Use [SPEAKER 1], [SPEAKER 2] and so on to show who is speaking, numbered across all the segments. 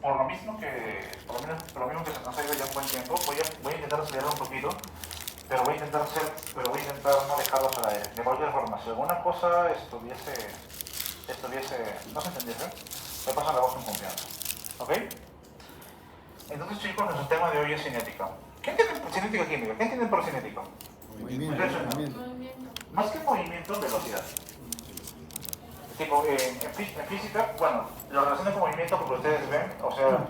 [SPEAKER 1] por lo mismo que se nos ha ido ya un buen tiempo, voy a intentar acelerar un poquito, pero voy a intentar no dejarlos al aire. De cualquier forma, si alguna cosa no se entendiese, me pasan la voz en confianza. ¿Ok? Entonces, chicos, nuestro tema de hoy es cinética. ¿Qué entienden por cinética química? ¿Qué entienden por cinética?
[SPEAKER 2] Movimiento.
[SPEAKER 1] Más que movimiento, velocidad. Tipo, en física, bueno, lo relaciono con movimiento porque ustedes ven, o sea,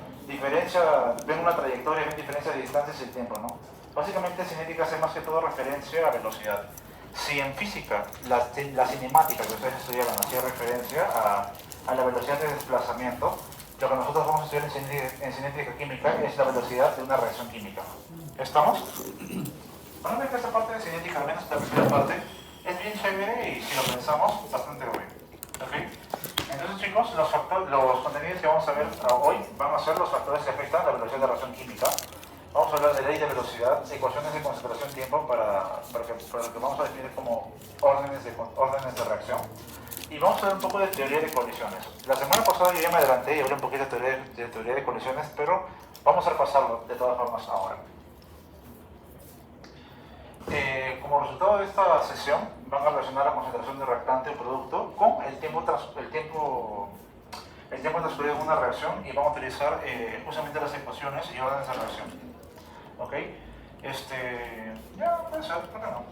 [SPEAKER 1] ven una trayectoria, ven diferencia de distancias y el tiempo, ¿no? Básicamente, cinética hace más que todo referencia a velocidad. Si en física la cinemática que ustedes estudiaron hacía referencia a la velocidad de desplazamiento, lo que nosotros vamos a estudiar en cinética química es la velocidad de una reacción química. ¿Estamos? Bueno, ver que esta parte de cinética, al menos esta primera parte, es bien chévere y si lo pensamos, bastante bien. ¿Ok? Entonces, chicos, los contenidos que vamos a ver hoy van a ser los factores que afectan la velocidad de reacción química. Vamos a hablar de ley de velocidad, ecuaciones de concentración-tiempo para lo que vamos a definir como órdenes de reacción. Y vamos a ver un poco de teoría de colisiones. La semana pasada yo ya me adelanté y hablé un poquito de teoría de colisiones, pero vamos a repasarlo de todas formas ahora. Como resultado de esta sesión, van a relacionar la concentración de reactante o producto con el tiempo transcurrido en una reacción y van a utilizar justamente las ecuaciones y órdenes de reacción. ¿Ok? Ya puede ser, ¿por qué no?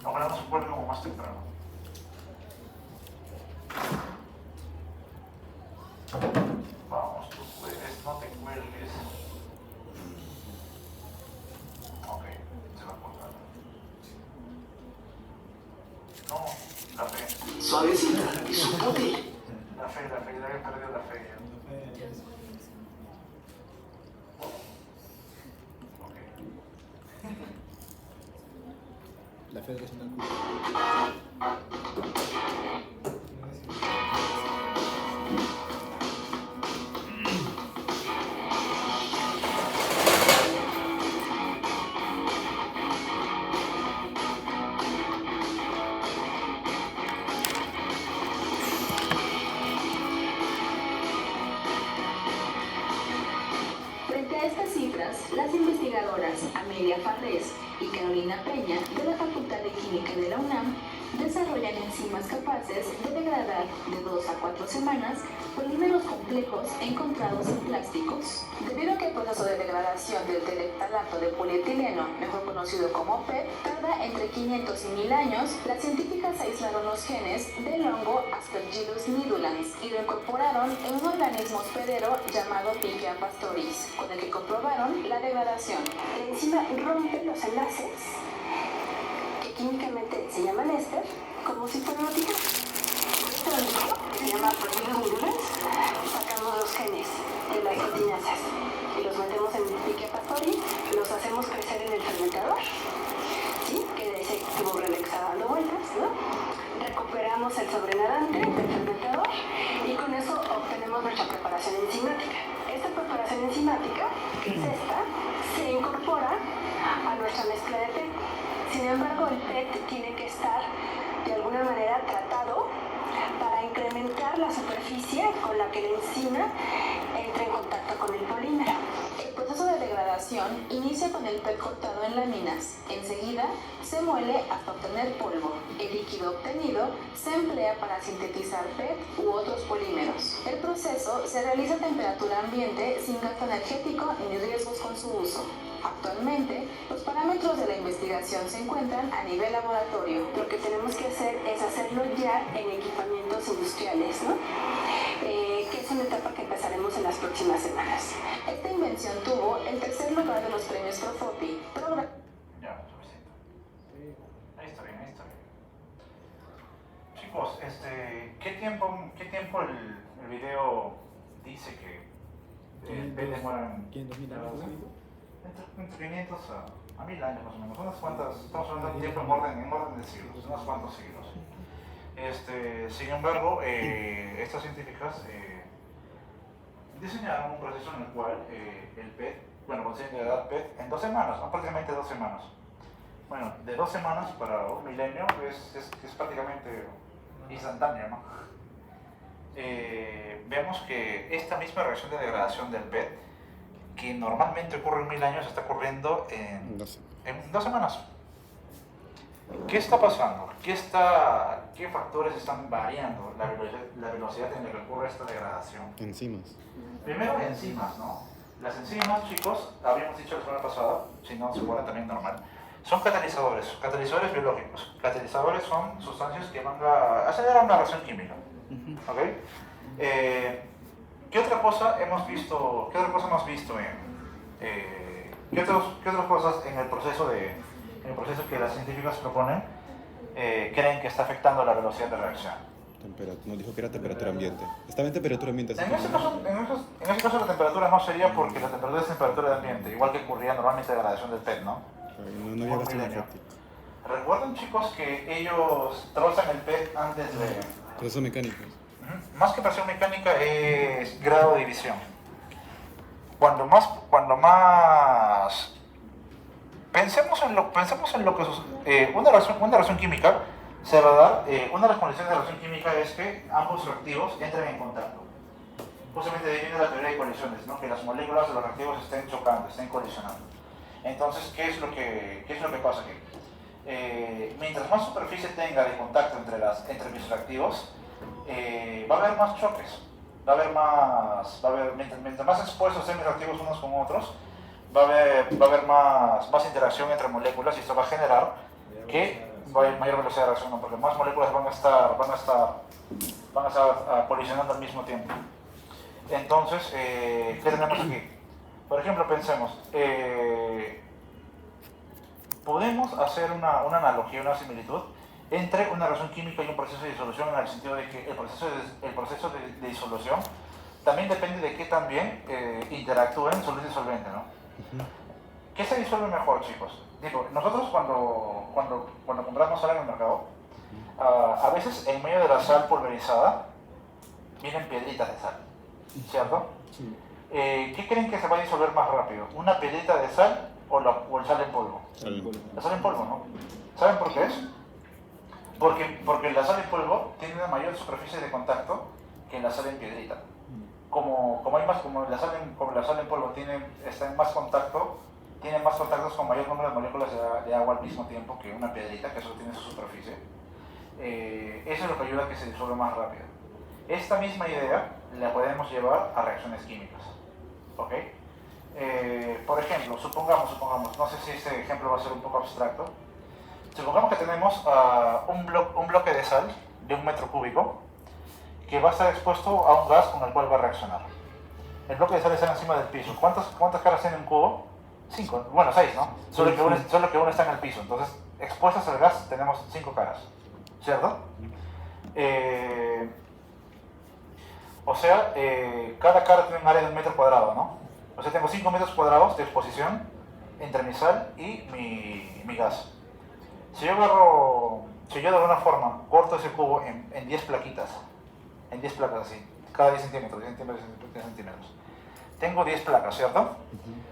[SPEAKER 1] Ojalá no se vuelve como más temprano. Vamos, tú puedes, no te cuelgues. Ok, se va a cortar. No, la fe.
[SPEAKER 3] Suavecita y sutil.
[SPEAKER 1] La fe, ya había perdido la fe. Ok.
[SPEAKER 2] La Federación del
[SPEAKER 4] Frente a estas cifras, las investigadoras Amelia Farrés y Carolina Peña, de la Facultad de Química de la UNAM, desarrollan enzimas capaces de degradar de 2 a 4 semanas polímeros complejos encontrados en plásticos. Debido a que el proceso de degradación del tereftalato de polietileno, mejor conocido como PET, tarda entre 500 y 1000 años, las científicas aislaron los genes del hongo Aspergillus nidulans y lo incorporaron en un organismo hospedero llamado Pichia pastoris, con el que comprobaron la degradación. La enzima rompe los enlaces, que químicamente se llaman éster, como si fuera una tijera. Este organismo, que se llama Aspergillus nidulans, sacamos los genes de las proteínasas y los metemos en Pichia pastori, los hacemos crecer en el fermentador, ¿sí? Que de ese tubo relaxado dando vueltas, ¿no? Recuperamos el sobrenadante del fermentador y con eso obtenemos nuestra preparación enzimática. Esta preparación enzimática, que es esta, se incorpora a nuestra mezcla de PET. Sin embargo, el PET tiene que estar de alguna manera tratado para incrementar la superficie con la que la enzima entra en contacto con el polímero. El proceso de degradación inicia con el PET cortado en láminas. Enseguida se muele hasta obtener polvo. El líquido obtenido se emplea para sintetizar PET u otros polímeros. El proceso se realiza a temperatura ambiente sin gasto energético ni riesgos con su uso. Actualmente, los parámetros de la investigación se encuentran a nivel laboratorio. Lo que tenemos que hacer es hacerlo ya en equipamientos industriales, ¿no? Que es una etapa que empezaremos en las próximas semanas. Esta invención tuvo el tercer lugar de los premios Profopi.
[SPEAKER 1] Ya, suficiente. Ahí está bien, ahí está bien. Chicos, ¿qué tiempo el video dice que demoran?
[SPEAKER 2] ¿Quién domina el juego?
[SPEAKER 1] Entre 500 a 1000 años más o menos. Estamos hablando de un tiempo en orden de siglos, unos cuantos siglos. Sin embargo, estas científicas diseñaron un proceso en el cual el PET, consiguen degradar PET en 2 semanas, prácticamente 2 semanas. Bueno, de 2 semanas para un milenio es prácticamente instantáneo, ¿no? vemos que esta misma reacción de degradación del PET, que normalmente ocurre en 1000 años, está ocurriendo en 2 semanas. ¿Qué está pasando? ¿Qué factores están variando la velocidad en la que ocurre esta degradación?
[SPEAKER 2] Enzimas.
[SPEAKER 1] Primero, enzimas, ¿no? Las enzimas, chicos, habíamos dicho la semana pasada, si no se acuerdan también normal, son catalizadores biológicos. Catalizadores son sustancias que van a acelerar una reacción química. ¿Ok? ¿Qué otra cosa hemos visto? ¿Qué otras cosas en el proceso que las científicas proponen creen que está afectando la velocidad de reacción?
[SPEAKER 2] No dijo que era temperatura ambiente. Estaba en temperatura ambiente.
[SPEAKER 1] En ese caso la temperatura no sería porque la temperatura es temperatura de ambiente, igual que ocurría normalmente la degradación del PET, ¿no?
[SPEAKER 2] No había gasto energético.
[SPEAKER 1] Recuerden, chicos, que ellos trozan el PET antes de...
[SPEAKER 2] Procesos mecánicos.
[SPEAKER 1] Más que presión mecánica es grado de división. Cuando más pensemos en lo que una reacción química se va a dar. Una de las condiciones de la reacción química es que ambos reactivos entren en contacto. Justamente de ahí viene la teoría de colisiones, ¿no? Que las moléculas de los reactivos estén chocando, estén colisionando. Entonces, ¿qué es lo que pasa aquí? Mientras más superficie tenga de contacto entre mis reactivos, va a haber más choques, mientras más expuestos estén mis reactivos unos con otros, va a haber más interacción entre moléculas, y esto va a generar que va a haber mayor velocidad de reacción, ¿no? Porque más moléculas van a estar colisionando al mismo tiempo. Entonces, ¿qué tenemos aquí? Por ejemplo, pensemos, podemos hacer una analogía, una similitud entre una reacción química y un proceso de disolución, en el sentido de que el proceso de disolución también depende de que también interactúen solución y solvente, ¿no? ¿Qué se disuelve mejor, chicos? Digo, nosotros cuando compramos sal en el mercado, a veces en medio de la sal pulverizada vienen piedritas de sal, ¿cierto?
[SPEAKER 2] Sí.
[SPEAKER 1] ¿Qué creen que se va a disolver más rápido? ¿Una piedrita de sal o el sal en polvo? La sal en polvo, ¿no? ¿Saben por qué es? Porque la sal en polvo tiene una mayor superficie de contacto que la sal en piedrita. Como la sal en polvo está en más contacto, tiene más contactos con mayor número de moléculas de agua al mismo tiempo que una piedrita, que solo tiene su superficie. Eso es lo que ayuda a que se disuelva más rápido. Esta misma idea la podemos llevar a reacciones químicas. ¿Ok? Por ejemplo, supongamos, no sé si este ejemplo va a ser un poco abstracto. Supongamos que tenemos un bloque de sal de 1 metro cúbico que va a estar expuesto a un gas con el cual va a reaccionar. El bloque de sal está encima del piso. ¿Cuántas caras tiene un cubo? 5, bueno 6, ¿no? Solo que uno está en el piso. Entonces, expuestas al gas tenemos 5 caras, ¿cierto? O sea, cada cara tiene un área de 1 metro cuadrado, ¿no? O sea, tengo 5 metros cuadrados de exposición entre mi sal y mi gas. Si yo de alguna forma corto ese cubo en 10 plaquitas, así, cada 10 centímetros, 10 centímetros, tengo 10 placas, ¿cierto?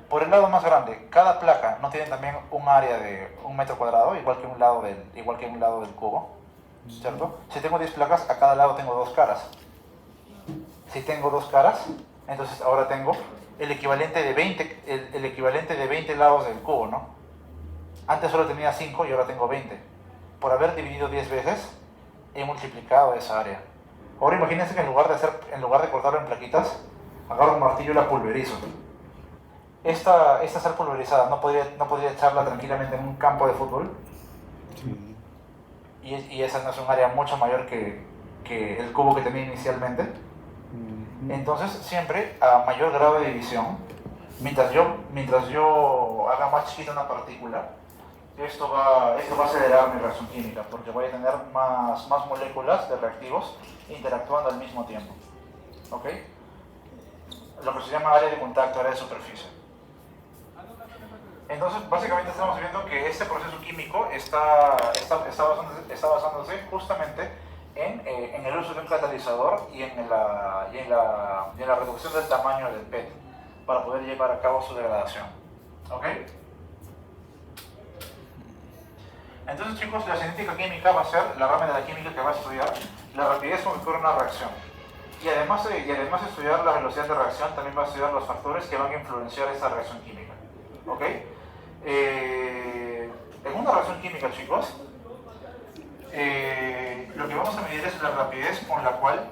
[SPEAKER 1] Por el lado más grande, cada placa no tiene también un área de 1 metro cuadrado, igual que un lado del cubo, ¿cierto? Si tengo 10 placas, a cada lado tengo 2 caras. Si tengo 2 caras, entonces ahora tengo el equivalente de 20 lados del cubo, ¿no? Antes solo tenía 5 y ahora tengo 20. Por haber dividido 10 veces, he multiplicado esa área. Ahora imagínense que en lugar de cortarlo en plaquitas, agarro un martillo y la pulverizo. Esta sal pulverizada no podría echarla tranquilamente en un campo de fútbol.
[SPEAKER 2] Sí.
[SPEAKER 1] Y esa no es un área mucho mayor que el cubo que tenía inicialmente. Entonces, siempre a mayor grado de división, mientras yo haga más chiquita una partícula, esto va a acelerar mi reacción química, porque voy a tener más moléculas de reactivos interactuando al mismo tiempo. ¿Ok? Lo que se llama área de contacto, área de superficie. Entonces, básicamente estamos viendo que este proceso químico está basándose justamente en el uso de un catalizador y en la reducción del tamaño del PET para poder llevar a cabo su degradación. ¿Ok? Entonces, chicos, la cinética química va a ser la rama de la química que va a estudiar la rapidez con que ocurre una reacción. Y además de estudiar la velocidad de reacción, también va a estudiar los factores que van a influenciar esta reacción química. ¿Ok? En una reacción química, chicos, lo que vamos a medir es la rapidez con la cual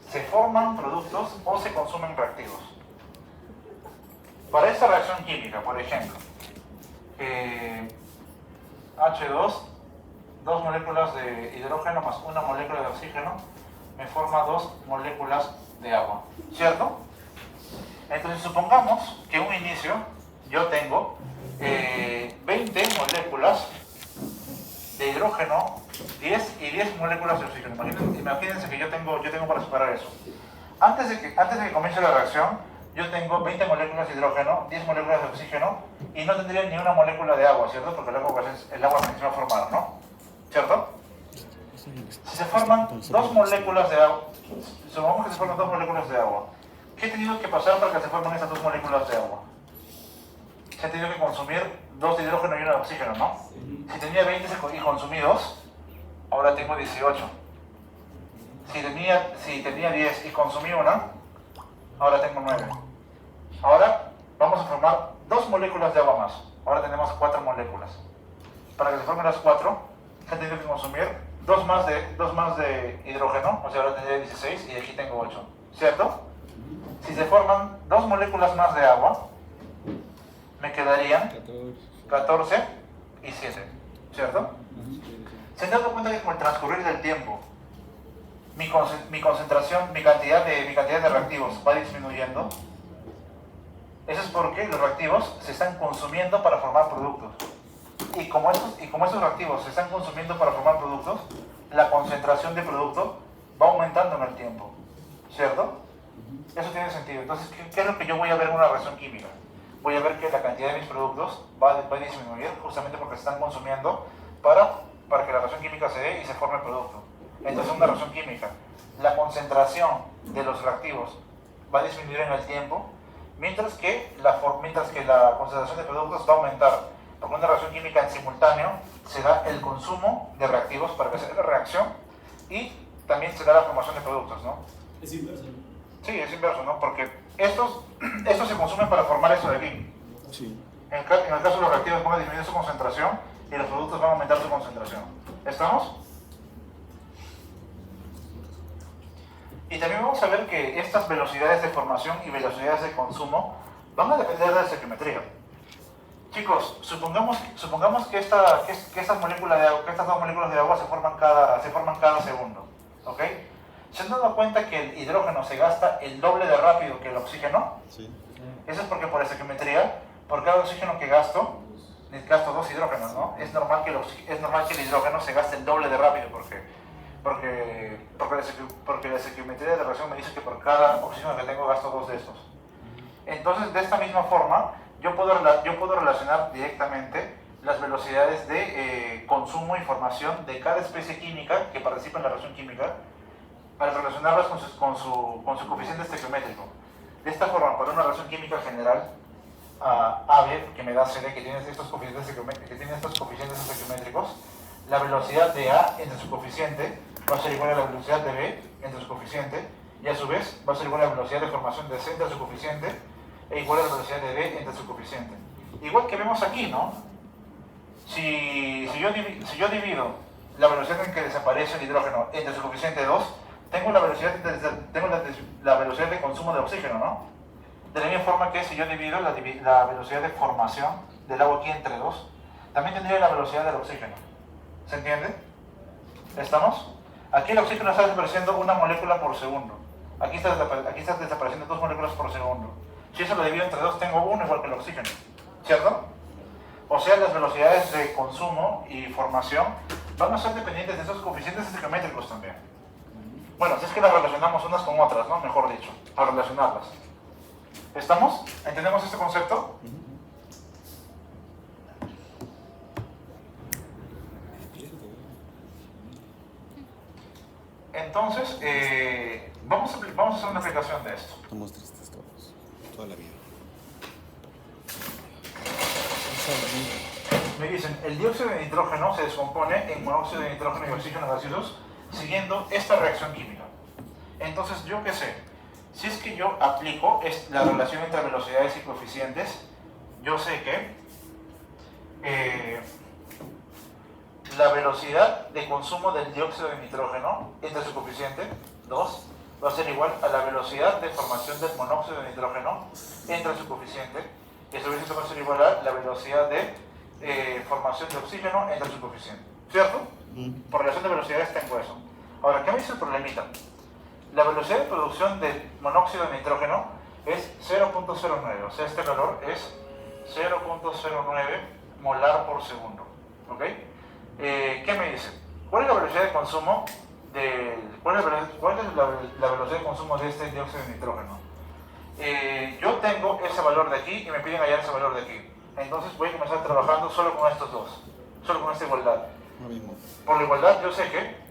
[SPEAKER 1] se forman productos o se consumen reactivos. Para esta reacción química, por ejemplo, H2, 2 moléculas de hidrógeno más una molécula de oxígeno, me forma 2 moléculas de agua, ¿cierto? Entonces supongamos que un inicio yo tengo 20 moléculas de hidrógeno, 10 y 10 moléculas de oxígeno. Imagínense que yo tengo para separar eso. Antes de que comience la reacción, yo tengo 20 moléculas de hidrógeno, 10 moléculas de oxígeno y no tendría ni una molécula de agua, ¿cierto? Porque el agua se va a formar, ¿no? ¿Cierto? Si se forman 2 moléculas de agua, supongamos que se forman 2 moléculas de agua, ¿qué ha tenido que pasar para que se formen esas 2 moléculas de agua? Se ha tenido que consumir 2 de hidrógeno y 1 de oxígeno, ¿no? Si tenía 20 y consumí 2, ahora tengo 18. Si tenía 10 y consumí 1, ahora tengo 9. Ahora vamos a formar 2 moléculas de agua más. Ahora tenemos 4 moléculas. Para que se formen las 4, se ha tenido que consumir 2 más de hidrógeno, o sea, ahora tendría 16 y aquí tengo 8, ¿cierto? Si se forman 2 moléculas más de agua, me quedarían 14 y 7, ¿cierto? ¿Se han dado cuenta que con el transcurrir del tiempo, mi concentración, mi cantidad de reactivos va disminuyendo? Eso es porque los reactivos se están consumiendo para formar productos. Y como estos reactivos se están consumiendo para formar productos, la concentración de producto va aumentando en el tiempo, ¿cierto? Eso tiene sentido. Entonces, ¿qué es lo que yo voy a ver en una reacción química? Voy a ver que la cantidad de mis productos va a disminuir justamente porque se están consumiendo para que la reacción química se dé y se forme el producto. Entonces, en una reacción química, la concentración de los reactivos va a disminuir en el tiempo, mientras que la concentración de productos va a aumentar. Porque en una reacción química en simultáneo se da el consumo de reactivos para que se dé la reacción y también se da la formación de productos, ¿no?
[SPEAKER 3] Es inverso, ¿no?
[SPEAKER 1] Sí, es inverso, ¿no? Porque estos se consumen para formar esto de aquí.
[SPEAKER 2] Sí.
[SPEAKER 1] En el caso de los reactivos van a disminuir su concentración y los productos van a aumentar su concentración. ¿Estamos? Y también vamos a ver que estas velocidades de formación y velocidades de consumo van a depender de la estequiometría. Chicos, supongamos que estas 2 moléculas de agua se forman cada segundo, ¿ok? ¿Se han dado cuenta que el hidrógeno se gasta el doble de rápido que el oxígeno?
[SPEAKER 2] Sí.
[SPEAKER 1] Eso es porque por estequiometría, por cada oxígeno que gasto 2 hidrógenos, ¿no? Es normal que el hidrógeno se gaste el doble de rápido porque la estequiometría de la reacción me dice que por cada oxígeno que tengo gasto 2 de estos. Entonces, de esta misma forma, yo puedo relacionar directamente las velocidades de consumo y formación de cada especie química que participa en la reacción química para relacionarlas con su coeficiente estequiométrico. De esta forma, para una reacción química general, AB, que me da CD, que tiene estos coeficientes estequiométricos, la velocidad de A entre su coeficiente va a ser igual a la velocidad de B entre su coeficiente, y a su vez va a ser igual a la velocidad de formación de C entre su coeficiente, e igual a la velocidad de D entre su coeficiente. Igual que vemos aquí, ¿no? Si yo divido la velocidad en que desaparece el hidrógeno entre su coeficiente 2, tengo la velocidad de consumo de oxígeno, ¿no? De la misma forma que si yo divido la velocidad de formación del agua aquí entre 2, también tendría la velocidad del oxígeno. ¿Se entiende? ¿Estamos? Aquí el oxígeno está desapareciendo 1 molécula por segundo. Aquí está desapareciendo 2 moléculas por segundo. Si eso lo divido entre 2, tengo 1 igual que el oxígeno, ¿cierto? O sea, las velocidades de consumo y formación van a ser dependientes de esos coeficientes estequiométricos también. Bueno, si es que las relacionamos unas con otras, ¿no? Mejor dicho, al relacionarlas. ¿Estamos? ¿Entendemos este concepto? Entonces, vamos a hacer una aplicación de esto.
[SPEAKER 2] Estamos tristes todos, toda la vida.
[SPEAKER 1] Me dicen, el dióxido de nitrógeno se descompone en monóxido de nitrógeno y oxígeno gaseosos siguiendo esta reacción química. Entonces, yo qué sé, si es que yo aplico la relación entre velocidades y coeficientes, yo sé que la velocidad de consumo del dióxido de nitrógeno entre su coeficiente, 2, va a ser igual a la velocidad de formación del monóxido de nitrógeno entre su coeficiente, y eso va a ser igual a la velocidad de formación de oxígeno entre su coeficiente. ¿Cierto? Por relación de velocidades tengo eso. Ahora, ¿qué me dice el problemita? La velocidad de producción de monóxido de nitrógeno es 0.09, o sea, este valor es 0.09 molar por segundo. ¿Ok? ¿Qué me dice? ¿Cuál es la velocidad de consumo cuál es la velocidad de consumo de este dióxido de nitrógeno? Yo tengo ese valor de aquí y me piden hallar ese valor de aquí. Entonces voy a comenzar trabajando solo con estos dos, solo con esta igualdad. Por la igualdad yo sé que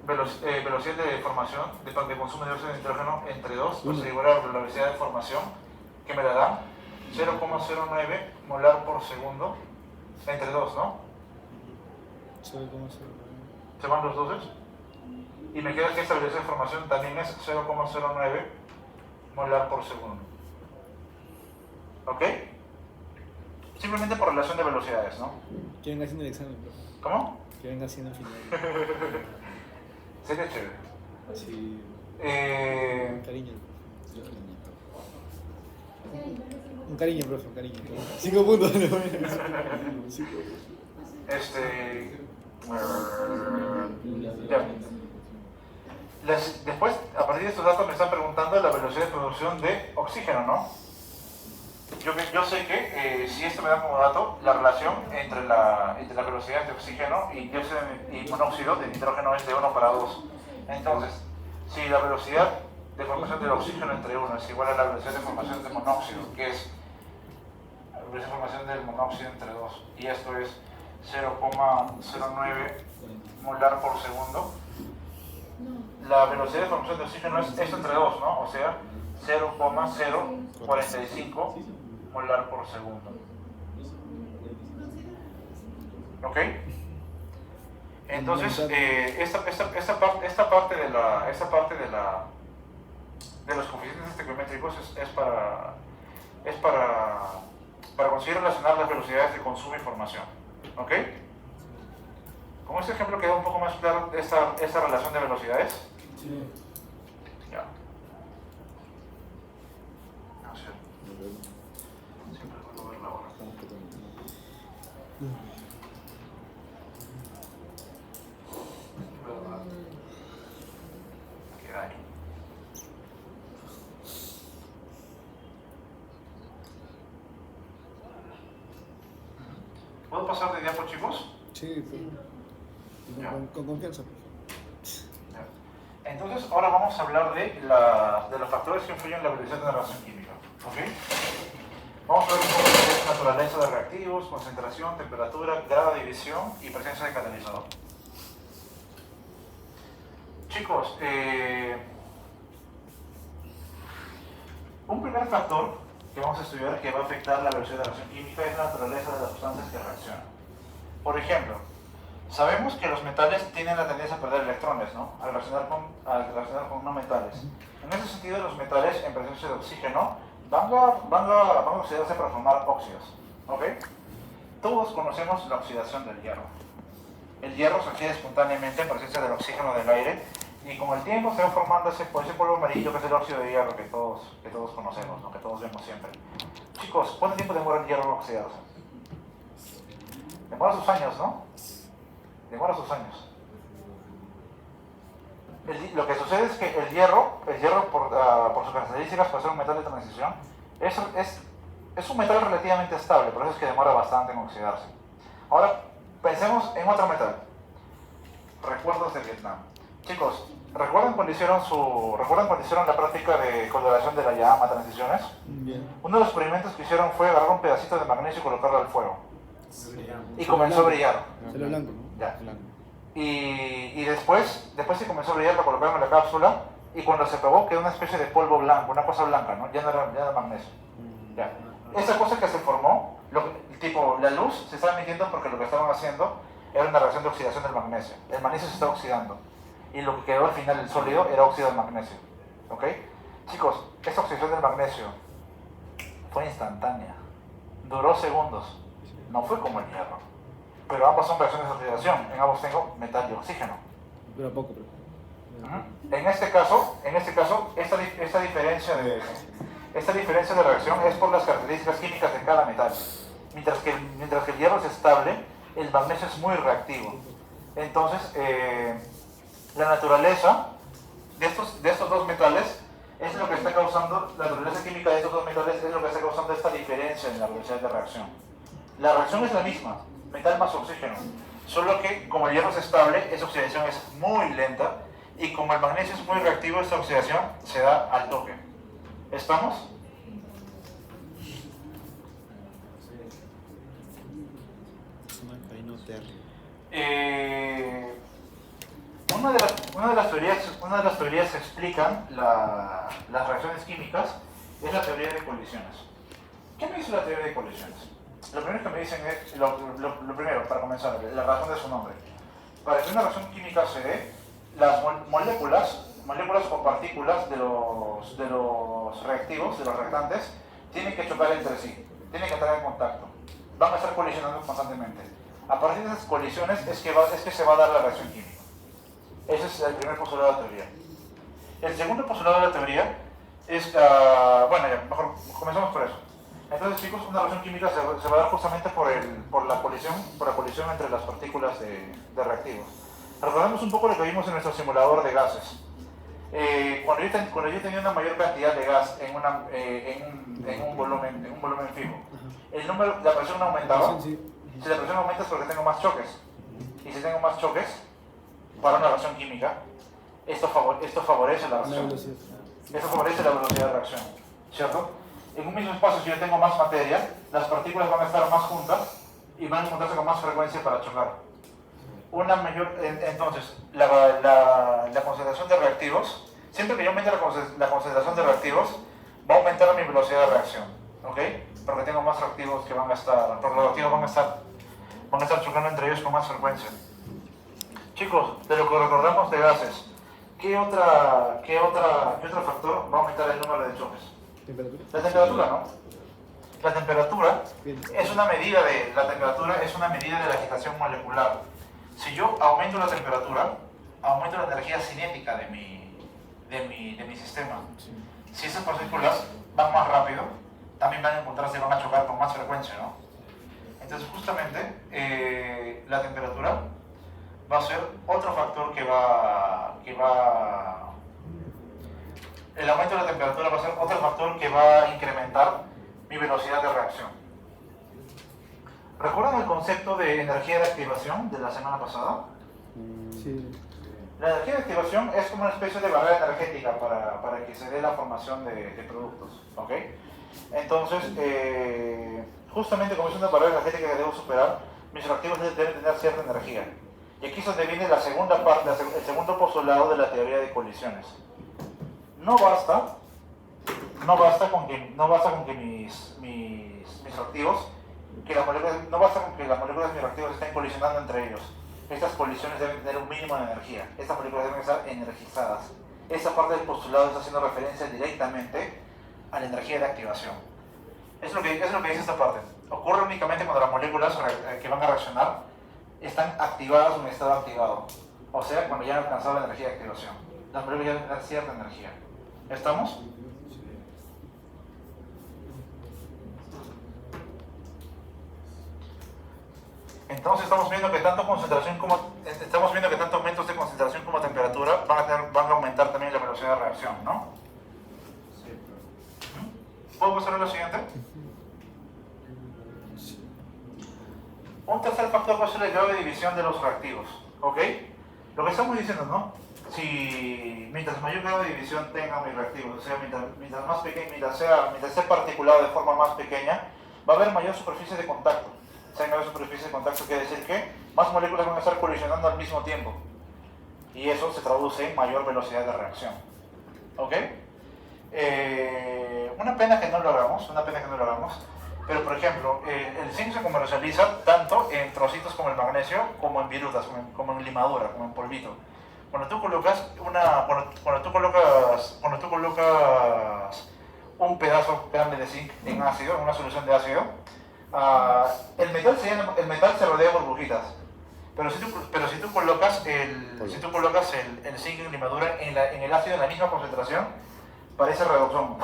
[SPEAKER 1] velocidad de formación, de consumo de dióxido de nitrógeno entre 2 va a ser igual a la velocidad de formación que me la dan 0.09 molar por segundo entre 2, ¿no?
[SPEAKER 5] 0,09.
[SPEAKER 1] ¿Se van los doses? Y me queda que esta velocidad de formación también es 0.09 molar por segundo. ¿Ok? Simplemente por relación de velocidades, ¿no?
[SPEAKER 5] Que venga haciendo el examen, bro.
[SPEAKER 1] ¿Cómo?
[SPEAKER 5] Que venga haciendo al final.
[SPEAKER 1] Sería chévere.
[SPEAKER 5] Sí. Cariño. Un cariño, profe, un cariño. 5 puntos. ¿No? 5
[SPEAKER 1] Ya. Después, a partir de estos datos, me están preguntando la velocidad de producción de oxígeno, ¿no? Yo sé que si esto me da como dato la relación entre la velocidad de oxígeno y monóxido de nitrógeno es de 1 para 2. Entonces, si la velocidad de formación del oxígeno entre 1 es igual a la velocidad de formación del monóxido, que es la velocidad de formación del monóxido entre 2, y esto es 0,09 molar por segundo, la velocidad de formación de oxígeno es esto entre 2, ¿no? O sea, 0,045 molar por segundo. ¿Ok? Entonces, esta parte de los coeficientes estequiométricos es para conseguir relacionar las velocidades de consumo y formación. ¿Ok? Con este ejemplo queda un poco más claro esta relación de velocidades.
[SPEAKER 5] Sí.
[SPEAKER 1] Ya. No sé. Siempre puedo ver la hora. Qué daño. ¿Puedo pasar de diapo, chicos?
[SPEAKER 5] Sí, pues. Con confianza, por favor.
[SPEAKER 1] Entonces, ahora vamos a hablar de los factores que influyen en la velocidad de la reacción química. ¿Ok? Vamos a ver un poco de naturaleza de reactivos, concentración, temperatura, grado de división y presencia de catalizador. Chicos, un primer factor que vamos a estudiar que va a afectar la velocidad de la reacción química es la naturaleza de las sustancias que reaccionan. Por ejemplo, sabemos que los metales tienen la tendencia a perder electrones, ¿no? Al reaccionar con no metales. En ese sentido, los metales en presencia de oxígeno van a oxidarse para formar óxidos. ¿Ok? Todos conocemos la oxidación del hierro. El hierro se oxida espontáneamente en presencia del oxígeno del aire y con el tiempo se va formando ese polvo amarillo que es el óxido de hierro que todos conocemos, ¿no? Que todos vemos siempre. Chicos, ¿cuánto tiempo demora el hierro en oxidarse? Demora sus años, ¿no? Demora sus años. Lo que sucede es que el hierro por sus características, por ser un metal de transición, es un metal relativamente estable, por eso es que demora bastante en oxidarse. Ahora, pensemos en otro metal. Recuerdos de Vietnam. Chicos, ¿recuerdan cuando hicieron la práctica de coloración de la llama, transiciones?
[SPEAKER 5] Bien.
[SPEAKER 1] Uno de los experimentos que hicieron fue agarrar un pedacito de magnesio y colocarlo al fuego. Y comenzó a brillar.
[SPEAKER 5] Salió blanco, ¿no?
[SPEAKER 1] Ya.
[SPEAKER 5] Blanco.
[SPEAKER 1] Y después que comenzó a brillar, lo colocaron en la cápsula y cuando se apagó quedó una especie de polvo blanco, una cosa blanca, ¿no? Ya no era magnesio. Ya. Esa cosa que se formó, la luz se estaba emitiendo porque lo que estaban haciendo era una reacción de oxidación del magnesio. El magnesio se estaba oxidando y lo que quedó al final del sólido era óxido de magnesio. ¿Ok? Chicos, esta oxidación del magnesio fue instantánea. Duró segundos. No fue como el hierro. Pero ambas son reacciones de oxidación. En ambos tengo metal y oxígeno.
[SPEAKER 5] Dura poco, pero.
[SPEAKER 1] En este caso, esta diferencia de reacción es por las características químicas de cada metal. Mientras que el hierro es estable, el magnesio es muy reactivo. Entonces, la naturaleza de estos dos metales es lo que está causando, la naturaleza química de estos dos metales es lo que está causando esta diferencia en la velocidad de reacción. La reacción es la misma, metal más oxígeno, solo que como el hierro es estable, esa oxidación es muy lenta, y como el magnesio es muy reactivo, esta oxidación se da al toque. ¿Estamos? Una de las teorías que explican las reacciones químicas es la teoría de colisiones. ¿Qué me dice la teoría de colisiones? Lo primero que me dicen es, lo primero, para comenzar, la razón de su nombre. Para que una reacción química se dé, las moléculas o partículas de los reactivos, de los reactantes, tienen que chocar entre sí, tienen que entrar en contacto, van a estar colisionando constantemente. A partir de esas colisiones es que se va a dar la reacción química. Ese es el primer postulado de la teoría. El segundo postulado de la teoría es, bueno, ya, mejor comenzamos por eso. Entonces, chicos, una reacción química se va a dar justamente por la colisión entre las partículas de reactivos. Recordemos un poco lo que vimos en nuestro simulador de gases. Cuando yo tenía una mayor cantidad de gas en un volumen fijo, la presión aumentaba. Si la presión aumenta es porque tengo más choques. Y si tengo más choques, para una reacción química, esto favorece la reacción. Esto favorece la velocidad de reacción, ¿cierto? En un mismo espacio, si yo tengo más materia, las partículas van a estar más juntas y van a encontrarse con más frecuencia para chocar. Entonces, la concentración de reactivos, siempre que yo aumente la concentración de reactivos, va a aumentar mi velocidad de reacción, ¿ok? Porque tengo más reactivos que van a estar chocando entre ellos con más frecuencia. Chicos, de lo que recordamos de gases, ¿qué otro factor va a aumentar el número de choques?
[SPEAKER 5] ¿Temperatura?
[SPEAKER 1] La temperatura, ¿no? La temperatura es una medida de la agitación molecular. Si yo aumento la temperatura, aumento la energía cinética de mi sistema. Si esas partículas van más rápido, también van a chocar con más frecuencia, ¿no? Entonces, justamente, la temperatura va a ser otro factor el aumento de la temperatura va a ser otro factor que va a incrementar mi velocidad de reacción. ¿Recuerdan el concepto de energía de activación de la semana pasada?
[SPEAKER 5] Sí.
[SPEAKER 1] La energía de activación es como una especie de barrera energética para que se dé la formación de productos, ¿ok? Entonces, justamente como es una barrera energética que debo superar, mis reactivos deben tener cierta energía. Y aquí es donde viene la segunda parte, el segundo postulado de la teoría de colisiones. No basta con que mis reactivos, no basta con que las moléculas de mis reactivos estén colisionando entre ellos. Estas colisiones deben tener un mínimo de energía. Estas moléculas deben estar energizadas. Esta parte del postulado está haciendo referencia directamente a la energía de activación. Es lo que dice esta parte. Ocurre únicamente cuando las moléculas que van a reaccionar están activadas o en estado activado. O sea, cuando ya han alcanzado la energía de activación. Las moléculas ya tienen cierta energía. ¿Estamos? Entonces estamos viendo que tanto aumentos de concentración como temperatura van a aumentar también la velocidad de reacción, ¿no? ¿Puedo pasar a lo siguiente? Un tercer factor va a ser el grado de división de los reactivos, ¿ok? Lo que estamos diciendo, ¿no? Si mientras mayor grado de división tengan mis reactivos, o sea, mientras más pequeño, mientras esté particulado de forma más pequeña, va a haber mayor superficie de contacto. Si hay mayor superficie de contacto, quiere decir que más moléculas van a estar colisionando al mismo tiempo. Y eso se traduce en mayor velocidad de reacción. ¿Ok? Una pena que no lo hagamos, pero por ejemplo, el zinc se comercializa tanto en trocitos como el magnesio, como en virutas, como en limadura, como en polvito. Cuando tú colocas cuando tú colocas un pedazo grande de zinc en ácido, en una solución de ácido, el metal se rodea de burbujitas. Pero si tú colocas el zinc en limadura en el ácido en la misma concentración, parece redoxón.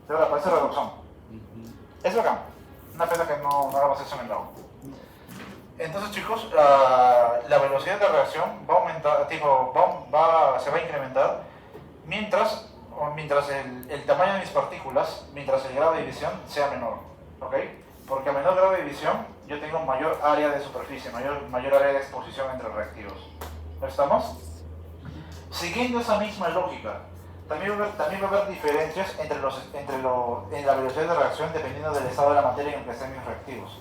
[SPEAKER 1] De verdad, parece redoxón. Es bacán. Una pena que no hagamos eso en el agua. Entonces, chicos, la velocidad de reacción va a aumentar, se va a incrementar mientras el tamaño de mis partículas, mientras el grado de división sea menor, ¿ok? Porque a menor grado de división yo tengo mayor área de superficie, mayor área de exposición entre reactivos. ¿No estamos? Siguiendo esa misma lógica, también va a haber diferencias en la velocidad de reacción dependiendo del estado de la materia en el que estén mis reactivos.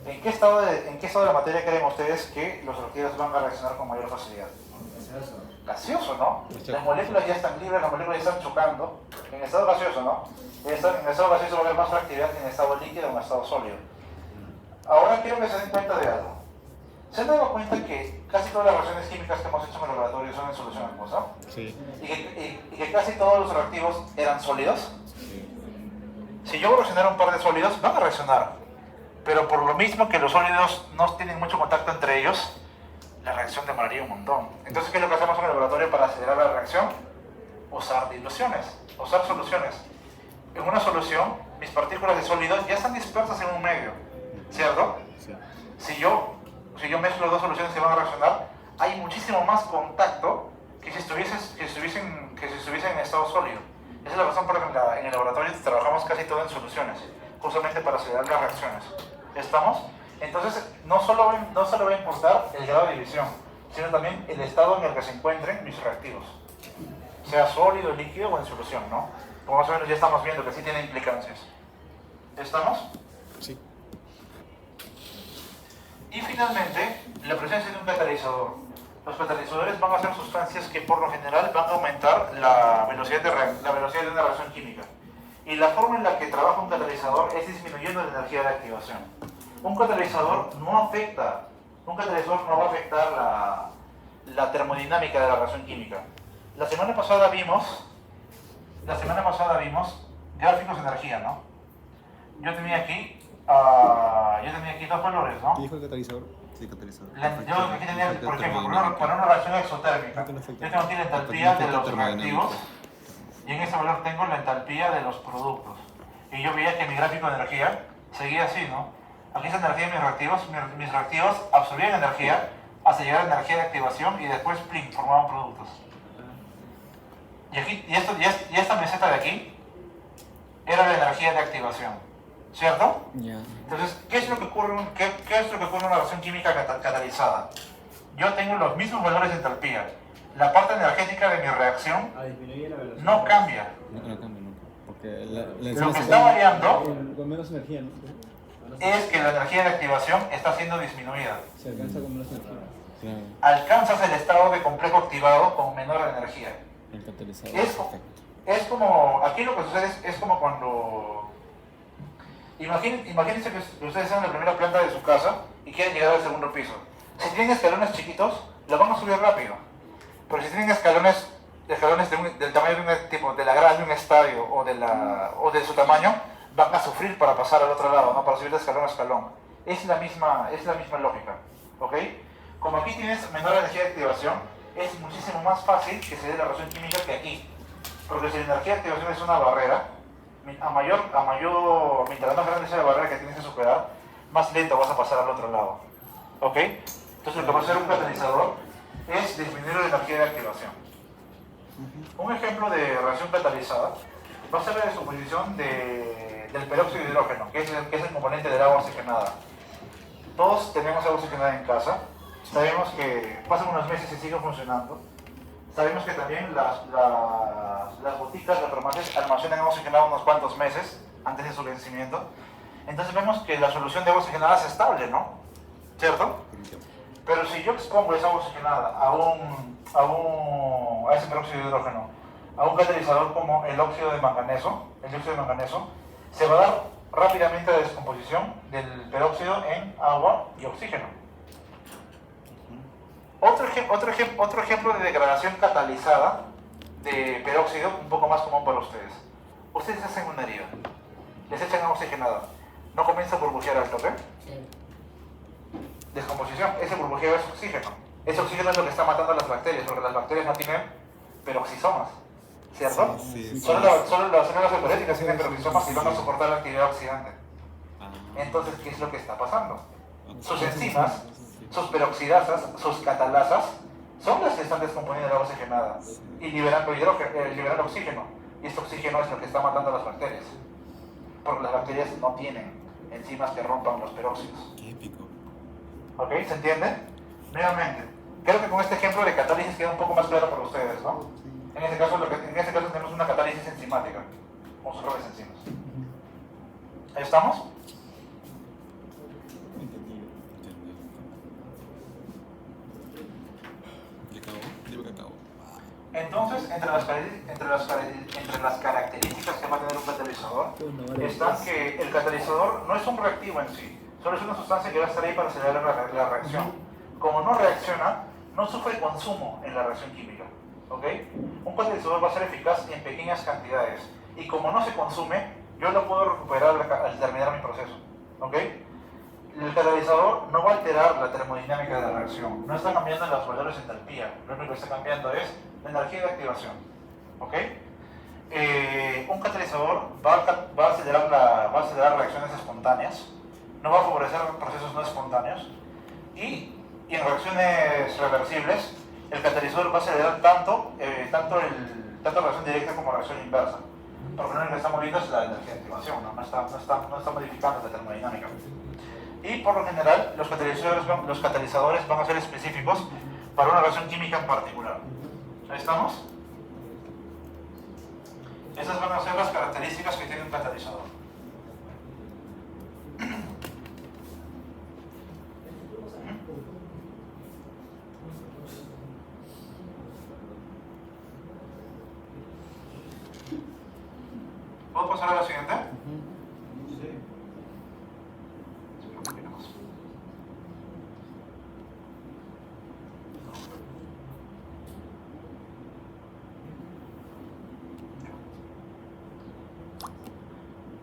[SPEAKER 1] ¿En qué estado de la materia creen ustedes que los reactivos van a reaccionar con mayor facilidad? Gaseoso, ¿no? Las moléculas ya están libres, las moléculas ya están chocando. En estado gaseoso, ¿no? En estado gaseoso va a haber más reactividad que en estado líquido o en estado sólido. Ahora quiero que se den cuenta de algo. ¿Se han dado cuenta que casi todas las reacciones químicas que hemos hecho en el laboratorio son en solución acuosa?
[SPEAKER 2] Sí.
[SPEAKER 1] Y que casi todos los reactivos eran sólidos. Si yo reaccionara un par de sólidos, van a reaccionar. Pero por lo mismo que los sólidos no tienen mucho contacto entre ellos, la reacción demoraría un montón. Entonces, ¿qué es lo que hacemos en el laboratorio para acelerar la reacción? Usar diluciones, usar soluciones. En una solución, mis partículas de sólidos ya están dispersas en un medio, ¿cierto?
[SPEAKER 2] Sí.
[SPEAKER 1] Si yo mezclo dos soluciones que van a reaccionar, hay muchísimo más contacto que si estuviesen en estado sólido. Esa es la razón por la que en el laboratorio trabajamos casi todo en soluciones, justamente para acelerar las reacciones. ¿Estamos? Entonces, no solo va a importar el grado de división, sino también el estado en el que se encuentren mis reactivos, sea sólido, líquido o en solución, ¿no? Como más o menos ya estamos viendo que sí tiene implicancias. ¿Estamos?
[SPEAKER 2] Sí.
[SPEAKER 1] Y finalmente, la presencia de un catalizador. Los catalizadores van a ser sustancias que por lo general van a aumentar la velocidad de una reacción química. Y la forma en la que trabaja un catalizador es disminuyendo la energía de activación. Un catalizador no va a afectar la termodinámica de la reacción química. La semana pasada vimos gráficos de energía, ¿no? Yo tenía aquí dos valores, ¿no?
[SPEAKER 5] ¿Qué dijo el catalizador?
[SPEAKER 2] Sí, catalizador.
[SPEAKER 1] Yo aquí tenía, por ejemplo, para una reacción exotérmica, yo tengo aquí la entalpía de los reactivos y en ese valor tengo la entalpía de los productos. Y yo veía que mi gráfico de energía seguía así, ¿no? Aquí está la energía de mis reactivos absorbían energía hasta llegar a la energía de activación y después, ¡plim!, formaban productos. Y esta meseta de aquí era la energía de activación, ¿cierto?
[SPEAKER 5] Ya.
[SPEAKER 1] Entonces, ¿qué es lo que ocurre en una reacción química catalizada? Yo tengo los mismos valores de entalpía. La parte energética de mi reacción no cambia.
[SPEAKER 2] No cambia nunca. Porque
[SPEAKER 1] Lo que está variando
[SPEAKER 5] Con menos energía, ¿no?
[SPEAKER 1] es que la energía de activación está siendo disminuida.
[SPEAKER 5] Se alcanza con menos energía.
[SPEAKER 2] Claro,
[SPEAKER 1] Alcanzas el estado de complejo activado con menor energía.
[SPEAKER 2] el catalizador
[SPEAKER 1] Es,
[SPEAKER 2] perfecto.
[SPEAKER 1] es como, aquí lo que sucede es como cuando, imagínense que ustedes están en la primera planta de su casa y quieren llegar al segundo piso. Si tienen escalones chiquitos, lo van a subir rápido. Pero si tienen escalones del tamaño de la grada de un estadio o de su tamaño, van a sufrir para pasar al otro lado, ¿no? Para subir de escalón a escalón. Es la misma lógica, ¿ok? Como aquí tienes menor energía de activación, es muchísimo más fácil que se dé la reacción química que aquí. Porque si la energía de activación es una barrera, mientras más grande sea la barrera que tienes que superar, más lento vas a pasar al otro lado, ¿ok? Entonces lo que va a hacer un catalizador es disminuir la energía de activación. Un ejemplo de reacción catalizada va a ser la descomposición del peróxido de hidrógeno, que es el componente del agua oxigenada. Todos tenemos agua oxigenada en casa. Sabemos que pasan unos meses y sigue funcionando. Sabemos que también las boticas, las farmacias almacenan agua oxigenada unos cuantos meses antes de su vencimiento. Entonces vemos que la solución de agua oxigenada es estable, ¿no? ¿Cierto? Pero si yo expongo esa agua oxigenada a ese peróxido de hidrógeno, a un catalizador como el dióxido de manganeso, se va a dar rápidamente la descomposición del peróxido en agua y oxígeno. Otro ejemplo de degradación catalizada de peróxido, un poco más común para ustedes. Ustedes hacen una herida, les echan agua oxigenada, no comienza a burbujear al toque. Descomposición, ese burbujeo es oxígeno. Ese oxígeno es lo que está matando a las bacterias, porque las bacterias no tienen peroxisomas, ¿cierto?
[SPEAKER 2] Sí.
[SPEAKER 1] Solo las células eucaríticas tienen peroxisomas y van a soportar la actividad oxidante. Entonces, ¿qué es lo que está pasando? Sus enzimas, sus peroxidasas, sus catalasas, son las que están descomponiendo el agua oxigenada y liberando oxígeno. Y este oxígeno es lo que está matando a las bacterias. Porque las bacterias no tienen enzimas que rompan los peróxidos.
[SPEAKER 2] Qué épico.
[SPEAKER 1] ¿Ok? ¿Se entiende? Nuevamente, creo que con este ejemplo de catálisis queda un poco más claro para ustedes, ¿no? En este caso tenemos una catálisis enzimática, con sus roles enzimas. ¿Ahí estamos?
[SPEAKER 2] ¿Ya acabó? Dime que acabó.
[SPEAKER 1] Entonces, entre las características que va a tener un catalizador, están que el catalizador no es un reactivo en sí, solo es una sustancia que va a estar ahí para acelerar la reacción. Como no reacciona, no sufre consumo en la reacción química. ¿Ok? Un catalizador va a ser eficaz en pequeñas cantidades y como no se consume, yo lo puedo recuperar al terminar mi proceso. ¿Ok? El catalizador no va a alterar la termodinámica de la reacción, no está cambiando los valores de entalpía, lo único que está cambiando es la energía de activación. ¿Ok? Un catalizador va a acelerar reacciones espontáneas, no va a favorecer procesos no espontáneos y en reacciones reversibles el catalizador va a acelerar tanto reacción directa como reacción inversa, porque lo único que está moviendo es la energía de activación, no está modificando la termodinámica. Y por lo general los catalizadores van a ser específicos para una reacción química en particular. ¿Ahí estamos? Esas van a ser las características que tiene un catalizador. ¿Puedo pasar a la siguiente?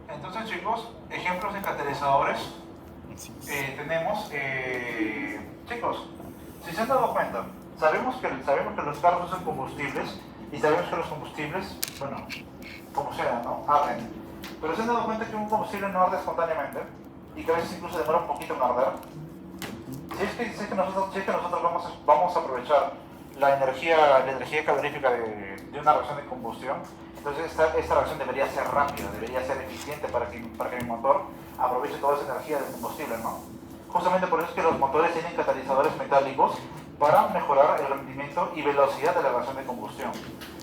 [SPEAKER 1] Entonces, chicos, ejemplos de catalizadores tenemos, chicos, si se han dado cuenta, sabemos que los carros usan combustibles y sabemos que los combustibles, bueno, como sea, ¿no? Arden. Pero se han dado cuenta que un combustible no arde espontáneamente y que a veces incluso demora un poquito en arder. Si es que nosotros vamos a aprovechar la energía calorífica de una reacción de combustión, entonces esta reacción debería ser rápida, debería ser eficiente para que mi motor aproveche toda esa energía del combustible, ¿no? Justamente por eso es que los motores tienen catalizadores metálicos para mejorar el rendimiento y velocidad de la reacción de combustión.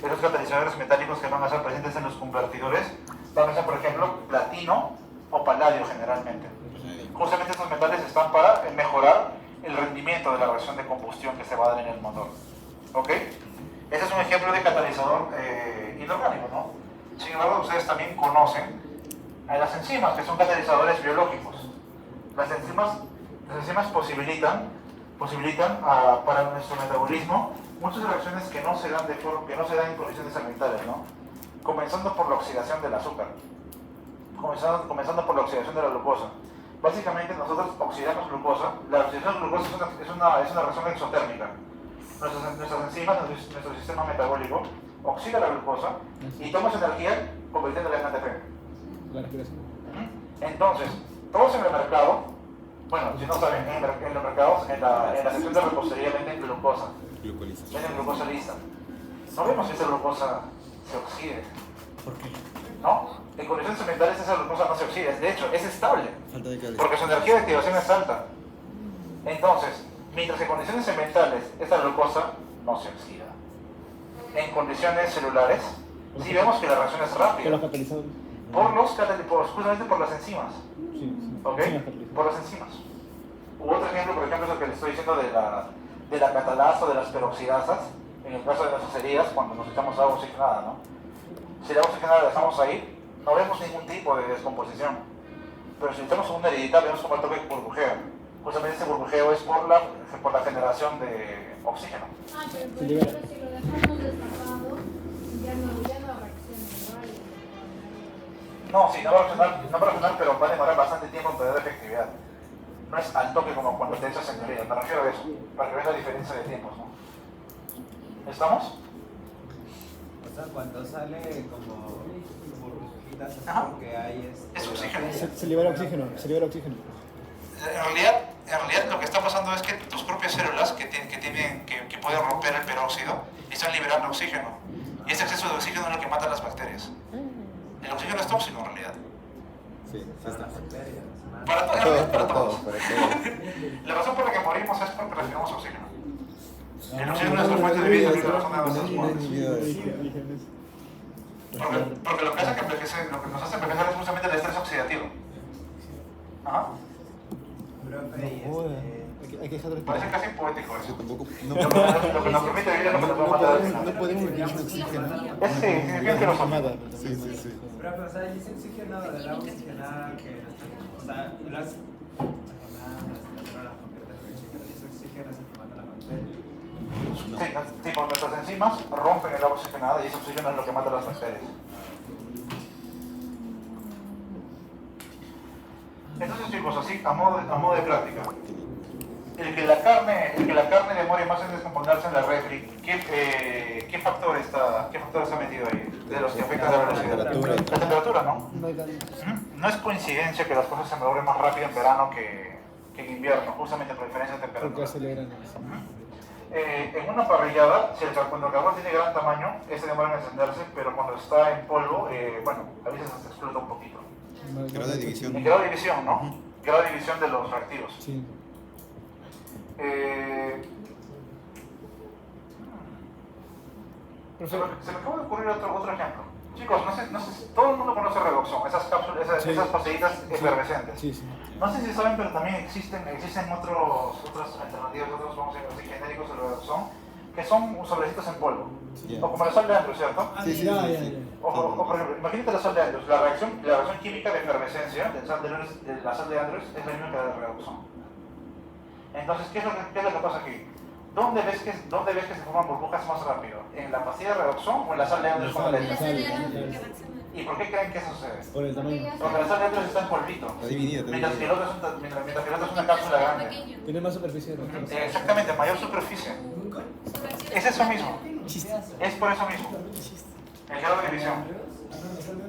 [SPEAKER 1] Esos catalizadores metálicos que van a estar presentes en los convertidores van a ser, por ejemplo, platino o paladio generalmente. Justamente estos metales están para mejorar el rendimiento de la reacción de combustión que se va a dar en el motor. ¿Ok? Ese es un ejemplo de catalizador inorgánico, ¿no? Sin embargo, ustedes también conocen a las enzimas, que son catalizadores biológicos. Las enzimas posibilitan para nuestro metabolismo muchas reacciones que no se dan en condiciones ambientales, ¿no? Comenzando por la oxidación del azúcar, comenzando por la oxidación de la glucosa. Básicamente nosotros oxidamos glucosa. La oxidación de glucosa es una reacción exotérmica. Nuestras enzimas, nuestro sistema metabólico, oxida la glucosa y toma esa energía convirtiéndola en ATP. Entonces, todos en el mercado, bueno, si no saben, en los mercados, en la sección de repostería venden glucosa. Venden glucosa lista. No vemos si esa glucosa se oxide.
[SPEAKER 5] ¿Por qué?
[SPEAKER 1] ¿No? En condiciones ambientales esa glucosa no se oxida, de hecho es estable, porque su energía de activación es alta. Entonces, mientras en condiciones ambientales esta glucosa no se oxida, en condiciones celulares sí vemos que la reacción es rápida.
[SPEAKER 5] Los catalizadores.
[SPEAKER 1] Justamente por las enzimas.
[SPEAKER 5] Sí.
[SPEAKER 1] ¿Ok? Por las enzimas. Otro ejemplo, por ejemplo, es lo que les estoy diciendo de la catalasa o de las peroxidasas, en el caso de nuestras heridas, cuando nos echamos agua oxigenada, ¿no? Si la agua oxigenada la dejamos ahí, no vemos ningún tipo de descomposición. Pero si echamos una heridita, vemos como el toque burbujea. Justamente este burbujeo es por la generación de oxígeno.
[SPEAKER 6] Ah, pero por ejemplo, si lo dejamos destapado, ya no reacciona igual.
[SPEAKER 1] No, sí, no va a reaccionar, pero va a demorar bastante tiempo en perder efectividad. No es al toque como cuando te echas en teoría, me refiero a eso, para que veas la diferencia de tiempos, ¿no? ¿Estamos?
[SPEAKER 7] O sea, cuando sale como burbujitas así
[SPEAKER 1] Ajá.
[SPEAKER 7] porque hay
[SPEAKER 1] Es oxígeno.
[SPEAKER 5] Se libera oxígeno, se libera oxígeno.
[SPEAKER 1] En realidad lo que está pasando es que tus propias células que pueden romper el peróxido están liberando oxígeno. Y ese exceso de oxígeno es lo que mata a las bacterias. El oxígeno es tóxico en realidad.
[SPEAKER 2] Sí, sí está.
[SPEAKER 1] Para todos,
[SPEAKER 2] Para todos, para todos.
[SPEAKER 1] La razón por la que morimos es porque respiramos oxígeno. El oxígeno es nuestra fuente de vida y la razón de nuestras muertes. Porque lo que hace que lo que nos hace envejecer es justamente el estrés oxidativo. Ajá.
[SPEAKER 7] Profe, y
[SPEAKER 5] Hay que dejarlo
[SPEAKER 1] Parece casi poético
[SPEAKER 2] Yo
[SPEAKER 1] eso.
[SPEAKER 2] tampoco.
[SPEAKER 1] Lo que nos permite vivir es lo que nos va a matar al final.
[SPEAKER 5] No podemos vivir sin oxígeno.
[SPEAKER 1] Es sí, significa que nos
[SPEAKER 5] Nada.
[SPEAKER 2] Sí, sí, sí.
[SPEAKER 7] profe, o sea, y ese oxigenado del agua oxigenada que o sea, las ese oxígeno es el que mata a la bacteria.
[SPEAKER 1] Sí, tipo nuestras enzimas rompen el agua oxigenada y ese oxígeno es lo que mata a las bacterias. Entonces chicos, así a modo de práctica, el que la carne demore más en descomponerse en la refri, ¿qué factor está metido ahí? De los que afectan la velocidad. La temperatura, ¿no?
[SPEAKER 5] No hay tanto.
[SPEAKER 1] No es coincidencia que las cosas se maduren más rápido en verano que en invierno, justamente por diferencia de
[SPEAKER 5] Porque
[SPEAKER 1] temperatura.
[SPEAKER 5] aceleran.
[SPEAKER 1] En una parrillada, cuando el carbón tiene gran tamaño, ese demora en encenderse, pero cuando está en polvo, bueno, a veces se explota un poquito.
[SPEAKER 2] Grado de división.
[SPEAKER 1] En grado de división, ¿no? Grado de división de los reactivos.
[SPEAKER 5] Sí.
[SPEAKER 1] Se me acaba de ocurrir otro ejemplo. Chicos, no sé, todo el mundo conoce redoxón, esas cápsulas,
[SPEAKER 5] Sí.
[SPEAKER 1] esas pastillitas efervescentes.
[SPEAKER 5] Sí, sí.
[SPEAKER 1] No sé si saben, pero también existen otras alternativas, otros, vamos a decir así, genéricos del redoxón, que son sobrecitos en polvo.
[SPEAKER 2] Ya.
[SPEAKER 1] O como la sal de Andrews, ¿cierto?
[SPEAKER 2] Sí, sí,
[SPEAKER 5] Ya,
[SPEAKER 2] sí,
[SPEAKER 5] ya,
[SPEAKER 2] sí.
[SPEAKER 5] ya.
[SPEAKER 1] O por ejemplo, imagínate la sal de Andrews. La reacción química de efervescencia de la sal de Andrews es la misma que la de redoxón. Entonces, ¿qué es lo que pasa aquí? ¿Dónde ves que se forman burbujas más rápido? ¿En la pastilla de redoxón o en la sal de Andrews con la leche? ¿Y por qué creen que eso sucede?
[SPEAKER 5] Por el tamaño.
[SPEAKER 1] Porque la sal de Andrews está en polvito.
[SPEAKER 2] Está dividida, está
[SPEAKER 1] Mientras que el
[SPEAKER 2] dividida.
[SPEAKER 1] otro es una cápsula grande.
[SPEAKER 5] Tiene más superficie de reacción.
[SPEAKER 1] Exactamente, mayor superficie. Es eso mismo. Es por eso mismo. El grado de división.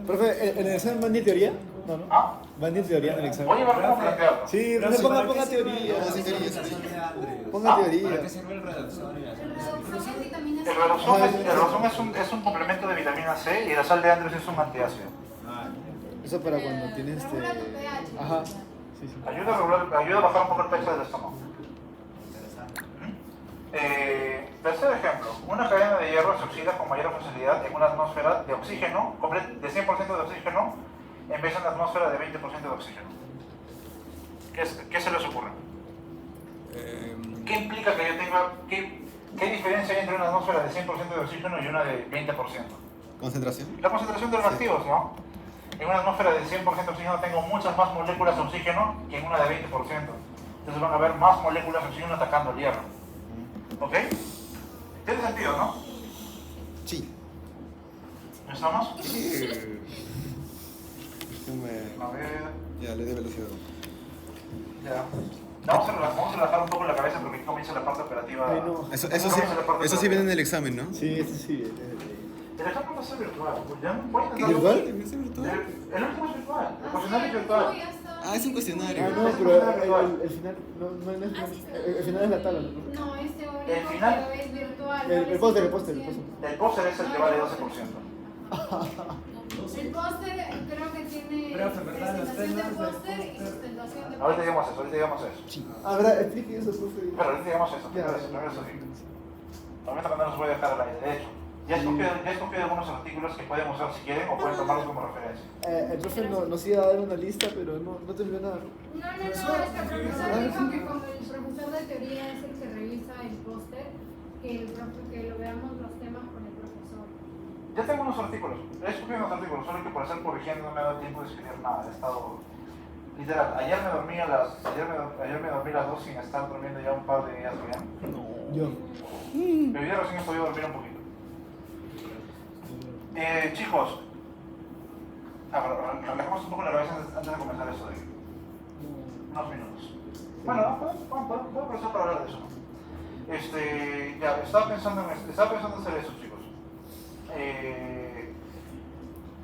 [SPEAKER 5] Profe, ¿en el examen van de teoría? No, no.
[SPEAKER 1] ¿Ah?
[SPEAKER 5] ¿Van de teoría en el examen?
[SPEAKER 1] Oye, ¿cómo plantearlo?
[SPEAKER 5] Sí,
[SPEAKER 7] Pero
[SPEAKER 5] profe,
[SPEAKER 7] si
[SPEAKER 5] ponga
[SPEAKER 7] ¿para qué sirve
[SPEAKER 5] teoría.
[SPEAKER 7] la
[SPEAKER 2] Sí, teoría,
[SPEAKER 7] sensación de Andrews?
[SPEAKER 5] Ponga
[SPEAKER 7] ¿Para qué
[SPEAKER 5] teoría.
[SPEAKER 7] sirve el redoxón y la
[SPEAKER 1] El redoxón es un complemento de vitamina C y la sal de Andrews es un antiácido.
[SPEAKER 5] Eso para cuando tienes
[SPEAKER 6] Regula tu pH.
[SPEAKER 5] Ajá. Sí, sí.
[SPEAKER 1] Ayuda a bajar un poco el pH del estómago. Tercer ejemplo, una cadena de hierro se oxida con mayor facilidad en una atmósfera de oxígeno, de 100% de oxígeno, en vez de una atmósfera de 20% de oxígeno. ¿Qué se les ocurre? ¿Qué implica que yo tenga, qué diferencia hay entre una atmósfera de 100% de oxígeno y una de 20%?
[SPEAKER 2] Concentración.
[SPEAKER 1] La concentración de los reactivos, ¿no? En una atmósfera de 100% de oxígeno tengo muchas más moléculas de oxígeno que en una de 20%. Entonces van a haber más moléculas de oxígeno atacando el hierro. ¿Ok? Tiene sentido, ¿no?
[SPEAKER 2] Sí.
[SPEAKER 1] ¿No estamos? A ver...
[SPEAKER 2] Ya, le dé velocidad.
[SPEAKER 1] Ya. Vamos a relajar un poco la cabeza porque aquí comienza la parte operativa.
[SPEAKER 5] Ay, no.
[SPEAKER 2] Eso sí viene en el examen, ¿no?
[SPEAKER 5] Sí, este sí.
[SPEAKER 1] El examen va a ser virtual. Ya voy a intentar...
[SPEAKER 5] ¿Virtual?
[SPEAKER 1] El último es virtual. El cuestionario es virtual.
[SPEAKER 2] Ah, es un cuestionario.
[SPEAKER 5] Ah, no, pero el final no es el final es la tabla, ¿no?
[SPEAKER 6] No, es teórico,
[SPEAKER 1] El final-
[SPEAKER 6] pero es virtual.
[SPEAKER 5] El póster, el póster.
[SPEAKER 1] El póster es el que vale 12%.
[SPEAKER 6] El póster creo que tiene
[SPEAKER 7] Profe, ¿verdad? Los
[SPEAKER 6] presentación de
[SPEAKER 7] temas del
[SPEAKER 6] póster y
[SPEAKER 7] póster.
[SPEAKER 6] sustentación de
[SPEAKER 1] Ahorita
[SPEAKER 6] póster.
[SPEAKER 1] digamos eso.
[SPEAKER 5] Ah, ¿verdad? Explique eso, profe.
[SPEAKER 1] Pero ahorita digamos eso.
[SPEAKER 5] Ya,
[SPEAKER 1] Primero eso sí. Ahorita no los voy a dejar al aire. De hecho, ya he escogido algunos artículos que pueden usar si quieren o pueden tomarlos como referencia.
[SPEAKER 5] El profe nos iba a dar una lista, pero no terminó nada.
[SPEAKER 6] No, es que el profesor dijo que como el profesor de teoría es el que revisa el póster, que lo veamos los temas con el profesor.
[SPEAKER 1] Ya tengo unos artículos. He escogido unos artículos, solo que por estar corrigiendo no me ha dado tiempo de escribir nada. He estado Literal, ayer me dormí a las 2 sin estar durmiendo ya un par de días bien.
[SPEAKER 5] Yo.
[SPEAKER 1] Hoy día recién he podido dormir un poquito. Chicos, relajemos un poco la cabeza antes de comenzar eso de unos minutos. Bueno, puedo empezar para hablar de eso, ¿no? Ya, estaba pensando hacer eso, chicos.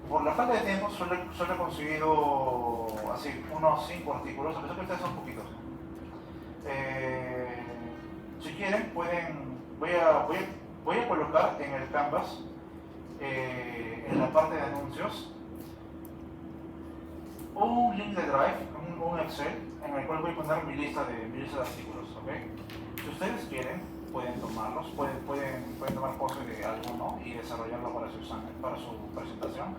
[SPEAKER 1] Por la falta de tiempo solo he conseguido así unos 5 artículos, a pesar que ustedes son poquitos. Si quieren, voy a colocar en el Canvas, en la parte de anuncios, un link de Drive, un Excel, en el cual voy a poner mi lista de artículos, ¿ok? Si ustedes quieren, pueden tomarlos, pueden tomar pose de alguno y desarrollarlo para su presentación.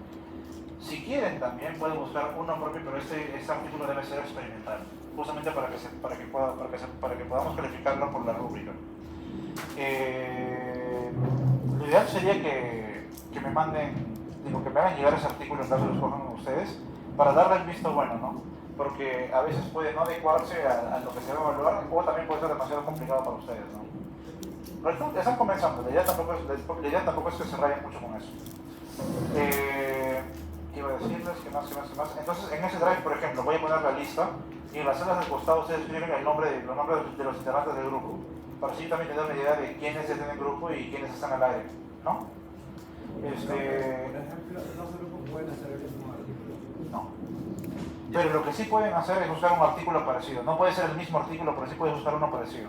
[SPEAKER 1] Si quieren también pueden buscar uno propio, pero este artículo debe ser experimental, justamente para que podamos calificarlo por la rúbrica. Lo ideal sería que me manden, que me hagan llegar ese artículo en caso lo escojan ustedes, para darle el visto bueno, ¿no? Porque a veces puede no adecuarse a lo que se va a evaluar, o también puede ser demasiado complicado para ustedes, ¿no? Pero están comenzando, la idea tampoco es que se rayen mucho con eso. Iba a decirles que más. Entonces, en ese Drive, por ejemplo, voy a poner la lista y en las celdas del costado ustedes escriben los nombres de los integrantes del grupo, para así también tener una idea de quiénes están en el grupo y quiénes están al aire, ¿no?
[SPEAKER 7] Por ejemplo, los grupos pueden hacer el mismo artículo.
[SPEAKER 1] No. Pero lo que sí pueden hacer es buscar un artículo parecido. No puede ser el mismo artículo, pero sí puedes buscar uno parecido.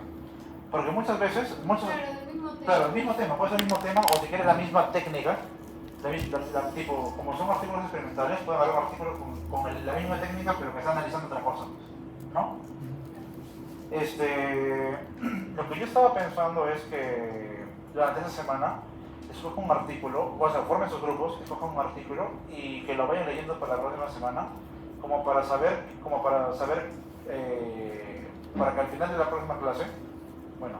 [SPEAKER 1] Porque muchas veces, claro, el mismo tema, puede ser el mismo tema, o si quieres la misma técnica, tipo, como son artículos experimentales, pueden haber un artículo con la misma técnica, pero que está analizando otra cosa, ¿no? Lo que yo estaba pensando es que durante esa semana escojan un artículo, o sea, formen sus grupos, escojan un artículo y que lo vayan leyendo para la próxima semana, para que al final de la próxima clase, bueno,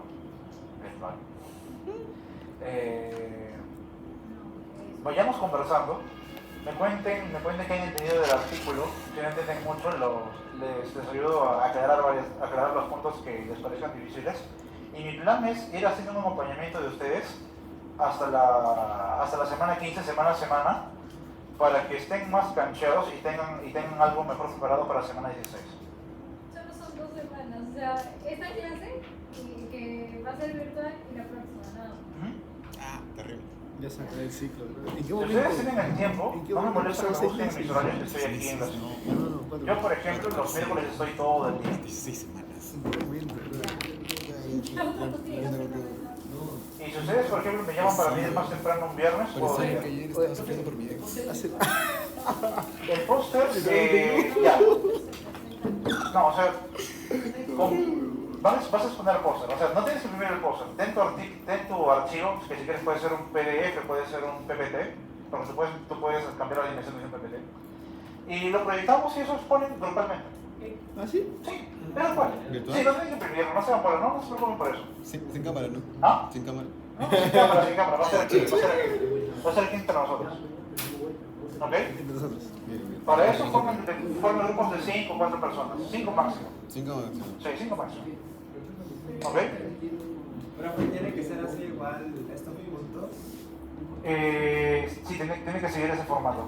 [SPEAKER 1] vayamos conversando, me cuenten qué han entendido del artículo. Si no entienden mucho, les ayudo a aclarar los puntos que les parezcan difíciles. Y mi plan es ir haciendo un acompañamiento de ustedes hasta la semana 15, semana a semana, para que estén más cancheados y tengan algo mejor preparado para la semana 16.
[SPEAKER 6] Solo son 2 semanas, o sea, esta clase que va a ser virtual y la próxima, nada.
[SPEAKER 2] Ah, terrible.
[SPEAKER 5] Ya se acabó el ciclo. ¿En qué
[SPEAKER 1] Si
[SPEAKER 5] momento?
[SPEAKER 1] ustedes tienen el tiempo, no me molesta que me busquen mis horarios que estoy aquí en la ciudad.
[SPEAKER 5] No,
[SPEAKER 1] Yo, por ejemplo, los miércoles estoy todo el día.
[SPEAKER 2] 16 semanas.
[SPEAKER 1] Y si ustedes, por ejemplo, me llaman para venir más temprano un viernes, puedo
[SPEAKER 2] Parecía que
[SPEAKER 1] venir.
[SPEAKER 2] ayer estaba sufriendo por mi ex.
[SPEAKER 1] El póster, ya. No, o sea, vas a exponer el póster, o sea, no tienes que imprimir el póster. Ten tu archivo, que si quieres puede ser un PDF, puede ser un PPT, porque tú puedes cambiar la dimensión de un PPT. Y lo proyectamos y eso exponen grupalmente.
[SPEAKER 5] ¿Ah, sí?
[SPEAKER 1] Sí, tal cual.
[SPEAKER 2] ¿Virtual?
[SPEAKER 1] Sí, no tienen que imprimirlo, no se preocupen por eso.
[SPEAKER 2] Sin cámara, ¿no?
[SPEAKER 1] ¿Ah?
[SPEAKER 2] Sin cámara.
[SPEAKER 1] No, sin cámara, va a ser aquí, va a ser aquí entre nosotros. ¿Ok?
[SPEAKER 5] Entre nosotros.
[SPEAKER 2] Bien.
[SPEAKER 1] Para eso forman grupos de 5 o 4 personas, 5 máximo.
[SPEAKER 2] Sin cámara.
[SPEAKER 1] Sí, 5 máximo. ¿Ok?
[SPEAKER 7] Pero tiene que ser así igual estos puntos.
[SPEAKER 1] Sí, tiene que seguir ese formato,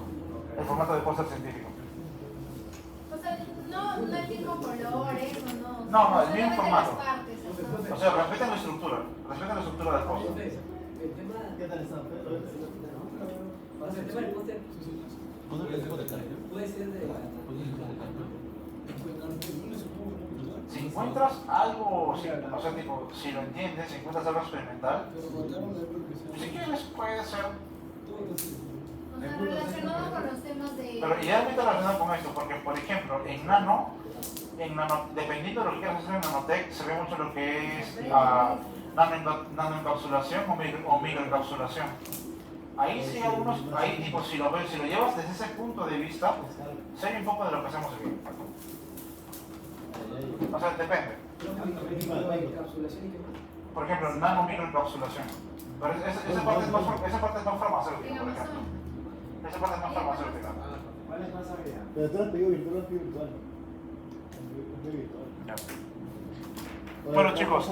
[SPEAKER 1] el formato de póster científico.
[SPEAKER 6] O sea, no el mismo color, eso no.
[SPEAKER 1] No, el mismo
[SPEAKER 6] Solamente
[SPEAKER 1] formato.
[SPEAKER 6] las partes, ajá.
[SPEAKER 1] O sea, respeten la estructura del póster.
[SPEAKER 3] ¿Qué tal está?
[SPEAKER 8] El tema del póster puede ser de
[SPEAKER 1] Si encuentras algo, o sea, tipo, si lo entiendes, si encuentras algo experimental, si quieres puede ser,
[SPEAKER 6] O sea, relacionado con los temas de...
[SPEAKER 1] pero idealmente relacionado con esto, porque por ejemplo, en nano, dependiendo de lo que quieras hacer en nanotech, se ve mucho lo que es nanoencapsulación o microencapsulación. Ahí sí ahí tipo, si lo llevas desde ese punto de vista, sé un poco de lo que hacemos aquí. O sea, depende. Por ejemplo, nano-microencapsulación. Pero esa parte es más farmacéutica, por ejemplo. Esa parte es más farmacéutica.
[SPEAKER 7] ¿Cuál es más habilidad?
[SPEAKER 3] Pero tú lo has pedido virtual,
[SPEAKER 1] Ya. Bueno, chicos,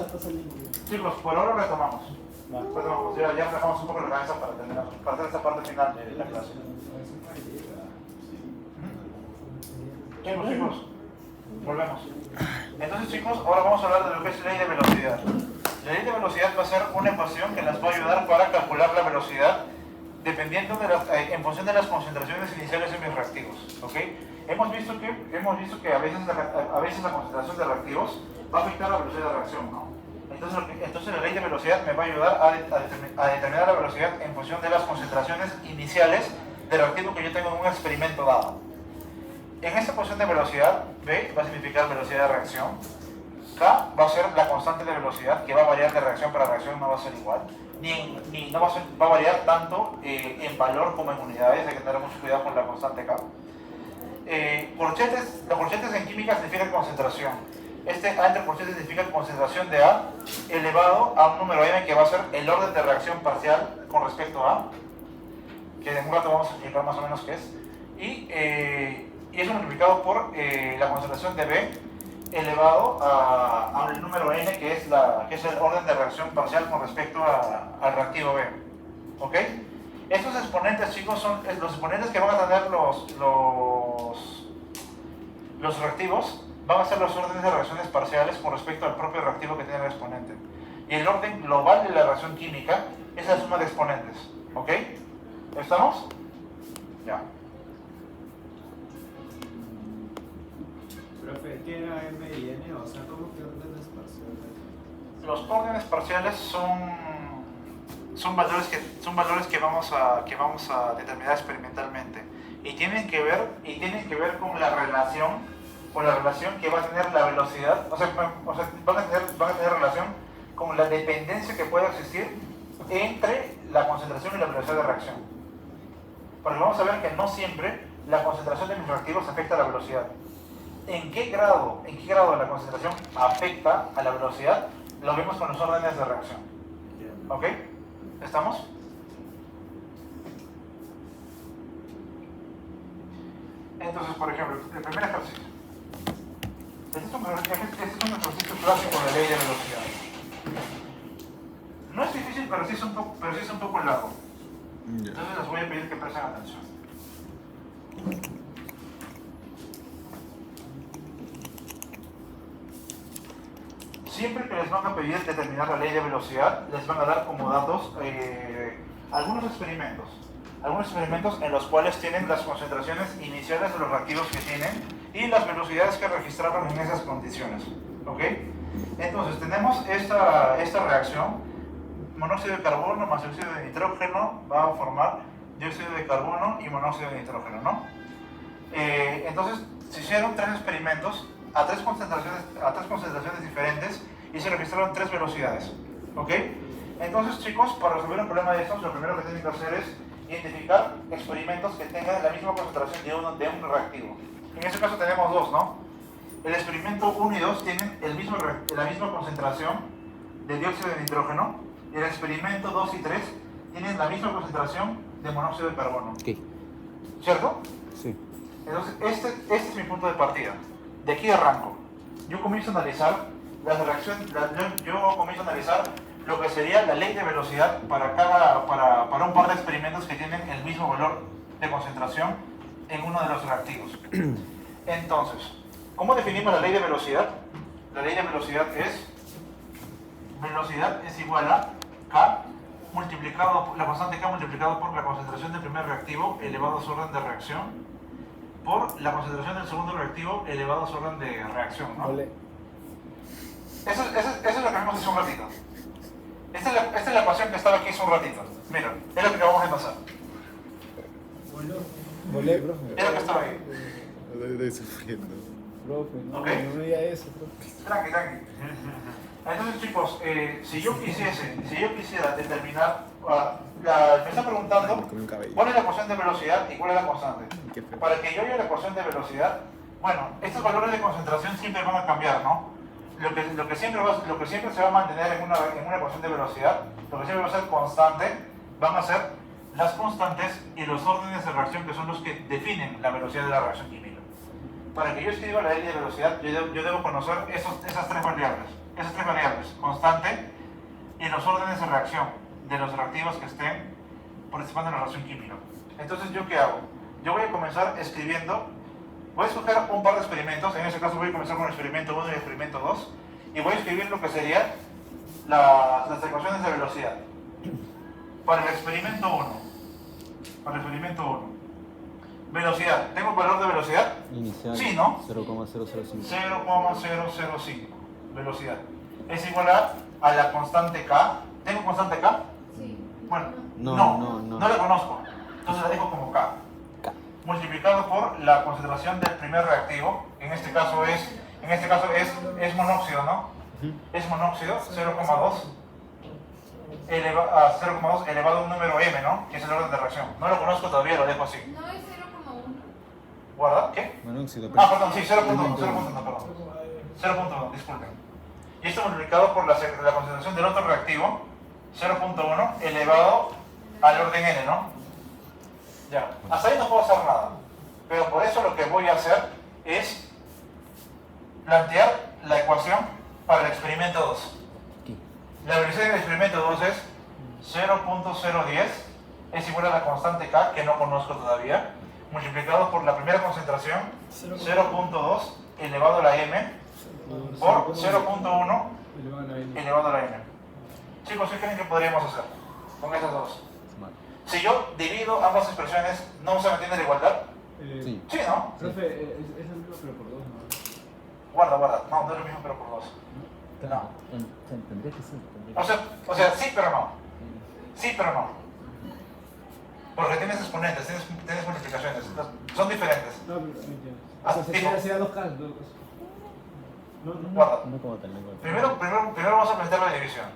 [SPEAKER 1] por ahora retomamos. Ya dejamos un poco la cabeza para hacer esta parte final de la clase. Chicos, volvemos. Entonces, chicos, ahora vamos a hablar de lo que es ley de velocidad. La ley de velocidad va a ser una ecuación que nos va a ayudar para calcular la velocidad dependiendo en función de las concentraciones iniciales de mis reactivos. ¿Okay? Hemos visto que a veces la concentración de reactivos va a afectar la velocidad de reacción, ¿no? Entonces la ley de velocidad me va a ayudar a determinar la velocidad en función de las concentraciones iniciales del reactivo que yo tengo en un experimento dado. En esta ecuación de velocidad, V va a significar velocidad de reacción, K va a ser la constante de velocidad, que va a variar de reacción para reacción, no va a ser igual, ni no va a variar tanto en valor como en unidades, hay que tener mucho cuidado con la constante K. Los corchetes en química significan concentración. A entre corchetes significa concentración de A elevado a un número m que va a ser el orden de reacción parcial con respecto a A, que en un rato vamos a explicar más o menos qué es, y eso multiplicado por la concentración de B elevado al número n que es el orden de reacción parcial con respecto al reactivo B. ¿Ok? Estos exponentes, chicos, son los exponentes que van a tener los reactivos, van a ser los órdenes de reacciones parciales con respecto al propio reactivo que tiene el exponente. Y el orden global de la reacción química es la suma de exponentes. ¿Ok? ¿Estamos? Ya.
[SPEAKER 7] Profe, ¿qué era M y N? O sea, ¿cómo que órdenes parciales?
[SPEAKER 1] Los órdenes parciales son valores que vamos a determinar experimentalmente y tienen que ver con la relación que va a tener la velocidad, van a tener relación con la dependencia que pueda existir entre la concentración y la velocidad de reacción. Porque vamos a ver que no siempre la concentración de mis reactivos afecta a la velocidad. ¿En qué grado la concentración afecta a la velocidad? Lo vemos con los órdenes de reacción. ¿Ok? ¿Estamos? Entonces, por ejemplo, el primer ejercicio. Este es un ejercicio clásico de la ley de velocidad. No es difícil, pero sí es un poco largo. Entonces les voy a pedir que presten atención. Siempre que les van a pedir determinar la ley de velocidad, les van a dar como datos algunos experimentos en los cuales tienen las concentraciones iniciales de los reactivos que tienen y las velocidades que registraron en esas condiciones. ¿Ok? Entonces tenemos esta reacción, monóxido de carbono más dióxido de nitrógeno va a formar dióxido de carbono y monóxido de nitrógeno, ¿no? Entonces se hicieron 3 experimentos a tres concentraciones diferentes y se registraron 3 velocidades. ¿Ok? Entonces, chicos, para resolver un problema de estos, lo primero que tienen que hacer es identificar experimentos que tengan la misma concentración de un reactivo. En este caso tenemos 2, ¿no? El experimento 1 y 2 tienen la misma concentración de dióxido de nitrógeno y el experimento 2 y 3 tienen la misma concentración de monóxido de carbono.
[SPEAKER 2] ¿Qué?
[SPEAKER 1] ¿Cierto?
[SPEAKER 2] Sí.
[SPEAKER 1] Entonces, este es mi punto de partida. De aquí arranco. Yo comienzo a analizar las reacciones, yo comienzo a analizar lo que sería la ley de velocidad para un par de experimentos que tienen el mismo valor de concentración en uno de los reactivos. Entonces, ¿cómo definimos la ley de velocidad? La ley de velocidad es igual a K multiplicado, la constante K multiplicado por la concentración del primer reactivo elevado a su orden de reacción por la concentración del segundo reactivo elevado a su orden de reacción, ¿no? Eso es lo que vimos hace un ratito. Esta es la ecuación que estaba aquí hace un ratito. Mira, es lo que acabamos de pasar.
[SPEAKER 5] Volé, profe.
[SPEAKER 1] Es lo que estaba ahí.
[SPEAKER 2] Estoy sufriendo.
[SPEAKER 5] Profe, no,
[SPEAKER 1] Ok.
[SPEAKER 5] no me diga eso, profe.
[SPEAKER 1] Tranqui. Entonces, chicos, si yo quisiera determinar, me está preguntando cuál es la ecuación de velocidad y cuál es la constante. Para que yo haya la ecuación de velocidad, bueno, estos valores de concentración siempre van a cambiar, ¿no? Lo que siempre se va a mantener en una ecuación de velocidad, lo que siempre va a ser constante, van a ser las constantes y los órdenes de reacción que son los que definen la velocidad de la reacción química. para que yo escriba la L de velocidad, yo debo conocer esas tres variables, constante y los órdenes de reacción de los reactivos que estén participando en la reacción química. Entonces, ¿yo qué hago? Yo voy a comenzar escribiendo, voy a escoger un par de experimentos, en este caso voy a comenzar con el experimento 1 y el experimento 2, y voy a escribir lo que serían las ecuaciones de velocidad. Para el experimento 1, velocidad, ¿tengo valor de velocidad?
[SPEAKER 9] Inicial.
[SPEAKER 1] Sí, ¿no?
[SPEAKER 9] 0,005.
[SPEAKER 1] 0,005, velocidad. Es igual a la constante K. ¿Tengo constante K?
[SPEAKER 6] Sí.
[SPEAKER 1] Bueno,
[SPEAKER 9] No.
[SPEAKER 1] la conozco. Entonces la dejo como K. Multiplicado por la concentración del primer reactivo. En este caso es monóxido, ¿no? Es monóxido, 0,2 elevado a un número m, ¿no? Que es el orden de reacción. No lo conozco todavía, lo dejo así.
[SPEAKER 6] No es 0,1.
[SPEAKER 1] ¿Guarda? ¿Qué?
[SPEAKER 2] Monóxido.
[SPEAKER 1] Perdón, sí, 0.1, perdón. 0.1, disculpen. Y esto multiplicado por la concentración del otro reactivo, 0.1 elevado al orden n, ¿no? Ya, hasta ahí no puedo hacer nada. Pero por eso lo que voy a hacer es plantear la ecuación para el experimento 2. La velocidad del experimento 2 es 0.010, es igual a la constante K, que no conozco todavía, multiplicado por la primera concentración, 0.2 elevado a la m, por 0.1 elevado a la n. Chicos, ¿qué creen que podríamos hacer con esas dos? Si yo divido ambas expresiones, ¿no se mantiene la igualdad?
[SPEAKER 9] Sí.
[SPEAKER 1] Sí, ¿no?
[SPEAKER 7] Profe, es lo mismo pero por 2, ¿no?
[SPEAKER 1] Guarda. No es lo mismo pero por 2. No.
[SPEAKER 9] Tendría que ser.
[SPEAKER 1] O sea, sí pero no. Sí pero no. Porque tienes exponentes, tienes multiplicaciones. Son diferentes.
[SPEAKER 7] No, pero entiendo.
[SPEAKER 1] Ah,
[SPEAKER 7] O sea,
[SPEAKER 1] tipo.
[SPEAKER 7] sería dos casos.
[SPEAKER 1] Guarda.
[SPEAKER 9] No como tal, no como tal.
[SPEAKER 1] Primero vamos a plantear la división.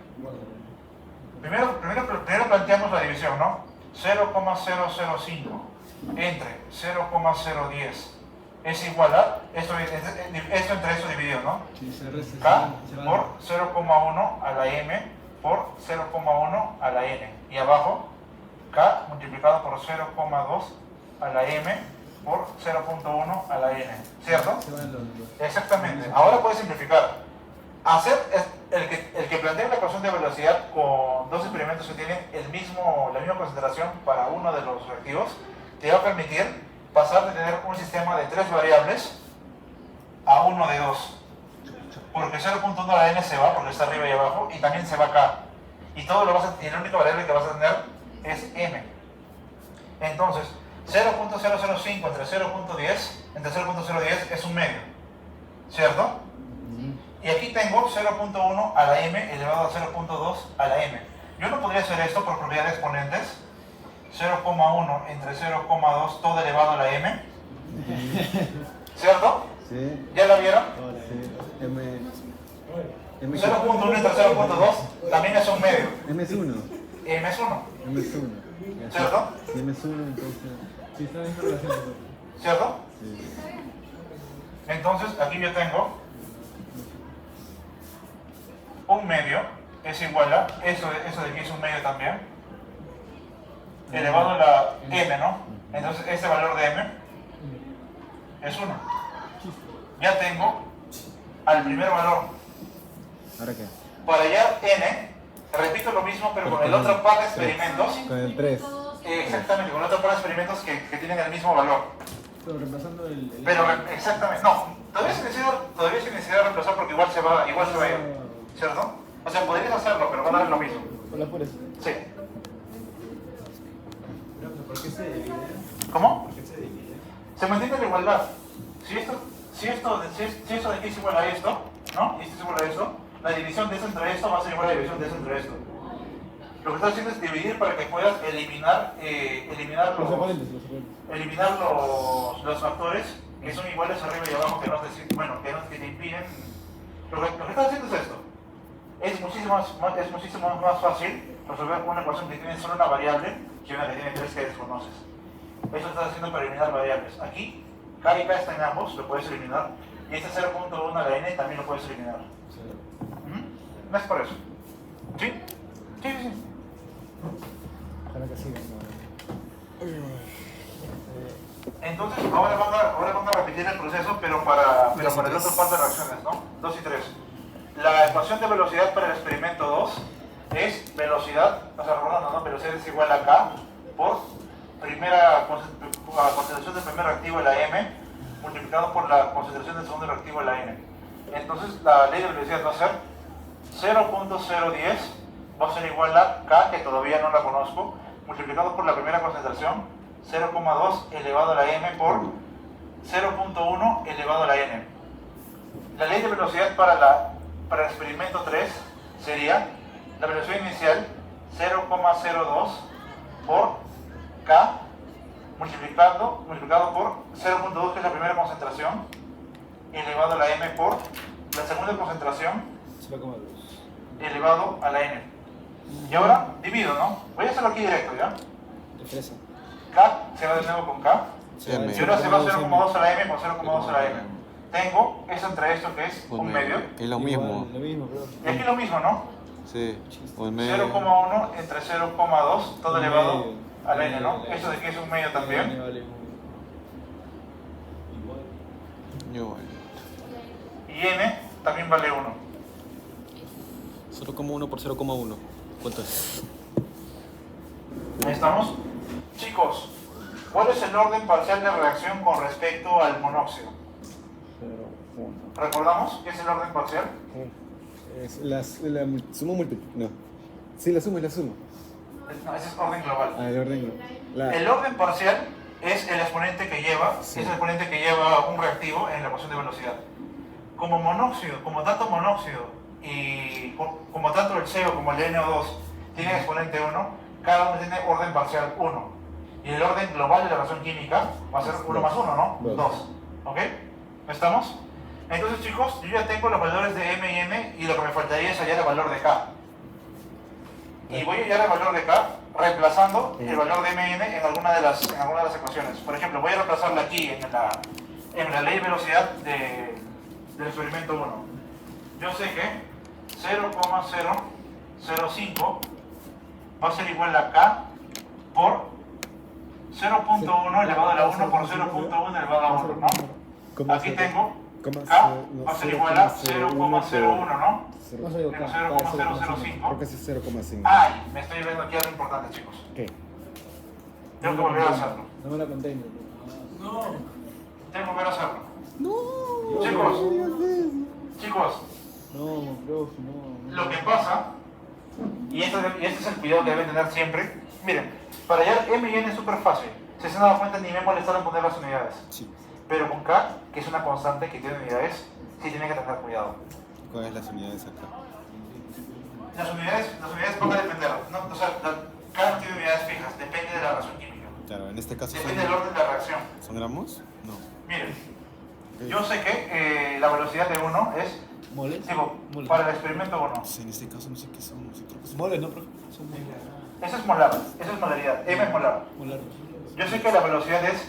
[SPEAKER 1] Primero planteamos la división, ¿no? 0,005 entre 0,010 es igual a, esto entre eso dividido, ¿no?
[SPEAKER 7] Sí, se resta.
[SPEAKER 1] K por 0,1 a la m por 0,1 a la n. Y abajo, K multiplicado por 0,2 a la m por 0,1 a la n. ¿Cierto?
[SPEAKER 7] Se van los dos.
[SPEAKER 1] Exactamente. Ahora puedes simplificar. El que plantea la ecuación de velocidad con dos experimentos que tienen la misma concentración para uno de los reactivos, te va a permitir pasar de tener un sistema de 3 variables a uno de 2. Porque 0.1 a la n se va, porque está arriba y abajo, y también se va acá. Y la única variable que vas a tener es m. Entonces, 0.005 entre 0.10 es un medio. ¿Cierto? Y aquí tengo 0.1 a la m elevado a 0.2 a la m. Yo no podría hacer esto por propiedad de exponentes. 0,1 entre 0,2 todo elevado a la m. ¿Cierto?
[SPEAKER 9] Sí.
[SPEAKER 1] ¿Ya la vieron?
[SPEAKER 9] Sí. M
[SPEAKER 1] 0.1 entre 0.2 también es un medio.
[SPEAKER 9] M es 1.
[SPEAKER 1] M es 1.
[SPEAKER 9] M es 1.
[SPEAKER 1] ¿Cierto?
[SPEAKER 9] Si M es 1, entonces.
[SPEAKER 7] Sí, está en relación.
[SPEAKER 1] ¿Cierto?
[SPEAKER 9] Sí.
[SPEAKER 1] Entonces aquí yo tengo un medio es igual a, eso de aquí es un medio también, elevado a la m, ¿no? Entonces este valor de m es 1. Ya tengo al primer valor.
[SPEAKER 9] ¿Ahora qué?
[SPEAKER 1] Para hallar n, repito lo mismo pero con el otro par de experimentos.
[SPEAKER 9] Con el 3.
[SPEAKER 1] Exactamente, con otro par de experimentos que tienen el mismo valor.
[SPEAKER 7] Pero reemplazando el.
[SPEAKER 1] Pero exactamente, no, todavía sin necesidad de reemplazar porque igual se va a ir, ¿cierto? O sea, podrías hacerlo, pero va a dar lo mismo.
[SPEAKER 5] Por la pura.
[SPEAKER 1] Sí.
[SPEAKER 7] ¿Por qué se divide?
[SPEAKER 1] ¿Cómo?
[SPEAKER 7] ¿Por qué se divide?
[SPEAKER 1] Se mantiene la igualdad. Si esto de aquí es igual a esto, ¿no? Y esto es igual a esto, la división de eso entre esto va a ser igual a la división de eso entre esto. Lo que estás haciendo es dividir para que puedas eliminar
[SPEAKER 5] Los oponentes.
[SPEAKER 1] los factores que son iguales arriba y abajo que te impiden. Lo que estás haciendo es esto. Es muchísimo más fácil resolver una ecuación que tiene solo una variable que una que tiene 3 que desconoces. Eso estás haciendo para eliminar variables. Aquí, K y K están en ambos, lo puedes eliminar. Y este 0.1 a la n también lo puedes eliminar. No es por eso. ¿Sí? Sí.
[SPEAKER 5] Ojalá que siga.
[SPEAKER 1] Entonces, ahora van a repetir el proceso, pero para el otro par de reacciones, ¿no? 2 y 3. La ecuación de velocidad para el experimento 2 es velocidad, o sea, recordando, ¿no? Velocidad es igual a K por concentración del primer reactivo de la M multiplicado por la concentración del segundo reactivo de la N. Entonces, la ley de velocidad va a ser 0.010 va a ser igual a K, que todavía no la conozco, multiplicado por la primera concentración, 0,2 elevado a la M por 0.1 elevado a la N. La ley de velocidad para el experimento 3 sería la velocidad inicial 0,02 por K multiplicado por 0.2, que es la primera concentración, elevado a la M por la segunda concentración,
[SPEAKER 5] 0,2.
[SPEAKER 1] elevado a la N. Y ahora divido, ¿no? Voy a hacerlo aquí directo, ¿ya?
[SPEAKER 5] De fresa.
[SPEAKER 1] K se va de nuevo con K.
[SPEAKER 2] M.
[SPEAKER 1] Y ahora se va 0,2 a la M con 0,2 a la M. Tengo eso entre esto que es un medio.
[SPEAKER 2] Es lo mismo.
[SPEAKER 5] Lo mismo, bro.
[SPEAKER 1] Y aquí lo mismo, ¿no?
[SPEAKER 2] Sí, un medio.
[SPEAKER 1] 0,1 entre 0,2, todo
[SPEAKER 5] Un
[SPEAKER 1] elevado
[SPEAKER 5] medio.
[SPEAKER 1] a la N, ¿no? Eso de aquí es un medio también.
[SPEAKER 5] Vale.
[SPEAKER 2] Igual.
[SPEAKER 1] Y N también vale 1.
[SPEAKER 2] 0,1 por 0,1. ¿Cuánto es?
[SPEAKER 1] Ahí estamos. Chicos, ¿cuál es el orden parcial de reacción con respecto al monóxido?
[SPEAKER 9] 0, 1.
[SPEAKER 1] ¿Recordamos qué es el orden parcial?
[SPEAKER 9] Es la suma múltiple. No. Sí, la suma es la suma.
[SPEAKER 1] No, ese es orden global.
[SPEAKER 9] Ah, el orden.
[SPEAKER 1] El orden parcial es el exponente que lleva,
[SPEAKER 9] Sí.
[SPEAKER 1] es el exponente que lleva un reactivo en la ecuación de velocidad. Como monóxido, como tanto monóxido y como tanto el CO como el NO2 tienen exponente 1, cada uno tiene orden parcial 1. Y el orden global de la reacción química va a ser 1 más 1, ¿no?
[SPEAKER 9] Dos.
[SPEAKER 1] 2. ¿Ok? ¿Estamos? Entonces, chicos, yo ya tengo los valores de M y N y lo que me faltaría es hallar el valor de K. Y voy a hallar el valor de K reemplazando el valor de M y N en alguna de las ecuaciones. Por ejemplo, voy a reemplazarla aquí en la ley de velocidad del experimento 1. Yo sé que 0,005 va a ser igual a K por 0.1 elevado a la 1 por 0.1 elevado a la 1, ¿no? Aquí tengo K va a ser igual a 0,01, ¿no?
[SPEAKER 9] No
[SPEAKER 5] sé,
[SPEAKER 1] Menos 0,005.
[SPEAKER 9] Creo que es 0,5.
[SPEAKER 1] Ay, me estoy viendo aquí algo importante, chicos.
[SPEAKER 9] ¿Qué?
[SPEAKER 1] Tengo que volver a hacerlo.
[SPEAKER 5] No me la conté.
[SPEAKER 1] Tengo que volver a hacerlo.
[SPEAKER 9] No.
[SPEAKER 1] Chicos,
[SPEAKER 5] No, bro, no.
[SPEAKER 1] lo que pasa, y este es el cuidado que deben tener siempre, miren, para hallar M y N es súper fácil. Si se han dado cuenta, ni me molestaron poner las unidades.
[SPEAKER 2] Sí.
[SPEAKER 1] Pero con K, que es una constante que tiene unidades, sí tienen que tener cuidado.
[SPEAKER 2] ¿Cuáles las unidades acá?
[SPEAKER 1] Las unidades van a depender, ¿no? O sea, cada no tiene unidades fijas, depende de la reacción química.
[SPEAKER 2] Claro, en este caso
[SPEAKER 1] Depende del orden de la reacción.
[SPEAKER 2] ¿son gramos? No.
[SPEAKER 1] Miren, yo sé que la velocidad de 1 es,
[SPEAKER 5] ¿Moles?
[SPEAKER 1] digo,
[SPEAKER 5] Moles.
[SPEAKER 1] para el experimento 1.
[SPEAKER 2] Pues en este caso no sé qué son. No sé, creo que son.
[SPEAKER 5] Moles, ¿no, profe? Son moles.
[SPEAKER 1] Esa es molar, esa es molaridad, M es molar.
[SPEAKER 5] Molar.
[SPEAKER 1] Yo sé que la velocidad es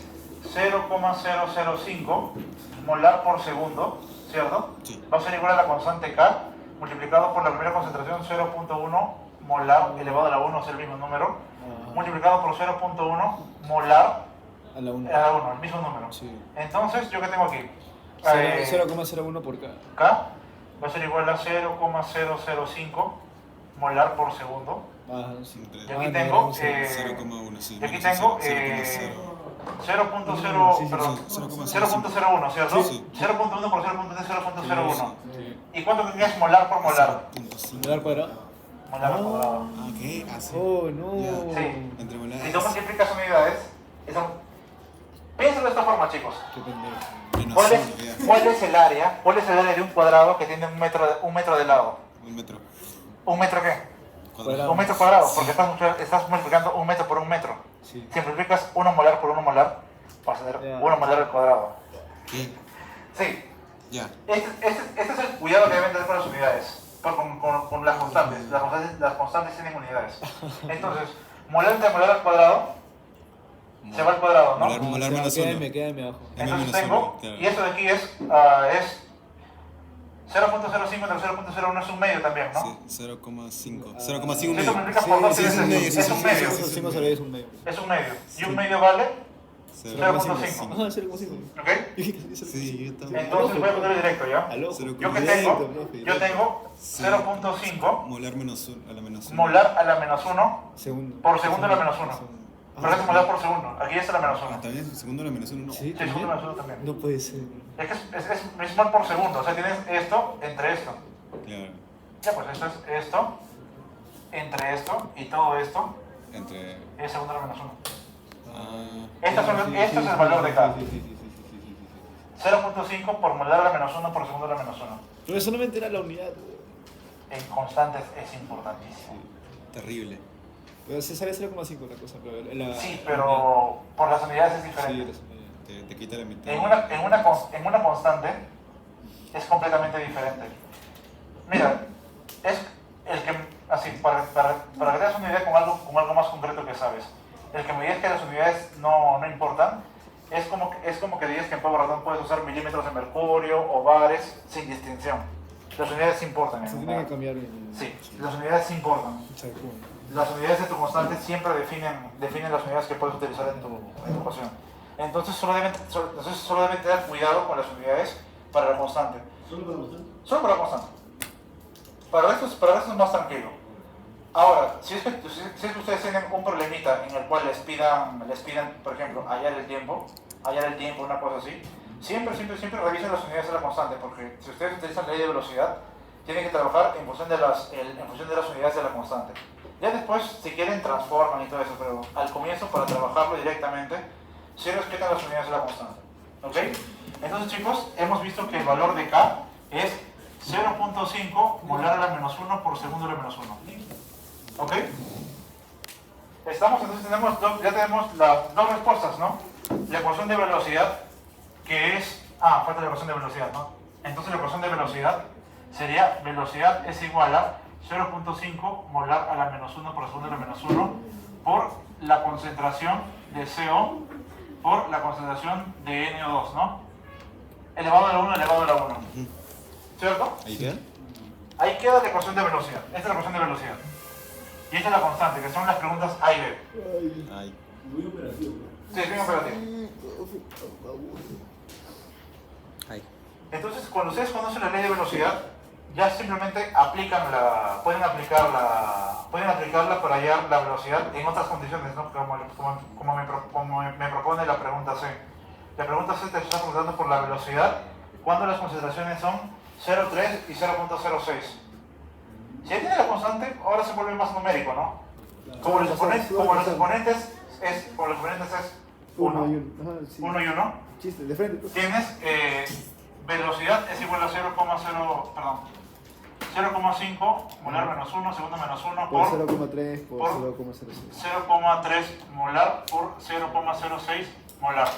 [SPEAKER 1] 0,005 molar por segundo, ¿cierto?
[SPEAKER 2] Sí.
[SPEAKER 1] Va a ser igual a la constante K multiplicado por la primera concentración 0.1 molar elevado a la 1, es el mismo número, multiplicado por 0.1 molar
[SPEAKER 5] A la 1.
[SPEAKER 1] a la 1, el mismo número.
[SPEAKER 5] Sí.
[SPEAKER 1] Entonces, ¿yo qué tengo aquí?
[SPEAKER 5] 0,01 por K.
[SPEAKER 1] K va a ser igual a 0,005 molar por segundo.
[SPEAKER 5] Ah, sí.
[SPEAKER 1] Y aquí tengo,
[SPEAKER 2] 0,1, sí.
[SPEAKER 1] y aquí tengo 0.01, ¿cierto?
[SPEAKER 2] Sí, sí.
[SPEAKER 1] 0.1 por 0.1 es 0.01.
[SPEAKER 5] Sí.
[SPEAKER 1] ¿Y cuánto es molar por molar?
[SPEAKER 2] 0.5.
[SPEAKER 5] ¿Molar cuadrado?
[SPEAKER 1] Molar al cuadrado.
[SPEAKER 2] Ah, ¿qué? Así.
[SPEAKER 5] Oh, no.
[SPEAKER 2] Ya.
[SPEAKER 1] Sí.
[SPEAKER 2] Entre
[SPEAKER 1] Si
[SPEAKER 2] molares.
[SPEAKER 1] tú multiplicas unidades, piénsalo de esta forma, chicos.
[SPEAKER 5] Qué pendejo.
[SPEAKER 2] Menos
[SPEAKER 1] ¿Cuál
[SPEAKER 2] uno,
[SPEAKER 1] es,
[SPEAKER 2] ya.
[SPEAKER 1] cuál es el área? ¿Cuál es el área de un cuadrado que tiene un metro de lado?
[SPEAKER 2] Un metro.
[SPEAKER 1] ¿Un metro qué?
[SPEAKER 5] Cuadrado.
[SPEAKER 1] Un metro cuadrado, porque estás multiplicando un metro por un metro.
[SPEAKER 5] Sí.
[SPEAKER 1] Si multiplicas 1 molar por 1 molar, vas a tener
[SPEAKER 5] Ya.
[SPEAKER 1] 1 molar al cuadrado.
[SPEAKER 2] ¿Qué?
[SPEAKER 1] Sí,
[SPEAKER 2] Ya.
[SPEAKER 1] este es el cuidado que deben tener con las unidades, con las constantes. Las constantes tienen unidades. Entonces, molar entre molar al cuadrado, se va al cuadrado, ¿no?
[SPEAKER 2] Molar menos
[SPEAKER 5] queda
[SPEAKER 2] uno.
[SPEAKER 5] M, queda M abajo.
[SPEAKER 1] Entonces
[SPEAKER 2] menos
[SPEAKER 1] tengo,
[SPEAKER 2] uno, claro.
[SPEAKER 1] y esto de aquí es 0.05 entre 0.01 es un medio también, ¿no?
[SPEAKER 2] Sí, 0,5. 0,5
[SPEAKER 1] Si esto
[SPEAKER 2] medio.
[SPEAKER 1] multiplicas por 2
[SPEAKER 2] sí, es un medio, sí,
[SPEAKER 1] es un medio.
[SPEAKER 5] Eso sí me sabía, es un medio.
[SPEAKER 1] Es un medio. Y un medio vale 0.5.
[SPEAKER 5] Ajá, 0,5.
[SPEAKER 1] ¿Ok?
[SPEAKER 2] Sí, yo también.
[SPEAKER 1] Entonces voy a poner directo, ¿ya?
[SPEAKER 5] Aló.
[SPEAKER 1] Yo tengo 0.5
[SPEAKER 2] Molar menos 1 a la menos 1.
[SPEAKER 1] molar a la menos 1
[SPEAKER 5] Segundo.
[SPEAKER 1] por segundo a la menos 1. Pero es molar por segundo. Aquí es a la menos 1.
[SPEAKER 2] Ah, también segundo a la menos 1 no.
[SPEAKER 5] Sí,
[SPEAKER 1] Sí, segundo a la menos 1 también.
[SPEAKER 5] No puede ser.
[SPEAKER 1] Es que es mol por segundo. O sea, tienes esto entre esto.
[SPEAKER 2] Claro.
[SPEAKER 1] Ya, pues esto es esto entre esto y todo esto
[SPEAKER 2] Entre.
[SPEAKER 1] es segundo a la menos 1.
[SPEAKER 2] Ah.
[SPEAKER 1] Este es el valor de K.
[SPEAKER 2] Sí, sí, sí, sí, sí, sí.
[SPEAKER 1] 0.5 por molar a la menos 1 por segundo a la menos 1.
[SPEAKER 5] Pero solamente era la unidad.
[SPEAKER 1] En constantes es importantísimo.
[SPEAKER 2] Terrible.
[SPEAKER 5] Pero se sale 0,5 la cosa. Pero
[SPEAKER 1] Sí, pero por las unidades es
[SPEAKER 2] Sí,
[SPEAKER 1] diferente.
[SPEAKER 2] te quita la mitad.
[SPEAKER 1] En una constante es completamente diferente. Mira, es el que, así, para que te das una idea con algo más concreto que sabes. El que me digas que las unidades no importan, es como que digas que en Pavo Ratón puedes usar milímetros de mercurio o bares sin distinción. Las unidades importan.
[SPEAKER 5] se tiene que cambiar el.
[SPEAKER 1] Sí, las unidades importan. Las unidades de tu constante siempre definen las unidades que puedes utilizar en tu ecuación. Entonces solo deben tener cuidado con las unidades para la constante.
[SPEAKER 3] ¿Solo para mostrar?
[SPEAKER 1] Solo para la constante. Para el resto es más tranquilo. Ahora, si es que ustedes tienen un problemita en el cual les pidan, por ejemplo, hallar el tiempo, una cosa así, siempre revisen las unidades de la constante, porque si ustedes utilizan la ley de velocidad, tienen que trabajar en función de las unidades de la constante. Ya después, si quieren, transforman y todo eso, pero al comienzo, para trabajarlo directamente, sí respetan las unidades de la constante. ¿Ok? Entonces, chicos, hemos visto que el valor de K es 0.5 molar a la menos 1 por segundo a la menos 1. ¿Ok? Entonces ya tenemos las dos respuestas, ¿no? La ecuación de velocidad, que es... falta la ecuación de velocidad, ¿no? Entonces la ecuación de velocidad sería velocidad es igual a 0.5 molar a la menos 1 por segundo a la menos 1 por la concentración de CO por la concentración de NO2, ¿no? Elevado a la 1 elevado a la 1. ¿Cierto?
[SPEAKER 2] ¿Ahí queda?
[SPEAKER 1] Ahí queda la ecuación de velocidad. Esta es la ecuación de velocidad. Y esta es la constante, que son las preguntas A y B.
[SPEAKER 2] Ay.
[SPEAKER 3] Muy operativo.
[SPEAKER 1] Sí, es bien operativo.
[SPEAKER 2] Ay.
[SPEAKER 1] Entonces, cuando ustedes conocen la ley de velocidad, ya simplemente pueden aplicarla para hallar la velocidad en otras condiciones, ¿no? Como me propone la pregunta C. La pregunta C te está preguntando por la velocidad cuando las concentraciones son 0.3 y 0.06. Si ya tiene la constante, ahora se vuelve más numérico, ¿no? Como los exponentes es 1 y 1.
[SPEAKER 5] Chiste, de frente. Pues.
[SPEAKER 1] Tienes velocidad es igual a 0,5 molar menos 1, segundo menos 1
[SPEAKER 5] Por
[SPEAKER 1] por
[SPEAKER 5] 0,3 por 0,06.
[SPEAKER 1] 0,3 molar por 0,06 molar.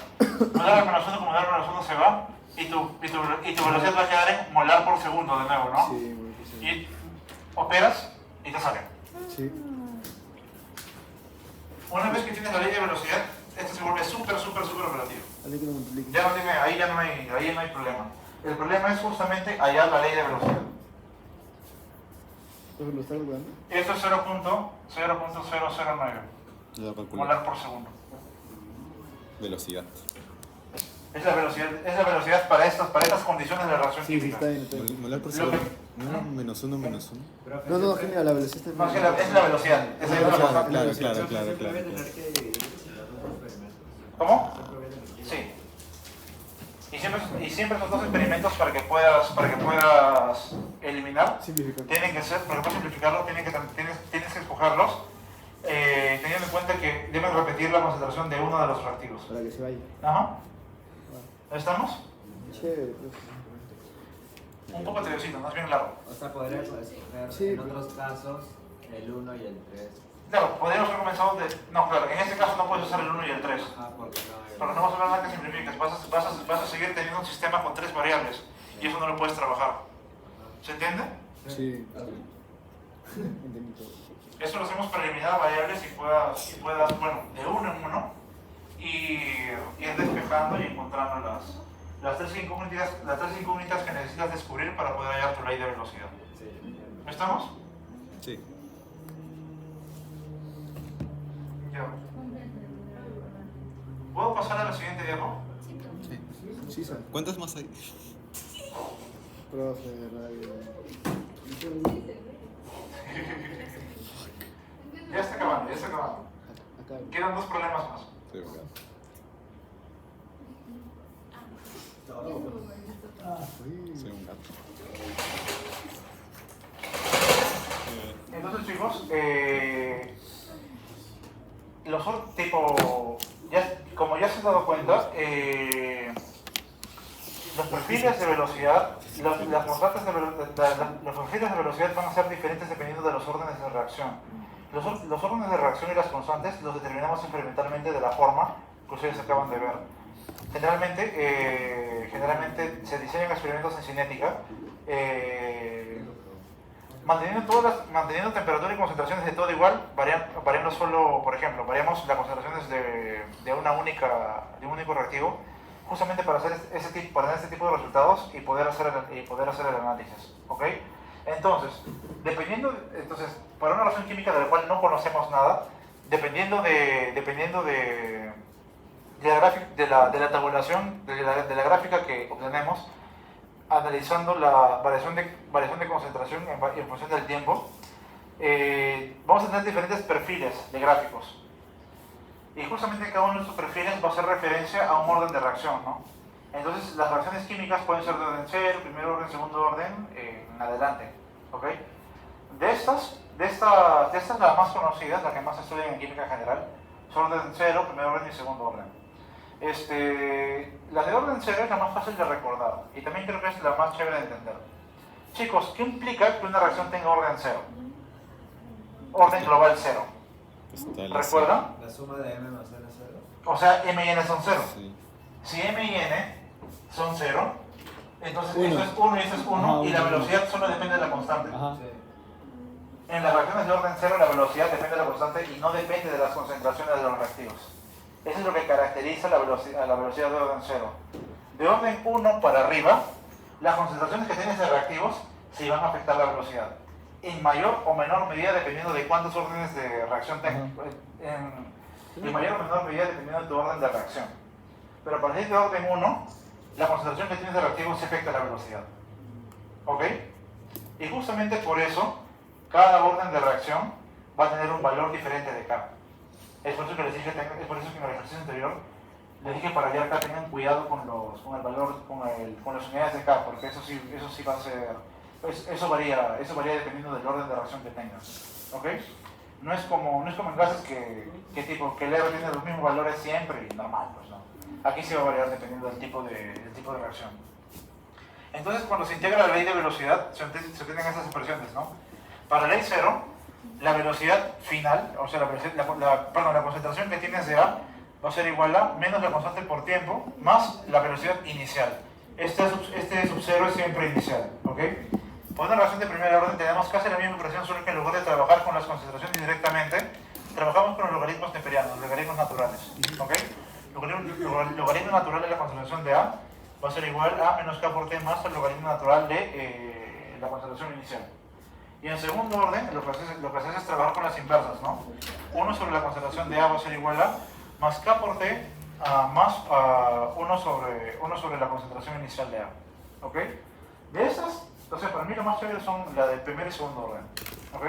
[SPEAKER 1] Molar al menos 1 con molar menos 1 se va y tu velocidad va a quedar en molar por segundo de nuevo, ¿no?
[SPEAKER 5] Sí, bueno, sí.
[SPEAKER 1] Y operas y te sale.
[SPEAKER 5] Sí.
[SPEAKER 1] Una vez que tienes la ley de velocidad, esto se vuelve súper operativo.
[SPEAKER 5] Alguien que lo multiplique.
[SPEAKER 1] Ahí no hay problema. El problema es justamente hallar la ley de velocidad.
[SPEAKER 5] ¿Lo está calculando?
[SPEAKER 1] Esto es 0.009
[SPEAKER 2] Ya lo calculé.
[SPEAKER 1] molar por segundo.
[SPEAKER 2] Velocidad.
[SPEAKER 1] Es la velocidad para estas condiciones de la reacción
[SPEAKER 5] Sí,
[SPEAKER 1] química.
[SPEAKER 5] está bien, está bien.
[SPEAKER 2] Molar por
[SPEAKER 1] Lo
[SPEAKER 2] segundo.
[SPEAKER 1] que-
[SPEAKER 2] No, menos 1, menos 1.
[SPEAKER 5] No, genial, la velocidad está
[SPEAKER 1] No, es la velocidad. Esa es la constante.
[SPEAKER 2] Claro.
[SPEAKER 1] ¿Cómo? Sí. Y siempre esos dos experimentos para que puedas eliminar
[SPEAKER 5] Simplificar.
[SPEAKER 1] tienen que ser, para que puedas simplificarlo, tienes que escogerlos teniendo en cuenta que deben repetir la concentración de uno de los reactivos.
[SPEAKER 5] Para que se vaya.
[SPEAKER 1] Ajá. ¿Estamos?
[SPEAKER 5] Chévere, pues.
[SPEAKER 1] Un poco tediosito, no es bien largo.
[SPEAKER 7] O sea, podrías escoger
[SPEAKER 5] Sí.
[SPEAKER 7] en otros casos el 1 y el 3.
[SPEAKER 1] Claro, podríamos haber comenzado de... No, claro, en este caso no puedes usar el 1 y el 3.
[SPEAKER 7] Porque no hay...
[SPEAKER 1] Porque no vas a ver nada que simplifiques. Vas a seguir teniendo un sistema con 3 variables. Y eso no lo puedes trabajar. ¿Se entiende?
[SPEAKER 5] Sí. Entendí todo.
[SPEAKER 1] Eso lo hacemos para eliminar variables y puedas bueno, de uno en uno, y ir despejando y encontrando las tres incógnitas que necesitas descubrir para poder hallar tu ley de velocidad. ¿Estamos?
[SPEAKER 2] Sí.
[SPEAKER 1] Ya. ¿Puedo pasar a la siguiente diapo?
[SPEAKER 9] Sí, son.
[SPEAKER 2] ¿Cuántas más hay?
[SPEAKER 9] Profe, radio.
[SPEAKER 1] Ya está acabando, ya está acabando.
[SPEAKER 9] Acá.
[SPEAKER 1] Quedan 2 problemas más.
[SPEAKER 2] Sí, acá. Soy un gato.
[SPEAKER 1] Entonces, chicos, tipo, como ya se han dado cuenta, los perfiles de velocidad, las constantes los perfiles de velocidad van a ser diferentes dependiendo de los órdenes de reacción. Los órdenes de reacción y las constantes los determinamos experimentalmente de la forma que ustedes acaban de ver. Generalmente se diseñan experimentos en cinética, manteniendo temperatura y concentraciones de todo igual, variando solo, por ejemplo, variamos las concentraciones de un único reactivo, justamente para hacer este tipo de resultados y poder hacer el análisis, ¿ok? Entonces, para una reacción química de la cual no conocemos nada, dependiendo de la tabulación, de la gráfica que obtenemos, analizando la variación de concentración en función del tiempo, vamos a tener diferentes perfiles de gráficos. Y justamente cada uno de estos perfiles va a hacer referencia a un orden de reacción, ¿no? Entonces, las reacciones químicas pueden ser de orden 0, primer orden, segundo orden, en adelante, ¿ok? De estas, las más conocidas, las que más se estudian en química en general, son de orden 0, primer orden y segundo orden. La de orden 0 es la más fácil de recordar y también creo que es la más chévere de entender. Chicos, ¿qué implica que una reacción tenga orden 0? Orden global 0. ¿Recuerdan?
[SPEAKER 7] La suma de m más n es 0.
[SPEAKER 1] O sea, m y n son 0.
[SPEAKER 2] Sí.
[SPEAKER 1] Si m y n son 0, entonces
[SPEAKER 5] Uno.
[SPEAKER 1] esto es 1 y esto es 1
[SPEAKER 5] Ajá,
[SPEAKER 1] y la
[SPEAKER 5] uno.
[SPEAKER 1] velocidad solo depende de la constante.
[SPEAKER 5] Ajá.
[SPEAKER 7] Sí.
[SPEAKER 1] En las reacciones de orden 0 la velocidad depende de la constante y no depende de las concentraciones de los reactivos. Eso es lo que caracteriza la velocidad de orden 0. De orden 1 para arriba, las concentraciones que tienes de reactivos sí van a afectar la velocidad. En mayor o menor medida dependiendo de cuántos órdenes de reacción tengas. En mayor o menor medida dependiendo de tu orden de reacción. Pero a partir de orden 1, la concentración que tienes de reactivos sí afecta la velocidad. ¿Ok? Y justamente por eso, cada orden de reacción va a tener un valor diferente de K. Es por eso que les dije, es por eso que en el ejercicio anterior les dije para hallar K tengan cuidado con el valor, con las unidades de K, porque eso sí va a ser, eso varía dependiendo del orden de reacción que tengas, ¿ok? No es como en gases que el R tiene los mismos valores siempre y normal, pues no. Aquí sí va a variar dependiendo del tipo de reacción. Entonces, cuando se integra la ley de velocidad, se obtienen esas expresiones, ¿no? Para ley 0, la velocidad final, o sea, la concentración que tienes de A va a ser igual a menos la constante por tiempo más la velocidad inicial. Este sub 0 es siempre inicial, ¿ok? Por una reacción de primer orden tenemos casi la misma expresión, solo que en lugar de trabajar con las concentraciones directamente, trabajamos con los logaritmos neperianos, logaritmos naturales, ¿ok? Logaritmo natural de la concentración de A va a ser igual a menos K por T más el logaritmo natural de la concentración inicial. Y en segundo orden, lo que haces es trabajar con las inversas, ¿no? 1 sobre la concentración de A va a ser igual a más K por T más 1 sobre la concentración inicial de A. ¿Ok? De esas, entonces para mí lo más chévere son la del primer y segundo orden. ¿Ok?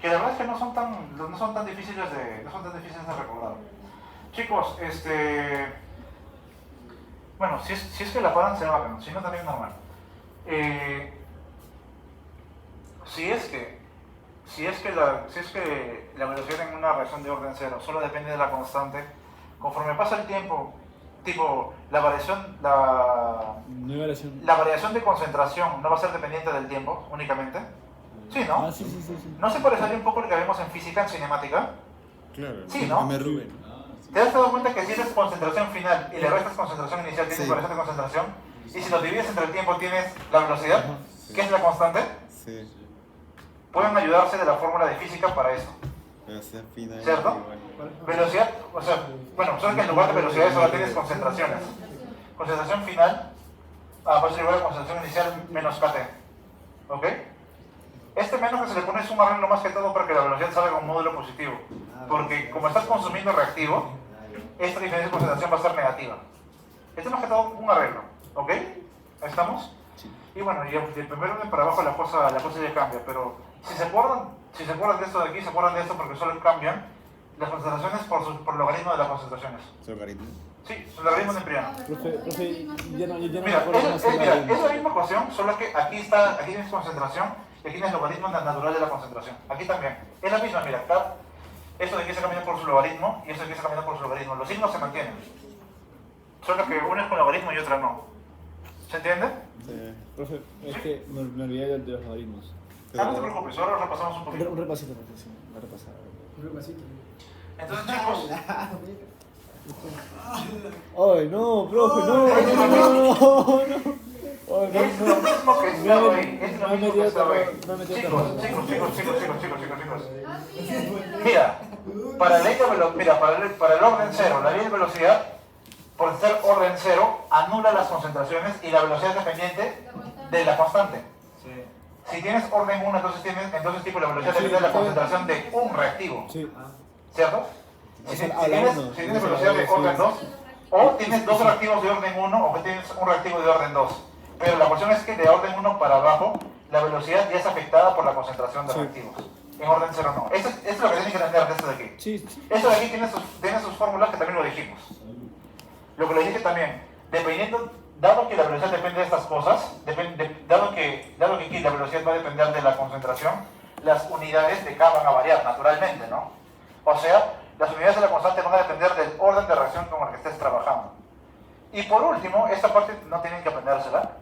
[SPEAKER 1] Que la verdad es que no son tan difíciles de recordar. Chicos, bueno, si es que la paran se bajan, si no también normal. Si es que la velocidad en una reacción de orden 0 solo depende de la constante, conforme pasa el tiempo, tipo la variación de concentración no va a ser dependiente del tiempo únicamente. Sí, ¿no?
[SPEAKER 5] Ah, sí.
[SPEAKER 1] ¿No se parecería un poco lo que vemos en física, en cinemática?
[SPEAKER 2] Claro.
[SPEAKER 1] Sí, ¿no?
[SPEAKER 2] Me Rubén.
[SPEAKER 1] ¿Te has dado cuenta que si tienes concentración final y le restas concentración inicial, tienes variación de concentración? Y si lo divides entre el tiempo, tienes la velocidad, que es la constante.
[SPEAKER 2] Sí.
[SPEAKER 1] Pueden ayudarse de la fórmula de física para eso.
[SPEAKER 2] Velocidad final.
[SPEAKER 1] ¿Cierto? Velocidad, o sea, bueno, solo que en lugar de velocidades solo tienes concentraciones. Concentración final va a ser igual a concentración inicial menos KT. ¿Ok? Este menos que se le pone es un arreglo más que todo para que la velocidad salga con módulo positivo. Porque como estás consumiendo reactivo, esta diferencia de concentración va a ser negativa. Esto es más que todo un arreglo, ¿ok? ¿Ahí estamos?
[SPEAKER 2] Sí.
[SPEAKER 1] Y bueno, y del primer orden para abajo la cosa ya cambia, pero si se acuerdan de esto de aquí, se acuerdan de esto porque solo cambian las concentraciones por logaritmo de las concentraciones.
[SPEAKER 2] ¿Es logaritmo?
[SPEAKER 1] Sí, logaritmo de Embriano.
[SPEAKER 5] Profe, ya no me
[SPEAKER 1] Mira,
[SPEAKER 5] acuerdo cómo se
[SPEAKER 1] mira,
[SPEAKER 5] llama.
[SPEAKER 1] es la misma ecuación, solo que aquí tienes concentración y aquí tienes logaritmo natural de la concentración. Aquí también. Es la misma, mira, acá, esto de aquí se camina por su logaritmo y esto de aquí se camina por su logaritmo. Los signos se mantienen. Solo que una es con logaritmo y otra no. ¿Se entiende?
[SPEAKER 5] Profe, es que me olvidé de los logaritmos.
[SPEAKER 1] No te preocupes, ahora repasamos un poquito.
[SPEAKER 5] Un repasito, profe, sí, la repasada.
[SPEAKER 3] Un repasito.
[SPEAKER 1] Entonces, chicos,
[SPEAKER 5] Ay, no, profe, no. Ay,
[SPEAKER 1] es lo mismo que estaba ahí. Es lo
[SPEAKER 5] me
[SPEAKER 1] mismo que estaba ahí.
[SPEAKER 5] me metí
[SPEAKER 1] Chicos.
[SPEAKER 5] otra
[SPEAKER 1] Mira, para el orden cero, la ley de velocidad, por ser orden cero, anula las concentraciones y la velocidad es dependiente de la constante.
[SPEAKER 7] Sí.
[SPEAKER 1] Si tienes orden 1, entonces tipo la velocidad depende de la concentración de un reactivo.
[SPEAKER 5] Sí.
[SPEAKER 1] ¿Cierto? Si
[SPEAKER 5] a la uno.
[SPEAKER 1] tienes velocidad de orden 2, o tienes dos reactivos de orden 1 o que tienes un reactivo de orden 2. Pero la cuestión es que de orden 1 para abajo, la velocidad ya es afectada por la concentración de reactivos. En orden 0 no. Eso es lo que tienen que entender de esto de aquí.
[SPEAKER 5] Sí.
[SPEAKER 1] Esto de aquí tiene sus fórmulas que también lo dijimos. Lo que les dije también, dado que la velocidad depende de estas cosas, dado que aquí la velocidad va a depender de la concentración, las unidades de K van a variar naturalmente, ¿no? O sea, las unidades de la constante van a depender del orden de reacción con el que estés trabajando. Y por último, esta parte no tienen que aprendérsela,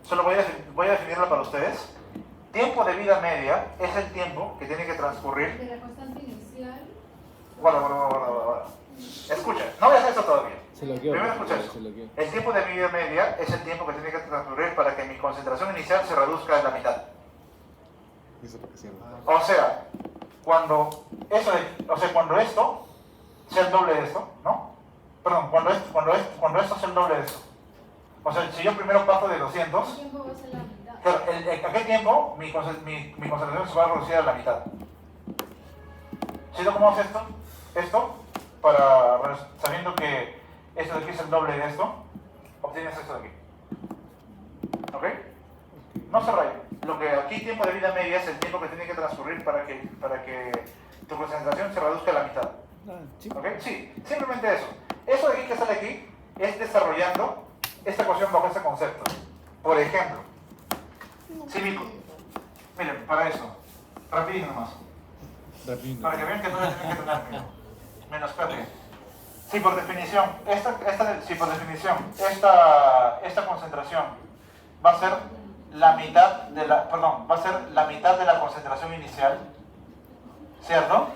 [SPEAKER 1] solo voy a definirla para ustedes. Tiempo de vida media es el tiempo que tiene que transcurrir.
[SPEAKER 6] De la constante inicial.
[SPEAKER 1] Guarda. Escucha, no voy a hacer eso todavía.
[SPEAKER 5] Se lo quiero.
[SPEAKER 1] Primero escucha eso. El tiempo de vida media es el tiempo que tiene que transcurrir para que mi concentración inicial se reduzca a la mitad.
[SPEAKER 2] ¿Eso para qué sirve?
[SPEAKER 1] O sea, cuando esto sea el doble de esto, ¿no? Perdón, cuando esto sea el doble de esto. O sea, si yo primero paso de 200,
[SPEAKER 6] ¿Qué tiempo va a ser la mitad?
[SPEAKER 1] claro, ¿a qué tiempo mi concentración se va a reducir a la mitad? ¿Sí? ¿Cómo hace esto? Esto, sabiendo que esto de aquí es el doble de esto, obtienes esto de aquí. ¿Ok? No se rayen. Lo que aquí tiempo de vida media es el tiempo que tiene que transcurrir para que tu concentración se reduzca a la mitad. ¿Ok? Sí, simplemente eso. Eso de aquí que sale aquí es desarrollando esta ecuación bajo este concepto. Por ejemplo, miren, para eso, rapidito nomás. Para que vean que no le tienen que tener miedo. Menos KT. Si por definición, esta concentración va a ser la mitad de la concentración inicial, ¿cierto?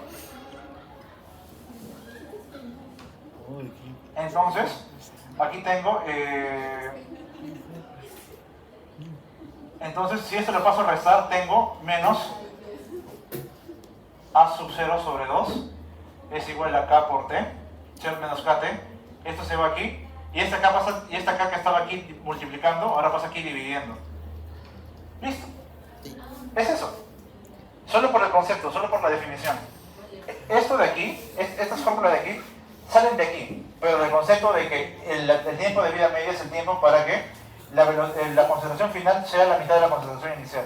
[SPEAKER 1] Entonces, aquí tengo, entonces si esto lo paso a restar, tengo menos A sub 0 sobre 2 es igual a K por T, menos KT. Esto se va aquí, y esta K que estaba aquí multiplicando, ahora pasa aquí dividiendo. ¿Listo? Es eso. Solo por el concepto, solo por la definición. Esto de aquí, estas fórmulas de aquí, salen de aquí, pero del concepto de que el tiempo de vida media es el tiempo para que la concentración final sea la mitad de la concentración inicial.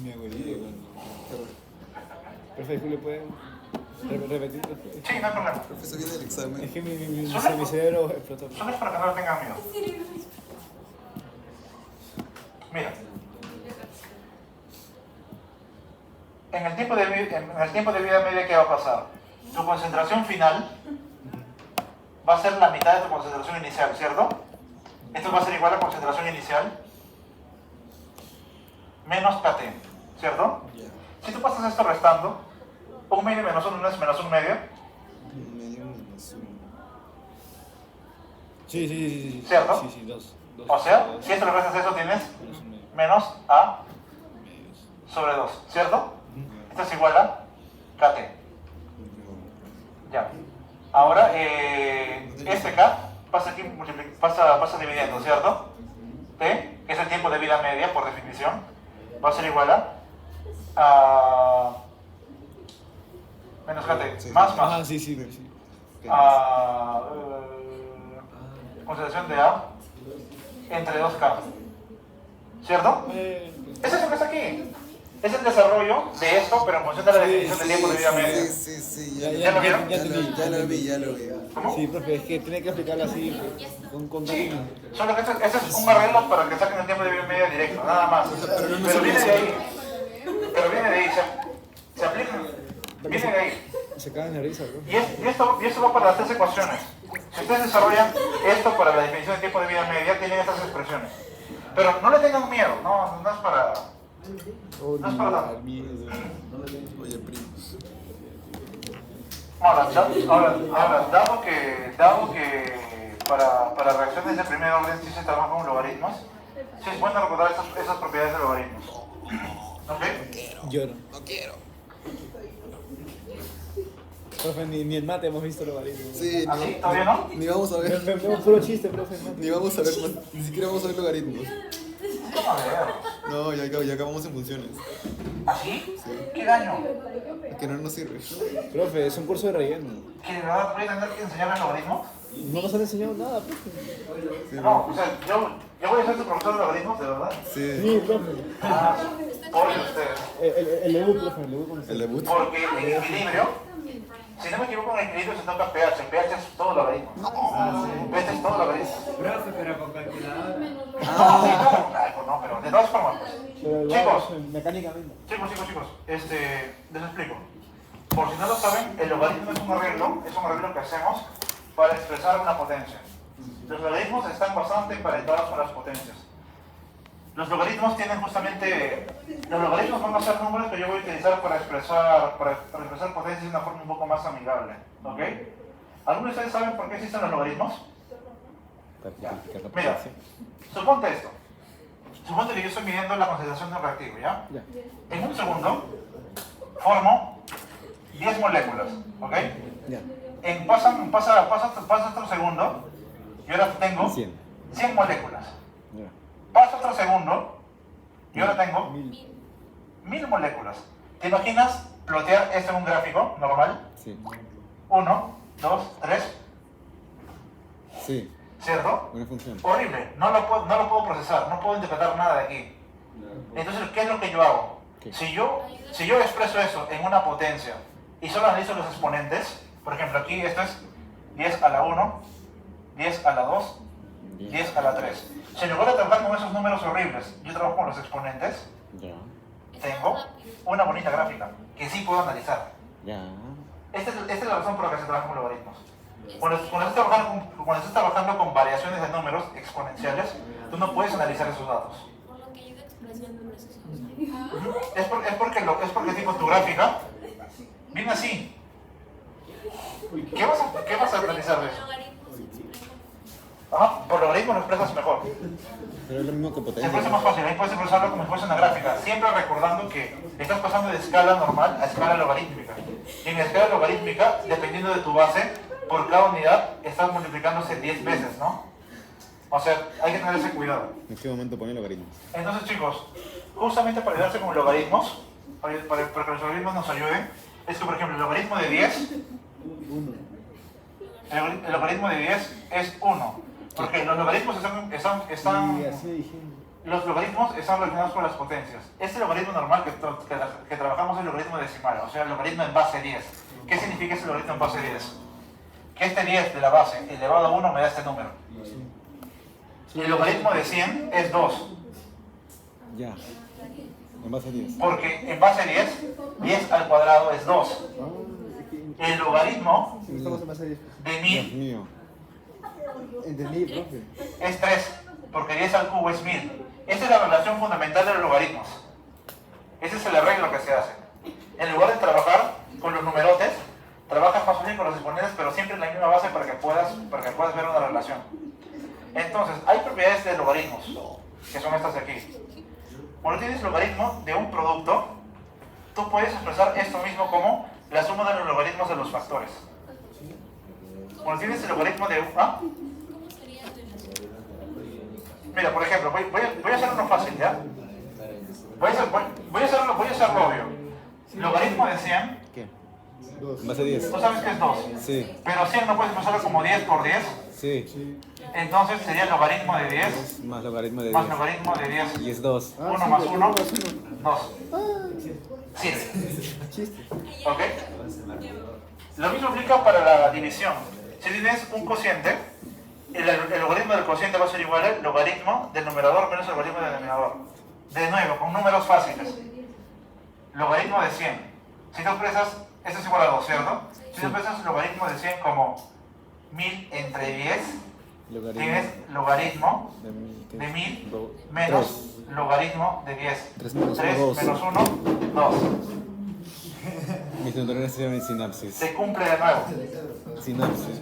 [SPEAKER 5] Me abuelé, Profe, ¿le pueden repetir?
[SPEAKER 1] Sí, no hay problema.
[SPEAKER 2] Profesor, viene el examen.
[SPEAKER 5] Es que mi cerebro explotó.
[SPEAKER 1] Solo es para que no le tengan miedo. Mira. En el tiempo de vida media, ¿qué va a pasar? Tu concentración final va a ser la mitad de tu concentración inicial, ¿cierto? Esto va a ser igual a concentración inicial menos KT, ¿cierto? Si tú pasas esto restando, un medio menos uno no es menos un medio.
[SPEAKER 2] Medio menos uno.
[SPEAKER 5] Sí.
[SPEAKER 1] ¿Cierto?
[SPEAKER 5] Sí, dos.
[SPEAKER 1] O sea, si esto le restas eso, tienes menos A sobre 2, ¿cierto? Esto es igual a KT. Ya. Ahora, este K pasa aquí, pasa dividiendo, ¿cierto? T, que es el tiempo de vida media por definición, va a ser igual a menos kt,
[SPEAKER 2] Sí.
[SPEAKER 1] más.
[SPEAKER 5] Ah, sí, sí.
[SPEAKER 1] Concentración de A entre 2K. ¿Cierto? Es eso que está aquí. Es el desarrollo de esto, pero en función de la definición del tiempo de vida media.
[SPEAKER 2] Sí,
[SPEAKER 1] ¿Ya lo vieron?
[SPEAKER 2] ya lo vi.
[SPEAKER 1] ¿Cómo?
[SPEAKER 5] Sí, profe, es que tiene que explicarlo así, con
[SPEAKER 1] Sí,
[SPEAKER 5] cariño.
[SPEAKER 1] solo que este es un arreglo para que saquen el tiempo de vida media directo, nada más. Pero viene de ahí. Pero viene de ahí, se aplica. Viene de ahí.
[SPEAKER 5] Se cagan de risa, profe.
[SPEAKER 1] Y esto va para las tres ecuaciones. Si ustedes desarrollan esto para la definición de tiempo de vida media, tienen estas expresiones. Pero no le tengan miedo, no es para... No es para nada.
[SPEAKER 2] Oye, primo.
[SPEAKER 1] Ahora, dado que para reacciones de primer orden sí se trabaja con logaritmos, sí es bueno recordar esas propiedades de logaritmos. ¿Ok?
[SPEAKER 5] Lloro.
[SPEAKER 2] No quiero.
[SPEAKER 5] Profe, ni en mate hemos visto logaritmos.
[SPEAKER 2] Sí,
[SPEAKER 1] ¿Así? ¿Todavía no?
[SPEAKER 2] ni vamos a ver.
[SPEAKER 5] Vemos puro chiste, profe. en mate.
[SPEAKER 2] Ni vamos a ver, ni siquiera vamos a ver logaritmos.
[SPEAKER 1] ¿Cómo a ver?
[SPEAKER 2] No, ya acabamos en funciones.
[SPEAKER 1] ¿Así? ¿Qué daño?
[SPEAKER 2] Que no nos sirve.
[SPEAKER 5] Profe, es un curso de relleno.
[SPEAKER 1] ¿Que de verdad voy a tener que enseñarme logaritmos?
[SPEAKER 5] No nos han enseñado nada, profe.
[SPEAKER 1] No, o sea, yo voy a ser tu profesor de logaritmos, de verdad.
[SPEAKER 2] Sí.
[SPEAKER 5] Sí, profe.
[SPEAKER 1] Ah, pobre ustedes.
[SPEAKER 5] El debut, profe, el debut con usted.
[SPEAKER 2] El debut.
[SPEAKER 1] Porque en equilibrio, si no me equivoco, en equilibrio se toca pH. pH es todo logaritmo. pH es todo logaritmo.
[SPEAKER 7] Profe, pero con calculadora.
[SPEAKER 1] Ay, pues no, pero de todas formas, pues.
[SPEAKER 5] Pero igual,
[SPEAKER 1] Chicos.
[SPEAKER 5] profe, mecánicamente.
[SPEAKER 1] Chicos, les explico. Por si no lo saben, el logaritmo es un arreglo que hacemos para expresar una potencia. Los logaritmos están bastante emparentados con las potencias. Los logaritmos tienen justamente... Los logaritmos van a ser números que yo voy a utilizar para expresar potencias de una forma un poco más amigable. ¿Ok? ¿Algunos de ustedes saben por qué existen los logaritmos? Mira, suponte esto. Suponte que yo estoy midiendo la concentración de un reactivo, ¿ya?
[SPEAKER 5] Ya.
[SPEAKER 1] En un segundo, formo 10 moléculas, ¿ok?
[SPEAKER 5] Ya.
[SPEAKER 1] Pasa otro segundo, y ahora tengo
[SPEAKER 9] 100.
[SPEAKER 1] 100 moléculas.
[SPEAKER 9] Ya.
[SPEAKER 1] Pasa otro segundo, y ahora tengo 1000 moléculas. ¿Te imaginas plotear esto en un gráfico normal?
[SPEAKER 9] Sí.
[SPEAKER 1] 1, 2, 3,
[SPEAKER 9] Sí.
[SPEAKER 1] ¿cierto?
[SPEAKER 9] Buena función.
[SPEAKER 1] Horrible, no lo puedo procesar, no puedo interpretar nada de aquí. Entonces, ¿qué es lo que yo hago?
[SPEAKER 9] ¿Qué?
[SPEAKER 1] Si yo expreso eso en una potencia y solo analizo los exponentes, por ejemplo, aquí esto es 10 a la 1, 10 a la 2, 10 a la 3. Si en lugar de trabajar con esos números horribles, yo trabajo con los exponentes,
[SPEAKER 9] Ya.
[SPEAKER 1] tengo una bonita gráfica que sí puedo analizar.
[SPEAKER 9] Ya.
[SPEAKER 1] Esta es la razón por la que se trabaja con logaritmos. Cuando estás trabajando con variaciones de números exponenciales, tú no puedes analizar esos datos.
[SPEAKER 10] Por lo que yo de expresión números sociales.
[SPEAKER 1] Es porque tipo tu gráfica viene así. ¿Qué vas a analizar de eso? Ajá, por logaritmo lo expresas mejor.
[SPEAKER 9] Pero es lo mismo que
[SPEAKER 1] Se
[SPEAKER 9] potencia.
[SPEAKER 1] expresa más fácil, ahí puedes expresarlo como si fuese una gráfica, siempre recordando que estás pasando de escala normal a escala logarítmica. Y en escala logarítmica, dependiendo de tu base, por cada unidad estás multiplicándose 10 veces, ¿no? O sea, hay que tener ese cuidado.
[SPEAKER 9] ¿En qué momento pone logaritmos?
[SPEAKER 1] Entonces, chicos, justamente para ayudarse con logaritmos, para que los logaritmos nos ayuden, es que, por ejemplo, el logaritmo de 10, el logaritmo de 10 es 1. Porque los logaritmos
[SPEAKER 5] Y así dijimos.
[SPEAKER 1] los logaritmos están relacionados con las potencias. Este logaritmo normal que trabajamos es el logaritmo decimal, o sea, el logaritmo en base 10. ¿Qué significa ese logaritmo en base 10? Que este 10 de la base elevado a 1 me da este número. Y el logaritmo de 100 es 2.
[SPEAKER 9] Ya. En base a 10.
[SPEAKER 1] Porque en base 10 al cuadrado es 2. El logaritmo
[SPEAKER 5] Estamos en base a 10.
[SPEAKER 1] de
[SPEAKER 9] Dios
[SPEAKER 1] 1000
[SPEAKER 9] mío.
[SPEAKER 5] Entendí, profe.
[SPEAKER 1] es 3, porque 10 al cubo es 1000. Esa es la relación fundamental de los logaritmos. Ese es el arreglo que se hace. En lugar de trabajar con los numerotes, trabajas más bien con los exponentes, pero siempre en la misma base para que puedas ver una relación. Entonces, hay propiedades de logaritmos, que son estas de aquí. Cuando tienes logaritmo de un producto, tú puedes expresar esto mismo como la suma de los logaritmos de los factores. Cuando tienes el logaritmo de un... ¿ah?
[SPEAKER 10] ¿Cómo sería en relación?
[SPEAKER 1] Mira, por ejemplo, voy a hacer uno fácil, ¿ya? Voy a hacerlo obvio. Logaritmo de 100
[SPEAKER 9] ¿Qué? En base 10.
[SPEAKER 1] ¿Tú sabes qué es 2?
[SPEAKER 9] Sí.
[SPEAKER 1] Pero 100 no puedes pasarlo como 10 por 10.
[SPEAKER 9] Sí.
[SPEAKER 1] Entonces sería el logaritmo de 10
[SPEAKER 9] Más logaritmo de
[SPEAKER 1] más
[SPEAKER 9] 10.
[SPEAKER 1] logaritmo de 10.
[SPEAKER 9] Y es 2.
[SPEAKER 1] 1 más 1, 2. Sirve. ¿Ok? Lo mismo aplica para la división. Si tienes un cociente, el logaritmo del cociente va a ser igual al logaritmo del numerador menos el logaritmo del denominador. De nuevo, con números fáciles. Logaritmo de 100. Si tú expresas, esto es igual a 2, ¿cierto? Si tú expresas logaritmo de 100 como 1000 entre 10, tienes logaritmo de 1000 menos logaritmo de 10.
[SPEAKER 9] 3 menos
[SPEAKER 1] 3
[SPEAKER 9] 1, 2.
[SPEAKER 1] menos 1, 2.
[SPEAKER 9] Mis neuronas se llaman sinapsis.
[SPEAKER 1] Se cumple de nuevo.
[SPEAKER 9] Sinapsis.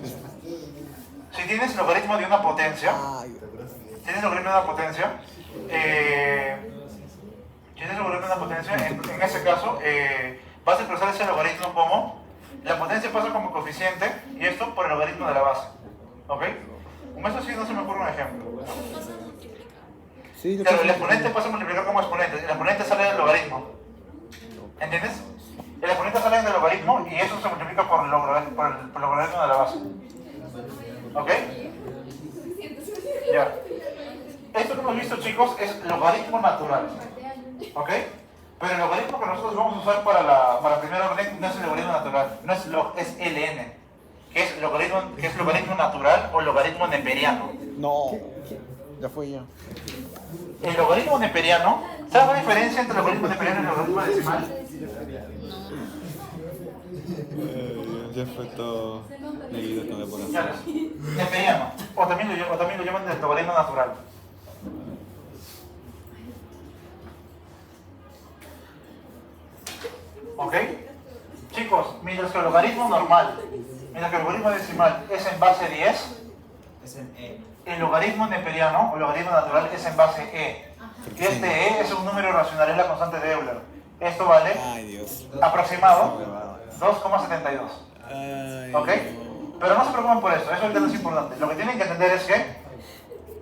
[SPEAKER 1] Si tienes logaritmo de una potencia, en ese caso, vas a expresar ese logaritmo como la potencia pasa como coeficiente y esto por el logaritmo de la base. ¿Ok? Con eso sí no se me ocurre un ejemplo.
[SPEAKER 9] Sí,
[SPEAKER 1] Claro, el exponente pasa a multiplicar como exponente. El exponente sale del logaritmo. ¿Entiendes? El exponente sale del logaritmo y eso se multiplica por el logaritmo de la base. ¿Ok? Ya. Esto que hemos visto, chicos, es logaritmo natural. ¿Ok? Pero el logaritmo que nosotros vamos a usar para el primer orden no es el logaritmo natural, no es log, es ln, que es logaritmo natural o logaritmo neperiano.
[SPEAKER 9] No. Ya fue ya.
[SPEAKER 1] El logaritmo neperiano, ¿sabes la diferencia entre el logaritmo neperiano y el logaritmo decimal?
[SPEAKER 9] Ya fue todo leído con la época.
[SPEAKER 1] Ya ves, neperiano, o también lo llaman del logaritmo natural. ¿Ok? Chicos, mientras que el logaritmo normal, mientras que el logaritmo decimal es en base 10,
[SPEAKER 7] Es en E.
[SPEAKER 1] el logaritmo neperiano o logaritmo natural es en base E. Y este E es un número racional, es la constante de Euler. Esto vale
[SPEAKER 9] Ay, Dios.
[SPEAKER 1] aproximado 2,72.
[SPEAKER 9] Ay,
[SPEAKER 1] ¿Ok? Pero no se preocupen por eso, eso ahorita no es importante. Lo que tienen que entender es que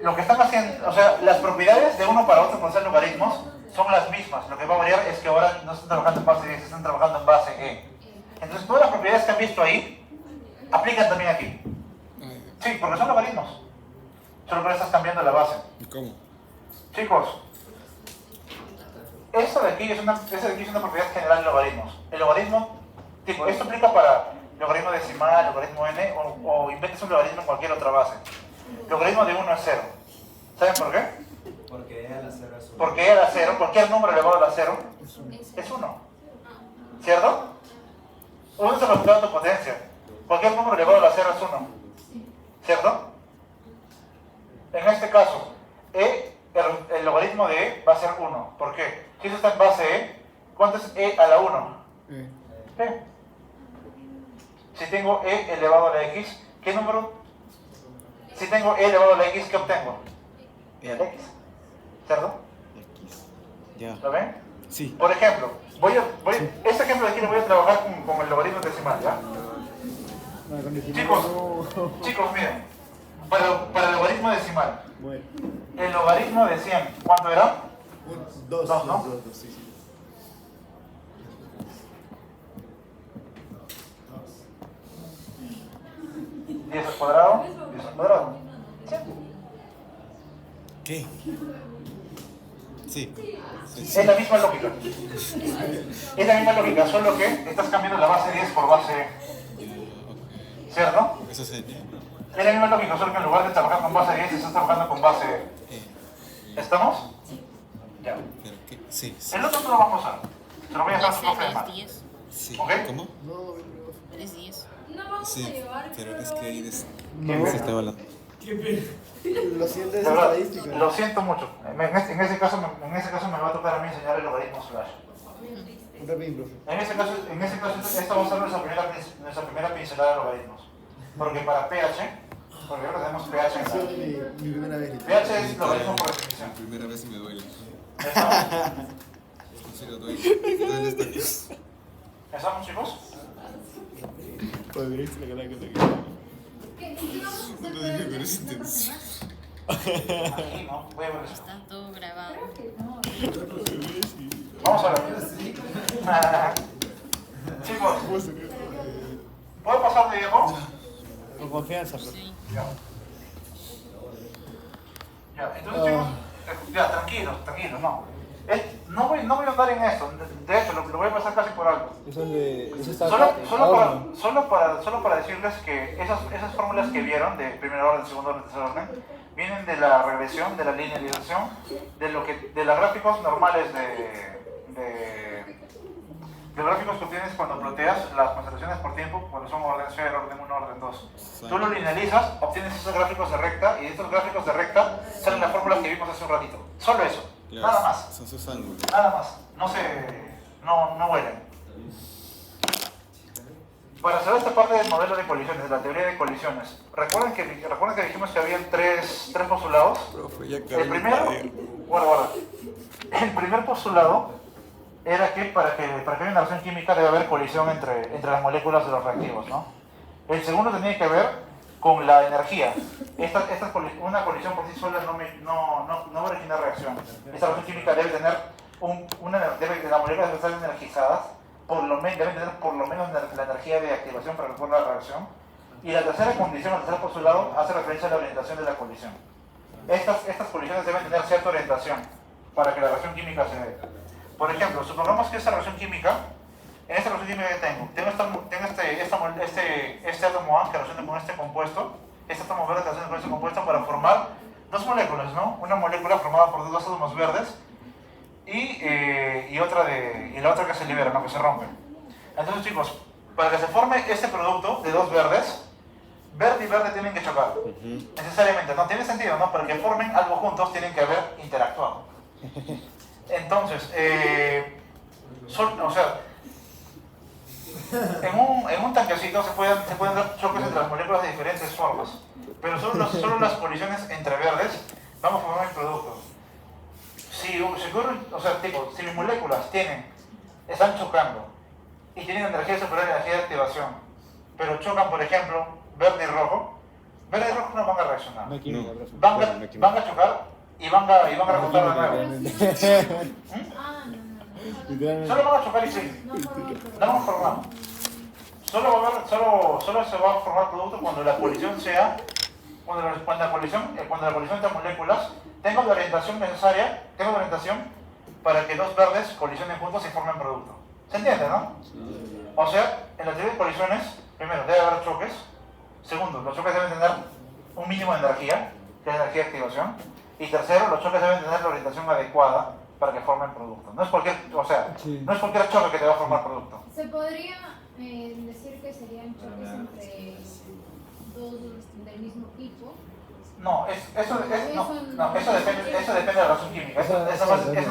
[SPEAKER 1] lo que están haciendo, o sea, las propiedades de uno para otro por ser logaritmos son las mismas. Lo que va a variar es que ahora no están trabajando en base 10, están trabajando en base E. Entonces todas las propiedades que han visto ahí aplican también aquí. Sí, porque son logaritmos. Solo que ahora estás cambiando la base.
[SPEAKER 9] ¿Y cómo?
[SPEAKER 1] Chicos, esta de aquí es una propiedad general de logaritmos. El logaritmo, tipo, esto aplica para logaritmo decimal, logaritmo n, o inventes un logaritmo en cualquier otra base. Logaritmo de 1 es 0. ¿Saben por qué?
[SPEAKER 7] Porque E a la 0 es 1.
[SPEAKER 1] Porque E a la 0, cualquier número elevado a la 0 es 1. ¿Cierto? 1 es el resultado de tu potencia. Cualquier número elevado a la 0 es 1. ¿Cierto? En este caso, el logaritmo de E va a ser 1. ¿Por qué? Si eso está en base E, ¿cuánto es E a la 1? E. Si tengo E elevado a la X, ¿qué número? Si tengo E elevado a la X, ¿qué obtengo? El X. ¿Cierto?
[SPEAKER 9] X. Ya.
[SPEAKER 1] ¿Lo ven?
[SPEAKER 9] Sí.
[SPEAKER 1] Por ejemplo, este ejemplo de aquí lo voy a trabajar con el logaritmo decimal, ¿ya? Chicos, miren, para el logaritmo decimal, el logaritmo de 100, ¿cuánto era? 2, ¿no?
[SPEAKER 5] Sí.
[SPEAKER 1] 10 al cuadrado, 10 al cuadrado.
[SPEAKER 9] ¿Qué? Sí.
[SPEAKER 1] Es la misma lógica. Es la misma lógica, solo que estás cambiando la base 10 por base E. ¿Cierto?
[SPEAKER 9] Eso sería.
[SPEAKER 1] Es la misma lógica, solo que en lugar de trabajar con base 10, estás trabajando con base E. ¿Estamos? Ya.
[SPEAKER 9] ¿Pero qué? Sí.
[SPEAKER 1] El otro no lo vamos a usar. Se lo voy a dejar a su profe de mano.
[SPEAKER 10] 10.
[SPEAKER 9] Sí.
[SPEAKER 1] ¿Ok?
[SPEAKER 9] ¿Cómo?
[SPEAKER 10] 10.
[SPEAKER 6] No vamos a
[SPEAKER 9] Sí.
[SPEAKER 6] llevar,
[SPEAKER 9] Pero es que ahí
[SPEAKER 1] No.
[SPEAKER 9] se está hablando.
[SPEAKER 5] Lo siento, es
[SPEAKER 1] De verdad,
[SPEAKER 5] estadística.
[SPEAKER 1] lo siento mucho. En ese caso me va a tocar a mí enseñar el logaritmo slash.
[SPEAKER 5] Un rapidín, profe.
[SPEAKER 1] En ese caso, esta va a ser nuestra primera pincelada de logaritmos. Porque para pH, porque ahora tenemos pH
[SPEAKER 5] Ha
[SPEAKER 1] en
[SPEAKER 5] sido
[SPEAKER 1] la...
[SPEAKER 5] mi primera vez.
[SPEAKER 1] pH es logaritmo por definición.
[SPEAKER 9] La primera vez y me duele.
[SPEAKER 1] ¿Estamos?
[SPEAKER 9] En serio duele. ¿Dónde está?
[SPEAKER 1] ¿Estamos, chicos?
[SPEAKER 9] Pues viste la cara que te
[SPEAKER 6] no
[SPEAKER 9] No dije con esa intención.
[SPEAKER 1] Aquí, ¿no? Voy a ver eso.
[SPEAKER 10] Está todo grabado.
[SPEAKER 1] Vamos a ver. Chicos, ¿Puedo pasar de viejo?
[SPEAKER 5] Con confianza, profe.
[SPEAKER 1] Ya. Ya, entonces chicos, ya, tranquilos, no. No voy a andar en esto, de hecho lo voy a pasar casi por alto.
[SPEAKER 5] Eso es de. Eso está
[SPEAKER 1] Solo para decirles que esas fórmulas que vieron, de primer orden, segundo orden, tercer orden, vienen de la regresión, de la linealización, de los gráficos normales de gráficos que obtienes cuando ploteas las concentraciones por tiempo, cuando son orden 0, orden 1, orden 2. Tú lo linealizas, obtienes esos gráficos de recta, y de estos gráficos de recta salen las fórmulas que vimos hace un ratito. Solo eso,
[SPEAKER 2] Claro,
[SPEAKER 1] nada más.
[SPEAKER 2] Son sus ángulos.
[SPEAKER 1] Nada más, no vuelen. Para saber esta parte del modelo de colisiones, de la teoría de colisiones, recuerden que dijimos que había tres postulados.
[SPEAKER 2] Profe, ya
[SPEAKER 1] El primero, guarda. El primer postulado era que para que haya una reacción química debe haber colisión entre las moléculas de los reactivos, ¿no? El segundo tenía que ver con la energía. Una colisión por sí sola no va a originar reacción. Esta reacción química debe tener las moléculas deben estar energizadas, deben tener por lo menos la energía de activación para que ocurra la reacción. Y la tercera condición, el tercer postulado, hace referencia a la orientación de la colisión. Estas colisiones deben tener cierta orientación para que la reacción química se dé. Por ejemplo, supongamos que esta reacción química, en esta reacción química que tengo este átomo A que reacciona con este compuesto, este átomo verde que reacciona con este compuesto para formar dos moléculas, ¿no? Una molécula formada por dos átomos verdes y la otra que se libera, ¿no? Que se rompe. Entonces, chicos, para que se forme este producto de dos verdes, verde y verde tienen que chocar. Necesariamente, no tiene sentido, ¿no? Para que formen algo juntos tienen que haber interactuado. Entonces, en un tanquecito se pueden dar choques entre las moléculas de diferentes formas, pero solo las colisiones entre verdes vamos a formar el producto. Si mis moléculas están chocando y tienen energía superior a la energía de activación, pero chocan, por ejemplo, verde y rojo no van a reaccionar. Van a chocar y van a rebotar de nuevo. Solo van a chocar y sí. No van a formar. Solo se va a formar producto cuando la colisión entre moléculas tenga la orientación necesaria, para que dos verdes colisionen juntos y formen producto. ¿Se entiende, no? O sea, en la teoría de colisiones, primero, debe haber choques. Segundo, los choques deben tener un mínimo de energía, que es la energía de activación. Y tercero, los choques deben tener la orientación adecuada para que formen producto. No es cualquier choque que te va a formar producto.
[SPEAKER 6] ¿Se podría decir que serían choques entre dos del mismo tipo?
[SPEAKER 1] No, eso depende de la reacción química. Eso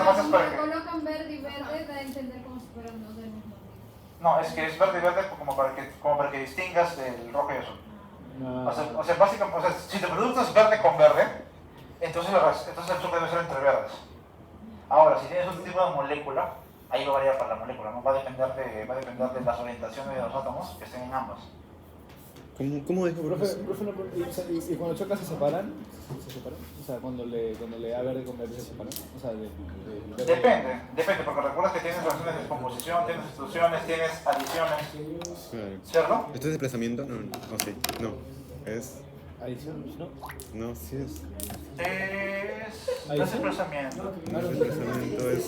[SPEAKER 1] más es para que...
[SPEAKER 6] colocan verde y verde, da a entender como si fueran dos del mismo tipo.
[SPEAKER 1] No, es que es verde y verde como para que distingas del rojo y azul. O sea, básicamente, si tu producto es verde con verde, entonces el choque debe ser entre verdes. Ahora, si tienes otro tipo de molécula, ahí va a variar para la molécula, ¿no? Va a depender de las orientaciones de los átomos que estén en ambas.
[SPEAKER 2] ¿Cómo dijo, profe?
[SPEAKER 5] ¿Y cuando chocan se separan? O sea, cuando le A verde con verde se separan. O sea,
[SPEAKER 1] Depende, porque recuerdas que tienes reacciones de descomposición, tienes sustituciones, tienes adiciones.
[SPEAKER 2] Claro.
[SPEAKER 1] ¿Cierto?
[SPEAKER 2] ¿Esto es desplazamiento? No, sí. No. Es...
[SPEAKER 5] adición, ¿no?
[SPEAKER 2] No, sí es...
[SPEAKER 1] No es desplazamiento.
[SPEAKER 2] No es desplazamiento, es...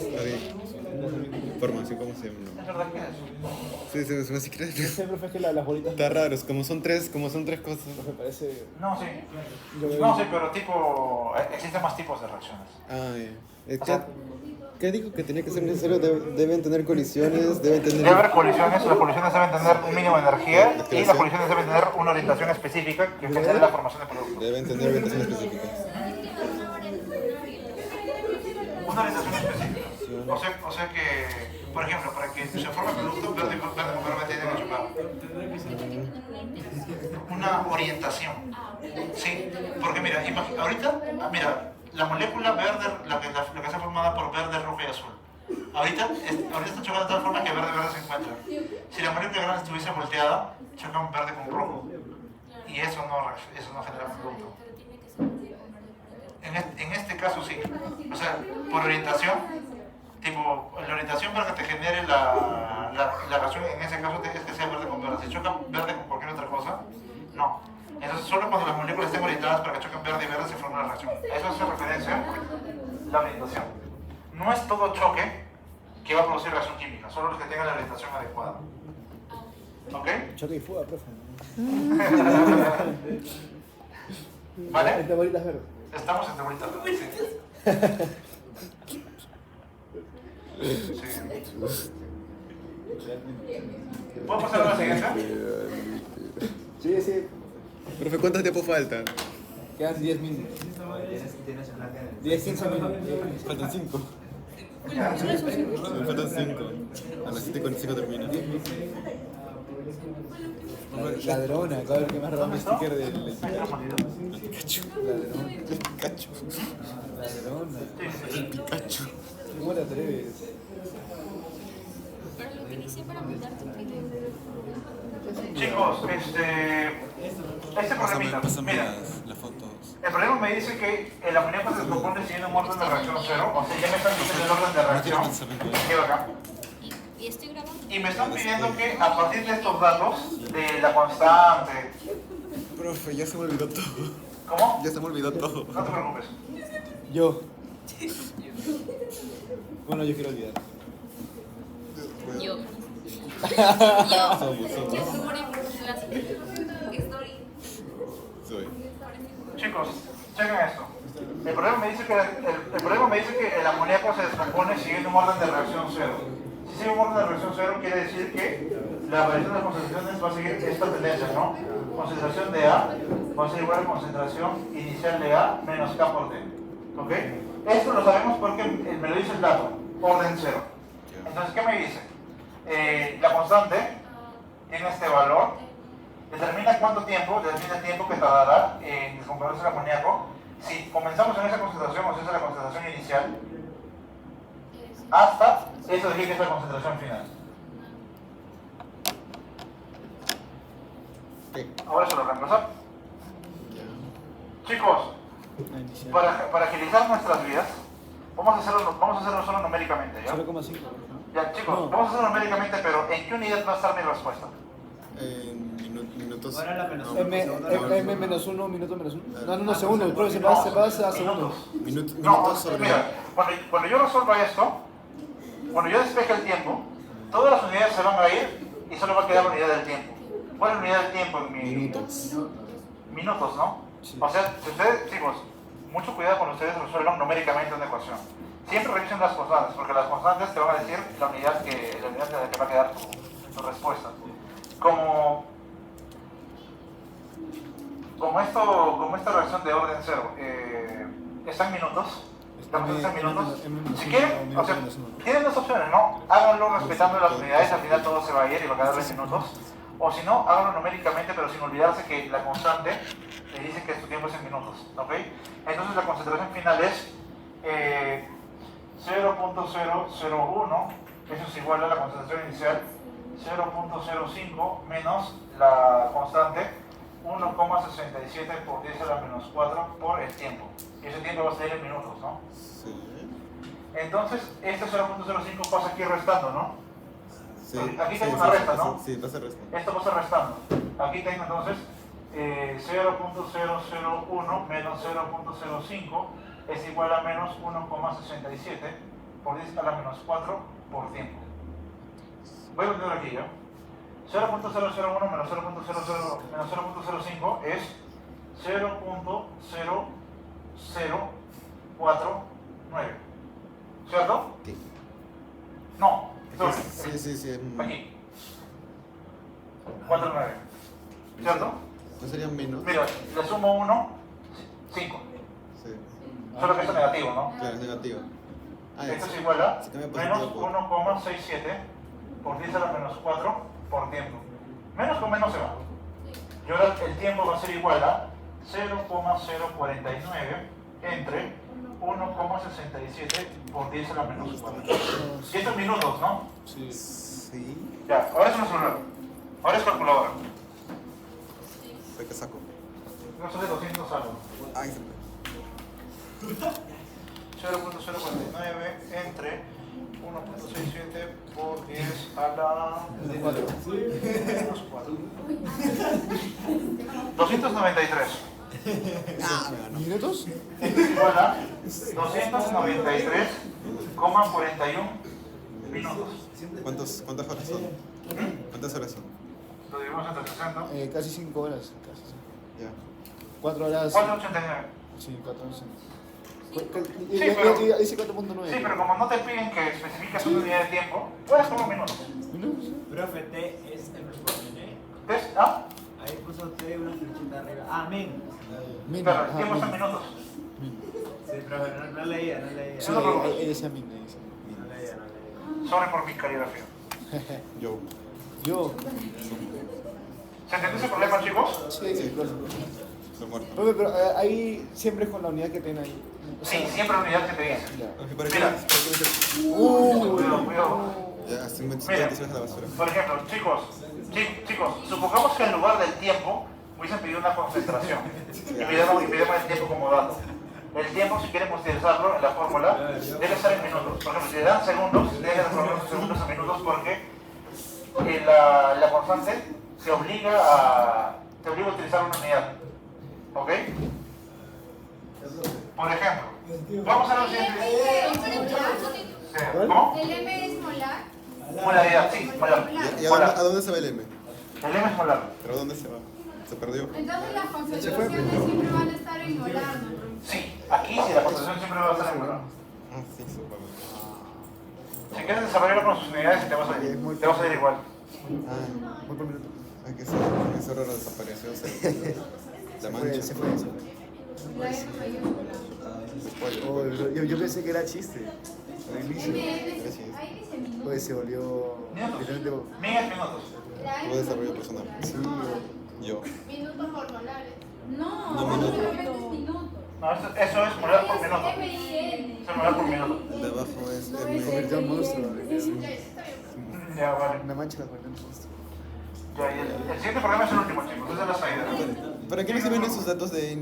[SPEAKER 2] Formación, ¿cómo se llama?
[SPEAKER 1] ¿Es verdad que es?
[SPEAKER 2] Sí, no sé qué
[SPEAKER 5] No sé, profe, es que las bolitas...
[SPEAKER 2] Está raro, como son tres cosas.
[SPEAKER 5] Me parece...
[SPEAKER 1] No, sí. Pero existen más tipos de reacciones.
[SPEAKER 2] ¿Qué dijo que tenía que ser necesario? Deben tener colisiones,
[SPEAKER 1] Debe haber colisiones, las colisiones deben tener un mínimo de energía y las colisiones deben tener una orientación específica que genere la formación de producto.
[SPEAKER 2] Deben tener orientación específica.
[SPEAKER 1] Una orientación específica. O sea que, por ejemplo, para que se forme el producto, verde con verde tienen que chocar. Una orientación. Sí, porque mira, ahorita, la molécula verde, la que está formada por verde, rojo y azul. Ahorita está chocando de tal forma que verde se encuentra. Si la molécula grande estuviese volteada, choca un verde con rojo. Y eso no genera un producto. En este caso sí. O sea, por orientación, la orientación para que te genere la reacción en ese caso es que sea verde con verde. Si choca verde con otra cosa? No. Entonces, solo cuando las moléculas estén orientadas para que choquen verde y verde se forma la reacción. Eso hace referencia a la orientación. No es todo choque que va a producir reacción química, solo los que tengan la orientación adecuada. ¿Ok?
[SPEAKER 5] Choque y fuga, profe.
[SPEAKER 1] ¿Vale?
[SPEAKER 5] Entre bolitas verdes.
[SPEAKER 1] Estamos entre bolitas verdes, sí. ¿Puedo pasar a la siguiente?
[SPEAKER 5] Sí, sí.
[SPEAKER 2] Profe, ¿cuánto tiempo falta?
[SPEAKER 5] Quedan 10 minutos. 10, 15 minutos.
[SPEAKER 2] Faltan 5.
[SPEAKER 1] Ya.
[SPEAKER 2] Me faltan 5. A las 7:45 termina.
[SPEAKER 5] Ladrona, cada vez que más robó mi sticker del
[SPEAKER 1] Micrófono.
[SPEAKER 5] ladrón.
[SPEAKER 2] Pikachu.
[SPEAKER 5] Ladrona.
[SPEAKER 2] Pikachu.
[SPEAKER 5] ¿Cómo te atreves?
[SPEAKER 10] Para lo que inicié para montar tu video.
[SPEAKER 1] Chicos, este problemita,
[SPEAKER 2] Pásame
[SPEAKER 1] mira,
[SPEAKER 2] las fotos.
[SPEAKER 1] el problema me dice que el amoníaco se descompone siguiendo un orden de reacción cero, o sea, ya me están diciendo el orden de reacción, que acá,
[SPEAKER 10] Y estoy grabando.
[SPEAKER 1] y me están pidiendo que a partir de estos datos, de la constante,
[SPEAKER 2] Profe, ya se me olvidó todo.
[SPEAKER 1] ¿cómo?
[SPEAKER 2] Ya se me olvidó todo.
[SPEAKER 1] No te preocupes.
[SPEAKER 5] Yo. Bueno, yo quiero olvidar.
[SPEAKER 10] Yo.
[SPEAKER 2] Somos. Soy.
[SPEAKER 1] Chicos, chequen esto. El problema me dice que el amoníaco se descompone siguiendo un orden de reacción cero. Si sigue un orden de reacción cero, quiere decir que la variación de concentraciones va a seguir esta tendencia, ¿no? Concentración de A va a ser igual a concentración inicial de A menos K por T. ¿Ok? Esto lo sabemos porque me lo dice el dato, orden cero. Entonces, ¿qué me dice? La constante tiene este valor, determina cuánto tiempo, determina el tiempo que tardará en descomponerse el amoníaco. Si comenzamos en esa concentración, o sea, esa es la concentración inicial, hasta eso de aquí que es la concentración final. Ahora se lo reemplazar. Chicos, para agilizar nuestras vidas, vamos a hacerlo solo numéricamente, ¿ya?
[SPEAKER 5] 0,5.
[SPEAKER 1] Ya, chicos,
[SPEAKER 5] No.
[SPEAKER 1] vamos a hacerlo numéricamente, pero ¿en qué unidad va a estar mi respuesta?
[SPEAKER 2] Minutos.
[SPEAKER 7] Ahora la menos
[SPEAKER 2] No,
[SPEAKER 5] M menos 1, minuto menos 1. No, segundos. Profe, se pasa a segundos.
[SPEAKER 1] No,
[SPEAKER 2] Minutos sobre.
[SPEAKER 1] mira, cuando yo resuelva esto, cuando yo despeje el tiempo, todas las unidades se van a ir y solo va a quedar la unidad del tiempo. ¿Cuál es la unidad del tiempo en mi...?
[SPEAKER 2] Minutos.
[SPEAKER 1] Minutos, ¿no?
[SPEAKER 5] Sí.
[SPEAKER 1] O sea, si ustedes, chicos, mucho cuidado cuando ustedes resuelvan numéricamente una ecuación. Siempre revisen las constantes, porque las constantes te van a decir la unidad de la que va a quedar tu respuesta. Como esta reacción de orden cero está en minutos, la proceso está en minutos. Si quieren, o sea, tienen dos opciones, ¿no? Háganlo respetando las unidades, al final todo se va a ir y va a quedar en minutos. O si no, háganlo numéricamente, pero sin olvidarse que la constante le dice que su tiempo es en minutos, ¿ok? Entonces la concentración final es 0.001, eso es igual a la concentración inicial, 0.05 menos la constante 1,67 por 10 a la menos 4 por el tiempo. Y ese tiempo va a ser en minutos, ¿no?
[SPEAKER 2] Sí.
[SPEAKER 1] Entonces, este 0.05 pasa aquí restando, ¿no?
[SPEAKER 2] Sí.
[SPEAKER 1] Aquí tengo una resta, ¿no?
[SPEAKER 2] Sí, pasa resta.
[SPEAKER 1] Esto pasa restando. Aquí tengo entonces 0.001 menos 0.05 es igual a menos 1,67 por 10 a la menos 4 por tiempo. Voy a poner aquí ya. 0.001 menos 0.05 es 0.0049. ¿Cierto?
[SPEAKER 2] Sí.
[SPEAKER 1] No, sorry,
[SPEAKER 2] Sí.
[SPEAKER 1] aquí. 49. ¿Cierto?
[SPEAKER 2] ¿No sería menos?
[SPEAKER 1] Mira, le sumo 1, 5.
[SPEAKER 2] Sí.
[SPEAKER 1] Solo que esto es negativo, ¿no?
[SPEAKER 2] Claro, es negativo.
[SPEAKER 1] Esto es igual a
[SPEAKER 2] Se cambia
[SPEAKER 1] menos
[SPEAKER 2] positivo por-
[SPEAKER 1] 1,67 por 10 a la menos 4 por tiempo. Menos con menos se va. Y ahora el tiempo va a ser igual a 0,049 entre 1,67 por 10 a la menos 4. Y esto en minutos, ¿no?
[SPEAKER 5] Sí.
[SPEAKER 2] Sí.
[SPEAKER 1] Ya, ahora es un celular. Ahora es calculadora.
[SPEAKER 2] ¿De qué saco?
[SPEAKER 1] No sé de 200 algo.
[SPEAKER 2] Ay, se me...
[SPEAKER 1] 0.049 entre 1.67 por 10 a la... Menos 4. 293.
[SPEAKER 5] ¿Minutos?
[SPEAKER 1] Igual a 293,41 minutos.
[SPEAKER 2] ¿Cuántas horas son? ¿Cuántas horas son?
[SPEAKER 1] Lo dividimos entre 60.
[SPEAKER 5] Casi 5 horas. Casi.
[SPEAKER 2] Ya.
[SPEAKER 5] 4 horas.
[SPEAKER 1] 4.89.
[SPEAKER 5] Sí, 4 horas.
[SPEAKER 1] Sí, pero-
[SPEAKER 5] Dice 4.9.
[SPEAKER 1] Sí, pero como no te piden que especifiques una unidad de tiempo, puedes poner minutos.
[SPEAKER 7] Profe, T es M por N.
[SPEAKER 1] ¿Ves? ¿Ah?
[SPEAKER 7] Ahí puso T una flechita arriba. Ah, min.
[SPEAKER 1] Pero el tiempo está en minutos.
[SPEAKER 7] Sí, profe, no leía.
[SPEAKER 5] Sí, ahí decía min.
[SPEAKER 7] No leía.
[SPEAKER 1] Sorry por mi caligrafía.
[SPEAKER 2] Yo.
[SPEAKER 1] ¿Se entendió ese problema, chicos?
[SPEAKER 5] Sí, claro.
[SPEAKER 2] Lo muerto.
[SPEAKER 5] Profe, pero ahí siempre es con la unidad que tienen ahí. O sea,
[SPEAKER 1] Sí, siempre la unidad que te dice.
[SPEAKER 5] ya.
[SPEAKER 2] Ok, ¿para qué?
[SPEAKER 1] Mira. Cuidado.
[SPEAKER 2] Ya, hasta
[SPEAKER 1] Mira,
[SPEAKER 2] 50 a la basura.
[SPEAKER 1] por ejemplo, chicos, supongamos que en lugar del tiempo hubiesen pedido una concentración y pidamos el tiempo como dato. El tiempo, si queremos utilizarlo en la fórmula, debe estar en minutos. Por ejemplo, si le dan segundos, debe transformar los segundos a minutos porque la constante te obliga a utilizar una unidad. ¿Ok? Por ejemplo, vamos a lo siguiente. ¿Cómo?
[SPEAKER 6] ¿El M es molar?
[SPEAKER 1] Molaridad, sí, molar.
[SPEAKER 2] ¿Y a dónde se va el M?
[SPEAKER 1] El M es molar.
[SPEAKER 2] ¿Pero dónde se va? ¿Se perdió?
[SPEAKER 6] Entonces las concentraciones siempre van a estar en molar, ¿no?
[SPEAKER 1] Sí, aquí sí, la concentración siempre va a estar en molar.
[SPEAKER 2] Ah, sí, supongo.
[SPEAKER 1] Si quieres desarrollarlo con sus unidades, te vas a ir igual.
[SPEAKER 2] Muy por minuto. Ay, que eso raro desapareció. La mancha.
[SPEAKER 5] Se fue.
[SPEAKER 6] La M mayúscula.
[SPEAKER 5] Oh, yo pensé que era chiste. Al inicio.
[SPEAKER 6] Ahí dice minuto.
[SPEAKER 5] Pues se volvió. Literalmente.
[SPEAKER 1] Miguel minutos.
[SPEAKER 2] Tuvo desarrollo personal.
[SPEAKER 5] Sí,
[SPEAKER 2] Yo.
[SPEAKER 6] Minutos hormonales.
[SPEAKER 2] No,
[SPEAKER 6] No,
[SPEAKER 2] minuto.
[SPEAKER 6] solamente es minuto.
[SPEAKER 1] No, eso es molar por minuto.
[SPEAKER 6] M y N.
[SPEAKER 1] Eso es molar por minuto.
[SPEAKER 2] El de abajo es
[SPEAKER 5] se
[SPEAKER 2] M.
[SPEAKER 5] convirtió en monstruo.
[SPEAKER 1] Ya, vale.
[SPEAKER 5] Una mancha la convirtió en monstruo.
[SPEAKER 1] Ya, y el siguiente problema es el último, chicos. Esa es la salida.
[SPEAKER 2] ¿Para qué nos sirven esos datos de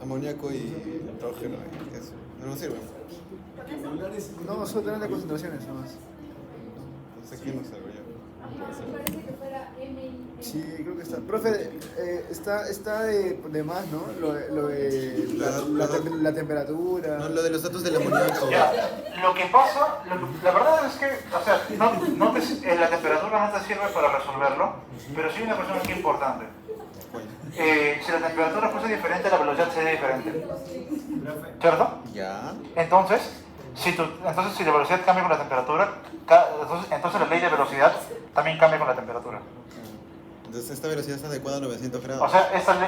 [SPEAKER 2] amoníaco y nitrógeno? Eso. No nos sirven.
[SPEAKER 5] No, solo tener las concentraciones nomás.
[SPEAKER 2] Entonces, ¿qué nos sirve ya?
[SPEAKER 6] Parece que fuera M y N.
[SPEAKER 5] Sí, creo que está. Profe, está de más, ¿no? Lo de la temperatura.
[SPEAKER 2] No, lo de los datos del amoníaco.
[SPEAKER 1] Ya, lo que pasa, la verdad es que, o sea, la temperatura no te sirve para resolverlo, pero sí hay una cuestión aquí importante. Si la temperatura fuese diferente, la velocidad sería diferente. ¿Cierto?
[SPEAKER 2] Ya.
[SPEAKER 1] Entonces, si la velocidad cambia con la temperatura, entonces la ley de velocidad también cambia con la temperatura.
[SPEAKER 2] Entonces, esta velocidad está adecuada a 900 grados.
[SPEAKER 1] O sea, estos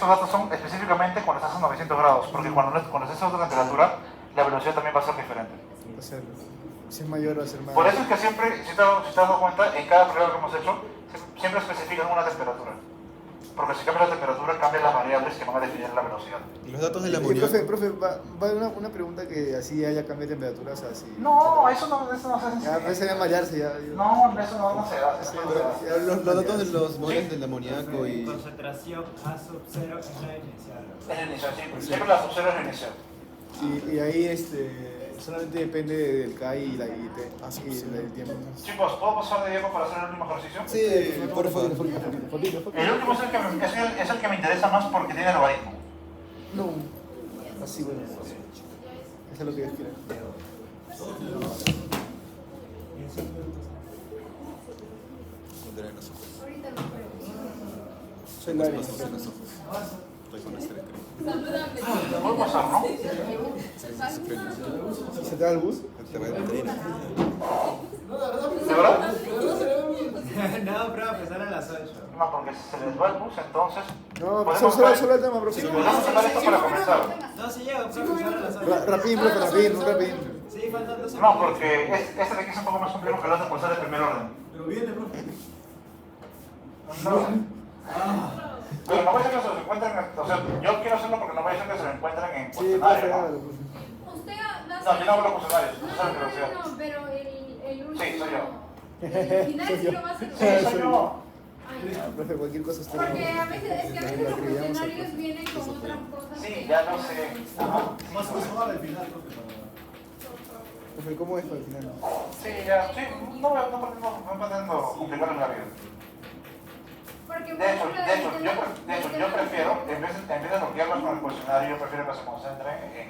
[SPEAKER 1] datos son específicamente cuando estás a 900 grados, porque cuando estás a otra temperatura, la velocidad también va a ser diferente.
[SPEAKER 5] O sea, si es mayor va a ser más.
[SPEAKER 1] Por eso es que siempre, si te has dado cuenta, en cada prueba que hemos hecho, siempre especifican una temperatura. Porque si cambia la temperatura, cambian las variables que van a definir la velocidad.
[SPEAKER 2] ¿Y los datos del
[SPEAKER 5] Y,
[SPEAKER 2] amoníaco?
[SPEAKER 5] profe, va una pregunta que así haya cambio de temperatura, o sea, así.
[SPEAKER 1] No, eso no se hace.
[SPEAKER 5] Ya, no se marearse ya.
[SPEAKER 1] No, eso no se hace. Eso no se hace.
[SPEAKER 5] Ya,
[SPEAKER 2] Los datos de los moles del amoníaco y...
[SPEAKER 7] Concentración A sub 0 es la inicial.
[SPEAKER 1] Es el inicial, sí. Siempre la sub-0 es el inicial.
[SPEAKER 5] Y ahí solamente depende del K y del tiempo.
[SPEAKER 1] Chicos, ¿puedo pasar de tiempo para hacer el último ejercicio?
[SPEAKER 2] Sí, por favor.
[SPEAKER 1] El último es el que me interesa más porque tiene logaritmo.
[SPEAKER 5] No. Así, bueno. Eso es lo que Dios quiere.
[SPEAKER 2] Pondré en los ojos.
[SPEAKER 6] Ahorita no puedo.
[SPEAKER 5] Soy Larry.
[SPEAKER 2] Estoy con estrés.
[SPEAKER 1] ¿Puedo pasar, no?
[SPEAKER 5] ¿Se te da el bus?
[SPEAKER 2] Te va a entrar.
[SPEAKER 1] ¿De verdad?
[SPEAKER 7] No, profe, sale a las 8.
[SPEAKER 1] No, porque si se les va el bus, entonces...
[SPEAKER 5] No,
[SPEAKER 1] podemos
[SPEAKER 5] solo
[SPEAKER 1] usar-
[SPEAKER 5] el tema, profe.
[SPEAKER 1] podemos usar esto para comenzar.
[SPEAKER 7] No, sí llego, profe, sale a las 8.
[SPEAKER 5] Rapidín, profe, rapidín.
[SPEAKER 7] Sí, faltan 2
[SPEAKER 1] No, porque este de aquí es un poco más complejo que el otro por ser de primer orden.
[SPEAKER 7] Pero viene, profe.
[SPEAKER 1] No. Pero no voy a hacer que se lo encuentren, o sea, yo quiero hacerlo porque no voy a hacer que se lo encuentren en
[SPEAKER 5] Sí,
[SPEAKER 1] cuestionario,
[SPEAKER 5] profe,
[SPEAKER 1] ¿no?
[SPEAKER 5] hágalo, profe.
[SPEAKER 6] Usted da.
[SPEAKER 1] No, yo no hablo cuestionarios,
[SPEAKER 6] No,
[SPEAKER 1] ustedes saben que lo sea.
[SPEAKER 6] pero el último.
[SPEAKER 1] Sí, soy yo.
[SPEAKER 6] El final sí lo va a hacer.
[SPEAKER 1] Sí, soy yo.
[SPEAKER 6] Ay, no.
[SPEAKER 5] Profe, cualquier cosa usted.
[SPEAKER 6] Porque a veces los funcionarios vienen con otras cosas.
[SPEAKER 1] Sí, ya no sé. Ajá.
[SPEAKER 3] Más al final, profe.
[SPEAKER 5] Profe, ¿cómo es para el final?
[SPEAKER 1] Sí, ya, sí, no pretendo complicarle la vida.
[SPEAKER 6] Porque, por
[SPEAKER 1] De hecho,
[SPEAKER 6] ejemplo,
[SPEAKER 1] yo prefiero, en vez de bloquearlos con el cuestionario, yo prefiero que se concentren en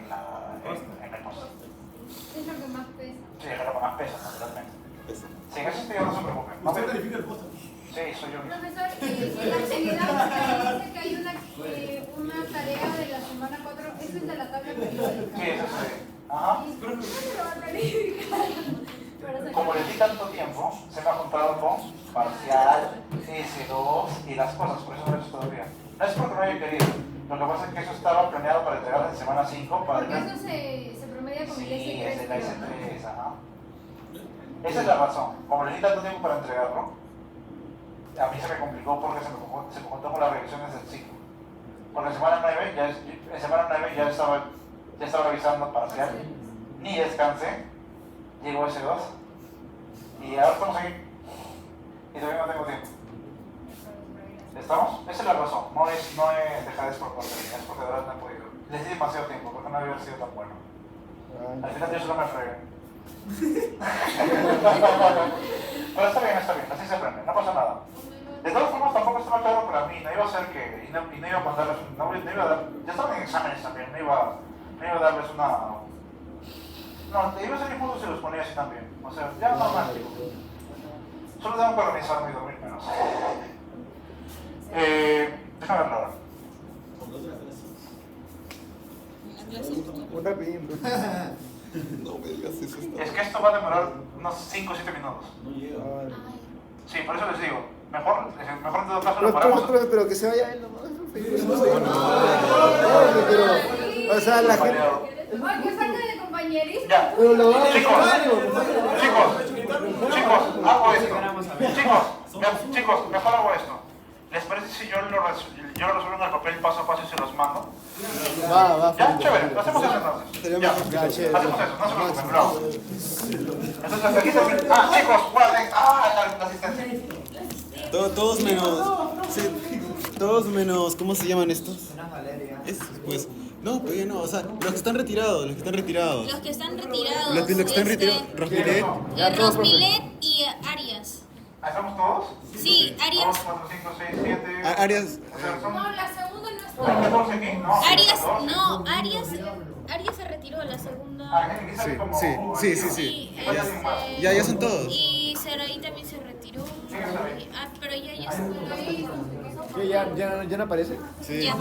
[SPEAKER 1] el post.
[SPEAKER 6] es lo que más pesa.
[SPEAKER 1] Sí, es lo que más pesa, naturalmente. Sí, en ese sentido no se preocupen. No
[SPEAKER 7] ¿Usted
[SPEAKER 1] me...
[SPEAKER 7] califica el póster?
[SPEAKER 1] Sí, soy yo.
[SPEAKER 6] Profesor, en la actividad dice que hay una tarea de la semana 4, esa es de la tabla periódica.
[SPEAKER 1] Sí, eso sí. Ajá.
[SPEAKER 6] ¿Y cómo se lo va a calificar?
[SPEAKER 1] Como les di tanto tiempo, se me ha juntado con parcial, S2 y las cosas, por eso no lo he hecho todavía. No es porque no haya querido, lo que pasa es que eso estaba planeado para entregar en semana 5 para...
[SPEAKER 6] Porque eso se promedia con el S3.
[SPEAKER 1] Sí, es de la S3, ajá. Esa es la razón. Como les di tanto tiempo para entregarlo, a mí se me complicó porque se me juntó con las revisiones del ciclo. Porque en semana 9 ya estaba revisando parcial, ni descansé, llegó S2 y ahora estamos aquí y todavía no tengo tiempo. ¿Estamos? Esa es la razón, no es dejadez por portería, es porque de verdad no he podido. Les di demasiado tiempo porque no había sido tan bueno. Al final yo solo me fregué. Pero está bien, así se aprende, no pasa nada. De todas formas tampoco estaba claro para mí, no iba a ser que, y no iba a mandarles, no iba a dar, ya estaban en exámenes también, no iba a darles una... No, iba a ser injusto si los ponía así también, o sea, ya normal. Solo tengo que organizarme y dormir menos. Déjame verlo ahora.
[SPEAKER 5] Un rapidín, profe.
[SPEAKER 2] No me digas eso.
[SPEAKER 1] Es que esto va a demorar unos 5 o 7 minutos. Sí, por eso les digo, mejor en todo caso lo paramos.
[SPEAKER 5] Pero que se vaya él nomás. Pero, o sea, la gente...
[SPEAKER 6] Ay, qué falta de compañerismo.
[SPEAKER 1] Ya.
[SPEAKER 5] Pero lo va a
[SPEAKER 1] Chicos, hago esto. Chicos, mejor hago esto. ¿Les parece si yo lo resuelvo en el papel paso a paso y se los mando?
[SPEAKER 5] Va.
[SPEAKER 1] Ya, chévere, hacemos eso entonces. Ya, hacemos eso, no se preocupen, bravo. Entonces aquí también... chicos, guarden. La asistencia.
[SPEAKER 2] Todos menos. Sí, todos menos. ¿Cómo se llaman estos? Pues. No, pues ya no. O sea, los que están retirados.
[SPEAKER 10] Los que están retirados.
[SPEAKER 2] Los que están retirados. Rosmilet.
[SPEAKER 10] Rosmilet y Arias.
[SPEAKER 1] ¿Estamos todos?
[SPEAKER 10] Sí, Arias.
[SPEAKER 1] 2, 4, 5, 6, 7.
[SPEAKER 2] Arias.
[SPEAKER 1] O sea, son...
[SPEAKER 6] No, la segunda no está.
[SPEAKER 1] ¿Hay 14 aquí? No.
[SPEAKER 10] Arias se retiró la segunda.
[SPEAKER 2] Sí.
[SPEAKER 10] Este,
[SPEAKER 2] Ya son todos.
[SPEAKER 10] Y Saraí también se retiró. Pero ya está.
[SPEAKER 5] ¿Qué, ya no aparece?
[SPEAKER 2] Sí.
[SPEAKER 10] Ya.